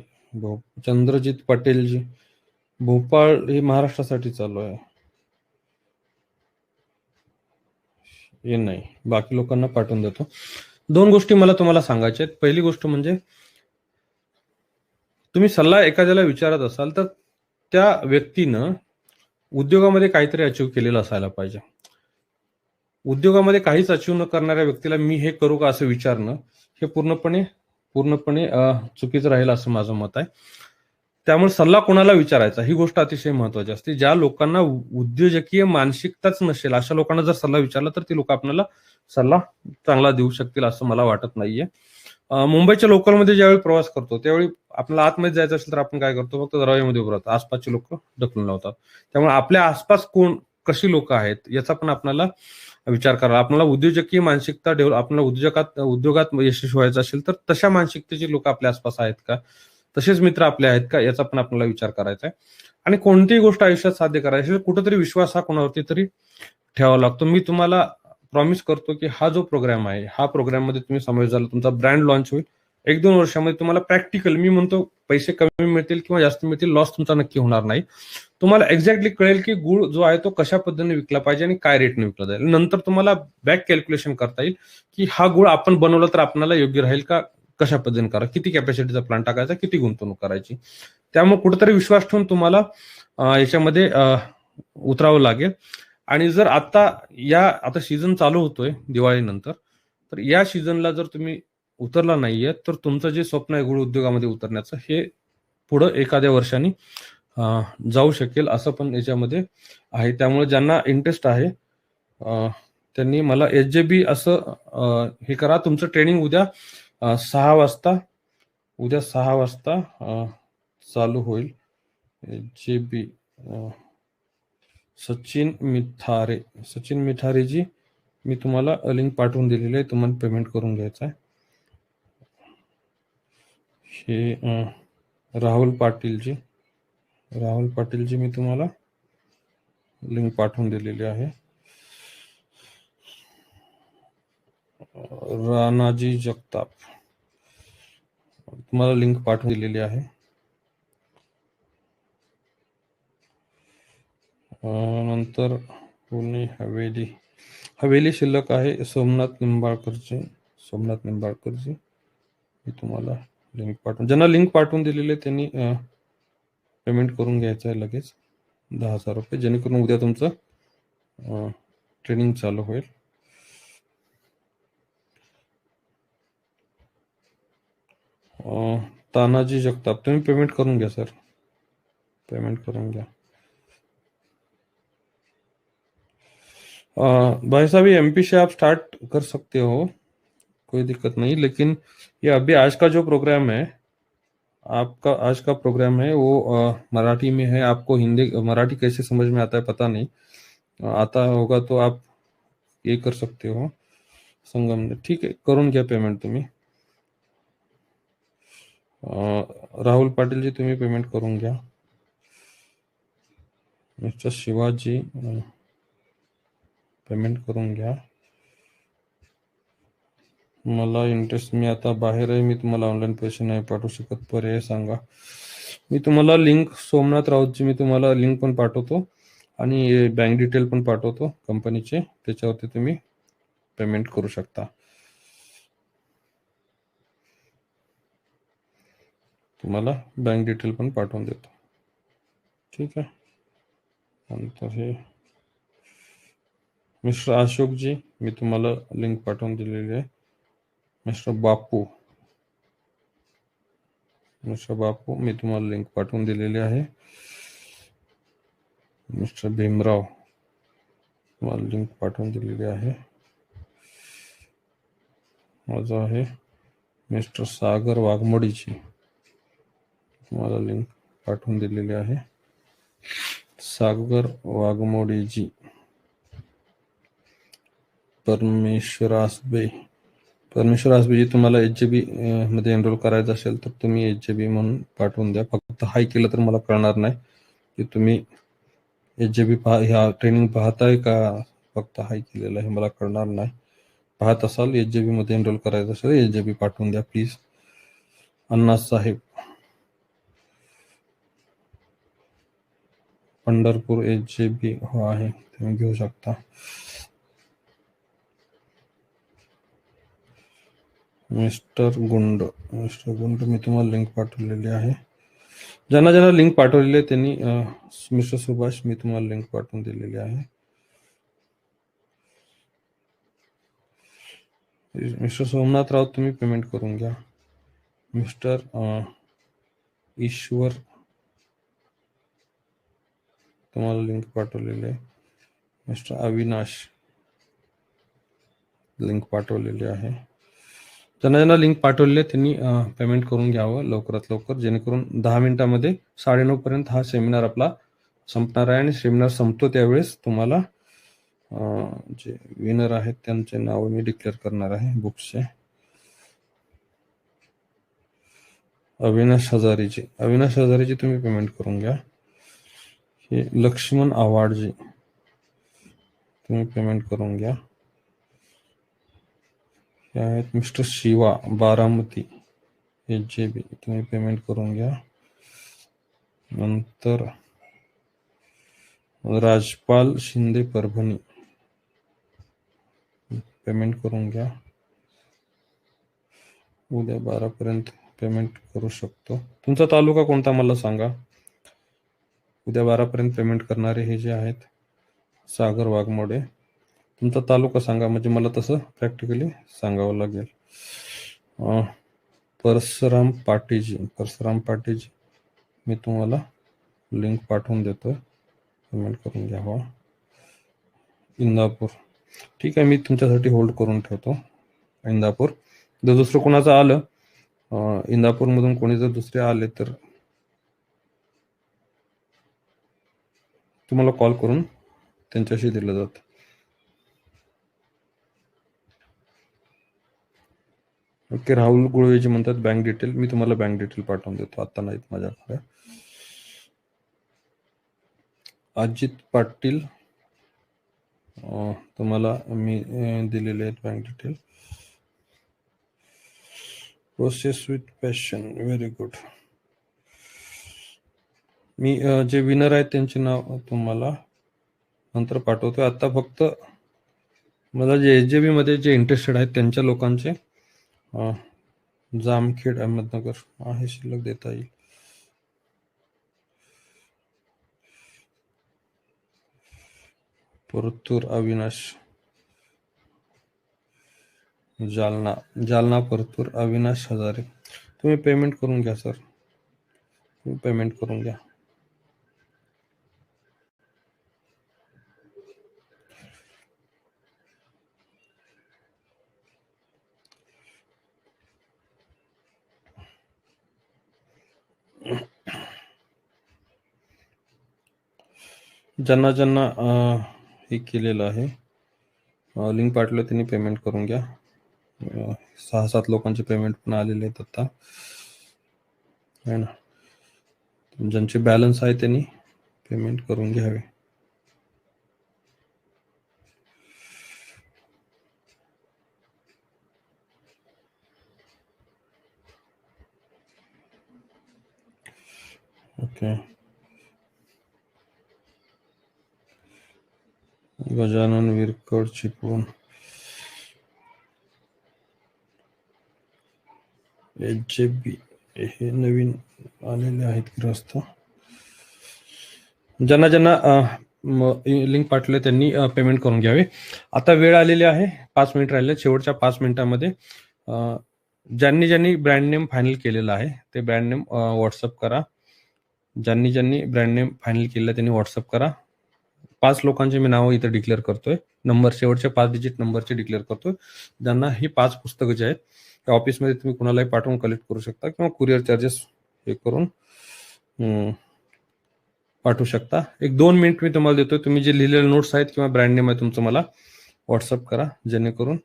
चंद्रजीत पटेल जी, भोपाळ हे महाराष्ट्रासाठी चालू आहे. हे नाही, बाकी लोकांना पाठवून देतो. 2 गोष्टी मला तुम्हाला सांगायच्या आहेत. पहिली गोष्ट म्हणजे तुम्ही सल्ला एखाद्याला विचारत असाल तर त्या व्यक्तीनं उद्योगामध्ये काहीतरी अचीव्ह केलेलं असायला पाहिजे. उद्योगामध्ये काहीच अचीव्ह न करणाऱ्या व्यक्तीला मी हे करू का असं विचारणं हे पूर्णपणे चुकीचं राहील असं माझं मत आहे. त्यामुळे सल्ला कोणाला विचारायचा ही गोष्ट अतिशय महत्वाची असते. ज्या लोकांना उद्योजकीय मानसिकताच नसेल अशा लोकांना जर सल्ला विचारला तर ती लोक आपल्याला सल्ला चांगला देऊ शकतील असं मला वाटत नाहीये. मुंबईच्या लोकलमध्ये ज्यावेळी प्रवास करतो त्यावेळी आपल्याला आतमध्ये जायचं असेल तर आपण काय करतो, फक्त दरवाजामध्ये उभं राहतो, आसपासचे लोक ढकलून लावतात. त्यामुळे आपल्या आसपास कशी लोक आहेत याचा पण आपल्याला विचार करा. आपल्याला उद्योजकीय मानसिकता आपल्याला उद्योगात यशस्वी व्हायचं असेल तर तशा मानसिकतेची लोक आपल्या आसपास आहेत का, तसेच मित्र आपले आहेत का याचा पण आपल्याला विचार करायचा आहे. आणि कोणतीही गोष्ट आयुष्यात साध्य करायची कुठेतरी विश्वास हा कोणावरती तरी ठेवावा लागतो. मी तुम्हाला प्रॉमिस करतो की हा जो प्रोग्राम आहे, हा प्रोग्राम मध्ये तुम्ही समावेश झाला, तुमचा ब्रँड लॉन्च होईल. 1-2 वर्षामध्ये तुम्हाला प्रॅक्टिकल, मी म्हणतो पैसे कमी मिळतील किंवा जास्त मिळतील, लॉस तुमचा नक्की होणार नाही. तुम्हाला एक्झॅक्टली कळेल की गुळ जो आहे तो कशा पद्धतीने विकला पाहिजे आणि काय रेटने विकला जाईल. नंतर तुम्हाला बॅक कॅल्क्युलेशन करता येईल की हा गुळ आपण बनवला तर आपल्याला योग्य राहील का, कशा पद्धतीने करा, किती कॅपॅसिटीचा प्लांट टाकायचा, किती गुंतवणूक करायची. त्यामुळे कुठेतरी विश्वास ठेवून तुम्हाला याच्यामध्ये उतरावं लागेल. आणि जर आता सीझन चालू होतोय दिवाळीनंतर, तर या सीझनला जर तुम्ही उतरला नाहीये तर तुमचं जे स्वप्न आहे गुळ उद्योगामध्ये उतरण्याचं हे पुढं एखाद्या वर्षाने जाऊ शकेल असं पण याच्यामध्ये आहे. त्यामुळे ज्यांना इंटरेस्ट आहे त्यांनी मला HJB असं हे करा. तुमचं ट्रेनिंग उद्या 6 वाजता चालू होईल. HJB सचिन मिठारे जी, मी तुम्हाला लिंक पाठवून दिलेली आहे, तुम्हाला पेमेंट करून घ्यायचं आहे. हे राहुल पाटील जी मी तुम्हाला लिंक पाठवून दिलेली आहे. राणाजी जगताप तुम्हाला लिंक पाठवून दिलेली आहे. नंतर पुणे हवेली शिल्लक आहे. सोमनाथ निंबाळकरची मी तुम्हाला लिंक ज्यांना लिंक पाठवून दिलेले त्यांनी पेमेंट करून घ्यायचं आहे लगेच 10,000 रुपये, जेणेकरून उद्या तुमचं ट्रेनिंग चालू होईल. तानाजी जगताप तुम्ही पेमेंट करून घ्या सर, पेमेंट करून घ्या. भाई साहब ये MP से आप स्टार्ट कर सकते हो, कोई दिक्कत नहीं, लेकिन ये अभी आज का जो प्रोग्राम है, आपका आज का प्रोग्राम है वो मराठी में है. आपको मराठी कैसे समझ में आता है पता नहीं, आता होगा तो आप ये कर सकते हो संगम में. ठीक आहे, करून घ्या पेमेंट तुम्ही. राहुल पाटील जी तुम्ही पेमेंट करून घ्या. मिस्टर शिवाजी पेमेंट करून घ्या. मला इंटरेस्ट, मी आता बाहेर आहे, मी तुम्हाला ऑनलाईन पैसे नाही पाठवू शकत, पर्याय सांगा. मी तुम्हाला लिंक, सोमनाथ राऊतची मी तुम्हाला लिंक पण पाठवतो आणि बँक डिटेल पण पाठवतो कंपनीचे, त्याच्यावरती तुम्ही पेमेंट करू शकता. तुम्हाला बँक डिटेल पण पाठवून देतो. ठीक आहे. नंतर हे मिस्टर अशोक जी मी तुम्हाला लिंक पाठवून दिलेली आहे. मिस्टर बापू मी तुम्हाला लिंक पाठवून दिलेली आहे. मिस्टर भीमराव तुम्हाला लिंक पाठवून दिलेली आहे. माझं आहे मिस्टर सागर वाघमोडीची, तुम्हाला लिंक पाठवून दिलेली आहे. सागर वाघमोडेजी, परमेश्वर आसबेजी, तुम्हाला HJB मध्ये एनरोल करायचं असेल तर तुम्ही HJB म्हणून पाठवून द्या. फक्त हाय केलं तर मला कळणार नाही की तुम्ही HJB ह्या ट्रेनिंग पाहताय का फक्त हाय केलेलं आहे, मला कळणार नाही. पाहत असाल HJB मध्ये एनरोल करायचं असेल HJB पाठवून द्या प्लीज. अण्णासाहेब पंढरपूर HJB हो आहे, तुम्ही घेऊ शकता. मिस्टर गुंड मी तुम्हाला लिंक पाठवलेली आहे. ज्यांना ज्यांना लिंक पाठवलेली आहे त्यांनी मिस्टर सुभाष मी तुम्हाला लिंक पाठवून दिलेली आहे. मिस्टर सोमनाथ राऊत तुम्ही पेमेंट करून घ्या. मिस्टर ईश्वर तुम्हाला लिंक पाठवलेली आहे. मिस्टर अविनाश लिंक पाठवलेली आहे. ज्यांना ज्यांना लिंक पाठवलेली आहे त्यांनी पेमेंट करून घ्यावं लवकरात लवकर, जेणेकरून 10 मिनिटामध्ये 9:30 पर्यंत हा सेमिनार आपला संपणार आहे. आणि सेमिनार संपतो त्यावेळेस तुम्हाला जे विनर आहेत त्यांचे नाव मी डिक्लेअर करणार आहे बुक्सचे. अविनाश हजारेची तुम्ही पेमेंट करून घ्या. हे लक्ष्मण आव्हाडजी तुम्ही पेमेंट करून घ्या. हे आहेत मिस्टर शिवा बारामती HJB तुम्ही पेमेंट करून घ्या. नंतर राजपाल शिंदे परभणी पेमेंट करून घ्या. उद्या 12 पर्यंत पेमेंट करू शकतो. तुमचा तालुका कोणता मला सांगा. उद्या 12 पर्यंत पेमेंट करणारे हे जे आहेत सागर वाघमोडे, तुमचा तालुका सांगा म्हणजे मला तसं प्रॅक्टिकली सांगावं लागेल. परसराम पाटेजी मी तुम्हाला लिंक पाठवून देतोय, पेमेंट करून घ्यावा. इंदापूर ठीक आहे, मी तुमच्यासाठी होल्ड करून ठेवतो. इंदापूर जर दुसरं कोणाचं आलं इंदापूरमधून कोणी जर दुसरे आले तर तुम्हाला कॉल करून त्यांच्याशी दिलं जातं. ओके, राहुल गुळवेजी म्हणतात बँक डिटेल, मी तुम्हाला बँक डिटेल पाठवून देतो, आता नाहीत माझ्याकडे. अजित पाटील तुम्हाला मी दिलेले आहेत bank detail. Process with passion, very good. मी जे विनर आहेत त्यांचे नाव तुम्हाला नंतर पाठवतो. आता फक्त मला जे HJB मध्ये जे इंटरेस्टेड आहेत त्यांच्या लोकांचे जामखेड अहमदनगर आहे शिल्लक देता येईल. परतूर अविनाश, जालना परतूर अविनाश हजारे तुम्ही पेमेंट करून घ्या सर, तुम्ही पेमेंट करून घ्या. ज्यांना ज्यांना हे केलेलं आहे लिंक पाठवलं त्यांनी पेमेंट करून घ्या. 6-7 लोकांचे पेमेंट पण आलेले आहेत आता आहे ना. ज्यांचे बॅलन्स आहे त्यांनी पेमेंट करून घ्यावे. ओके, गजानन विरकड चिपळूण, HJB हे नवीन आलेले आहेत ग्रस्त. ज्यांना ज्यांना लिंक पाठवले त्यांनी पेमेंट करून घ्यावे. आता वेळ आलेली आहे, 5 मिनिट राहिले. शेवटच्या 5 मिनिटांमध्ये ज्यांनी ज्यांनी ब्रँड नेम फायनल केलेला आहे ते ब्रँड नेम व्हॉट्सअप करा. ज्यांनी ज्यांनी ब्रँड नेम फायनल केलेला त्यांनी व्हॉट्सअप करा. 5 लोकांचे मी नाव इथं डिक्लेअर करतोय, नंबर शेवटचे 5 डिजिट नंबरचे डिक्लेअर करतोय. ज्यांना ही 5 पुस्तकं जे आहेत त्या ऑफिसमध्ये तुम्ही कुणालाही पाठवून कलेक्ट करू शकता किंवा कुरिअर चार्जेस हे करून पाठवू शकता. 1-2 मिनिट मी तुम्हाला देतोय. तुम्ही जे लिहिलेले नोट्स आहेत किंवा ब्रँड नेम आहे तुमचं मला व्हॉट्सअप करा, जेणेकरून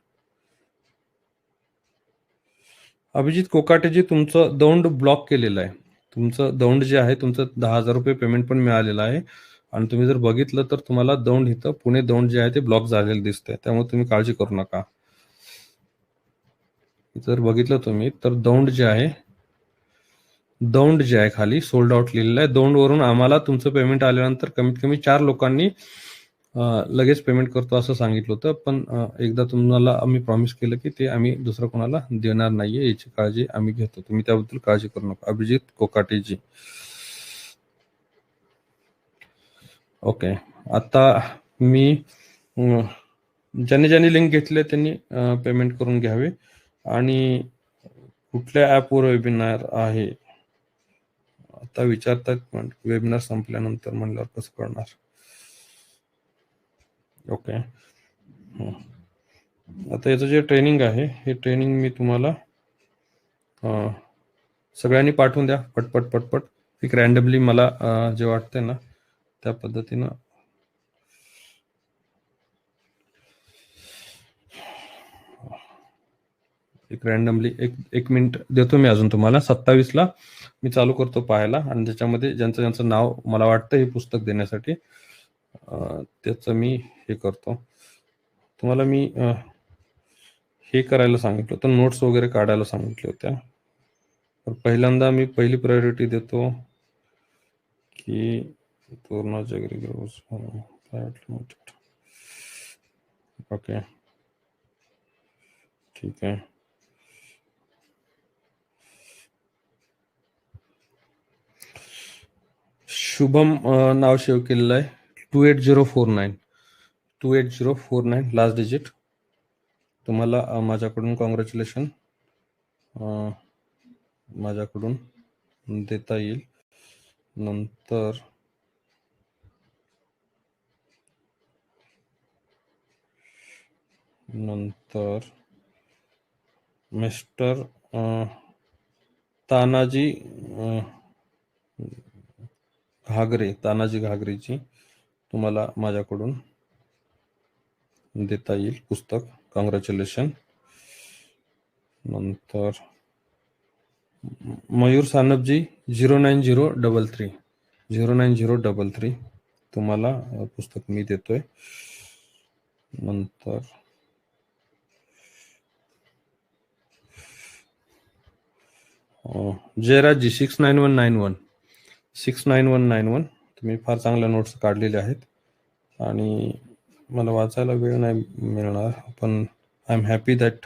अभिजित कोकाटेजी तुमचं दौंड ब्लॉक केलेलं आहे. तुमचं दौंड जे आहे तुमचं 10,000 रुपये पेमेंट पण मिळालेलं आहे आणि तुम्ही जर बघितलं तर तुम्हाला दौंड इथं पुणे दौंड जे आहे ते ब्लॉक झालेलं दिसतंय. त्यामुळे तुम्ही काळजी करू नका. जर बघितलं तुम्ही तर दौंड जे आहे खाली सोल्ड आउट लिहिलेलं आहे. दौंड वरून आम्हाला तुमचं पेमेंट आल्यानंतर कमीत कमी 4 लोकांनी लगेच पेमेंट करतो असं सांगितलं होतं. पण एकदा तुम्हाला आम्ही प्रॉमिस केलं की ते आम्ही दुसरं कोणाला देणार नाहीये, याची काळजी आम्ही घेतो. तुम्ही त्याबद्दल काळजी करू नका. अभिजित कोकाटेजी. ओके. आता मी ज्यांनी लिंक घेतले त्यांनी पेमेंट करून घ्यावे. आणि कुठल्या ॲपवर वेबिनार आहे आता विचारतात, पण वेबिनार संपल्यानंतर म्हणल्यावर कसं करणार. ओके. आता याचं जे ट्रेनिंग आहे हे ट्रेनिंग मी तुम्हाला सगळ्यांनी पाठवून द्या पटपट. एक रॅन्डमली मला जे वाटतंय ना त्या पद्धतीनं एक रॅन्डमली एक मिनिट देतो मी अजून तुम्हाला. 27ला मी चालू करतो पाहायला आणि त्याच्यामध्ये ज्यांचं नाव मला वाटतं हे पुस्तक देण्यासाठी त्याचं मी हे करतो. तुम्हाला मी हे करायला सांगितलं होतं, नोट्स वगैरे काढायला सांगितले होत्या. तर पहिल्यांदा मी पहिली प्रायोरिटी देतो की पूर्ण जगरी. ओके, ठीक आहे. शुभम नाव सेव्ह केलेलं आहे. 28049 लास्ट डिजिट. तुम्हाला माझ्याकडून कॉंग्रॅच्युलेशन माझ्याकडून देता येईल. नंतर मिस्टर तानाजी घागरेची तुम्हाला माझ्याकडून देता येईल पुस्तक. कॉंग्रॅच्युलेशन. नंतर मयूर सानपजी 09033 तुम्हाला पुस्तक मी देतोय. नंतर जयराजजी 69191 तुम्ही फार चांगल्या नोट्स काढलेल्या आहेत आणि मला वाचायला वेळ नाही मिळणार, पण आय एम हॅपी दॅट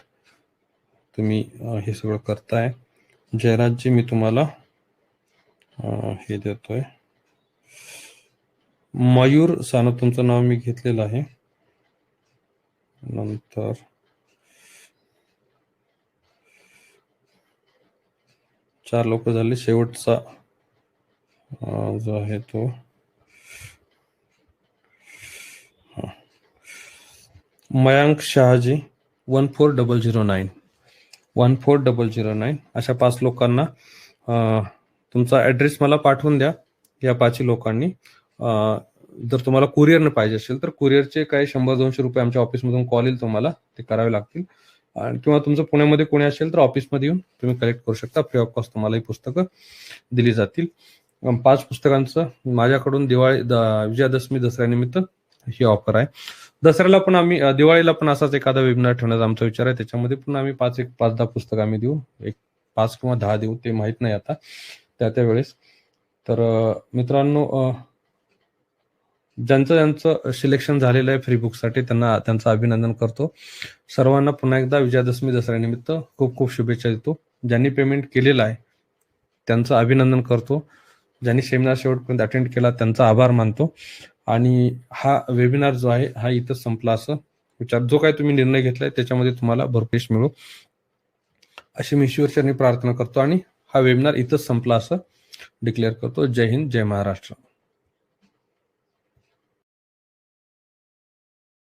तुम्ही हे सगळं करताय. जयराजजी मी तुम्हाला हे देतोय. मयूर सानप तुमचं नाव मी घेतलेलं आहे. नंतर चार लोक झाले. शेवटचा जो आहे तो मयांक शहाजी 14009 अशा 5 लोकांना तुमचा ऍड्रेस मला पाठवून द्या. या 5 लोकांनी जर तुम्हाला कुरिअरने पाहिजे असेल तर कुरिअरचे काही 100-200 रुपये आमच्या ऑफिसमधून कॉल येईल, तुम्हाला ते करावे लागतील. किंवा तुमचं पुण्यामध्ये कोणी असेल तर ऑफिसमध्ये येऊन तुम्ही कलेक्ट करू शकता. फ्री ऑफ कॉस्ट तुम्हाला ही पुस्तकं दिली जातील. 5 पुस्तकांचं माझ्याकडून विजयादशमी दसऱ्यानिमित्त ही ऑफर आहे. दसऱ्याला पण आम्ही दिवाळीला पण असाच एखादा वेबिनार ठेवण्याचा आमचा विचार आहे. त्याच्यामध्ये पण आम्ही 5-10 पुस्तकं आम्ही देऊ. 5 किंवा 10 देऊ, ते माहित नाही आता त्या वेळेस. तर मित्रांनो, ज्यांचं सिलेक्शन झालेलं आहे फ्री बुकसाठी त्यांचं अभिनंदन करतो. सर्वांना पुन्हा एकदा विजयादशमी दसऱ्यानिमित्त खूप खूप शुभेच्छा देतो. ज्यांनी पेमेंट केलेलं आहे त्यांचं अभिनंदन करतो. ज्यांनी सेमिनार शेवटपर्यंत अटेंड केला त्यांचा आभार मानतो. आणि हा वेबिनार जो आहे हा इथंच संपला असं विचार. जो काही तुम्ही निर्णय घेतलाय त्याच्यामध्ये तुम्हाला भरपूर यश मिळो अशी मी ईश्वरचरणी प्रार्थना करतो आणि हा वेबिनार इथंच संपला असं डिक्लेअर करतो. जय हिंद, जय महाराष्ट्र.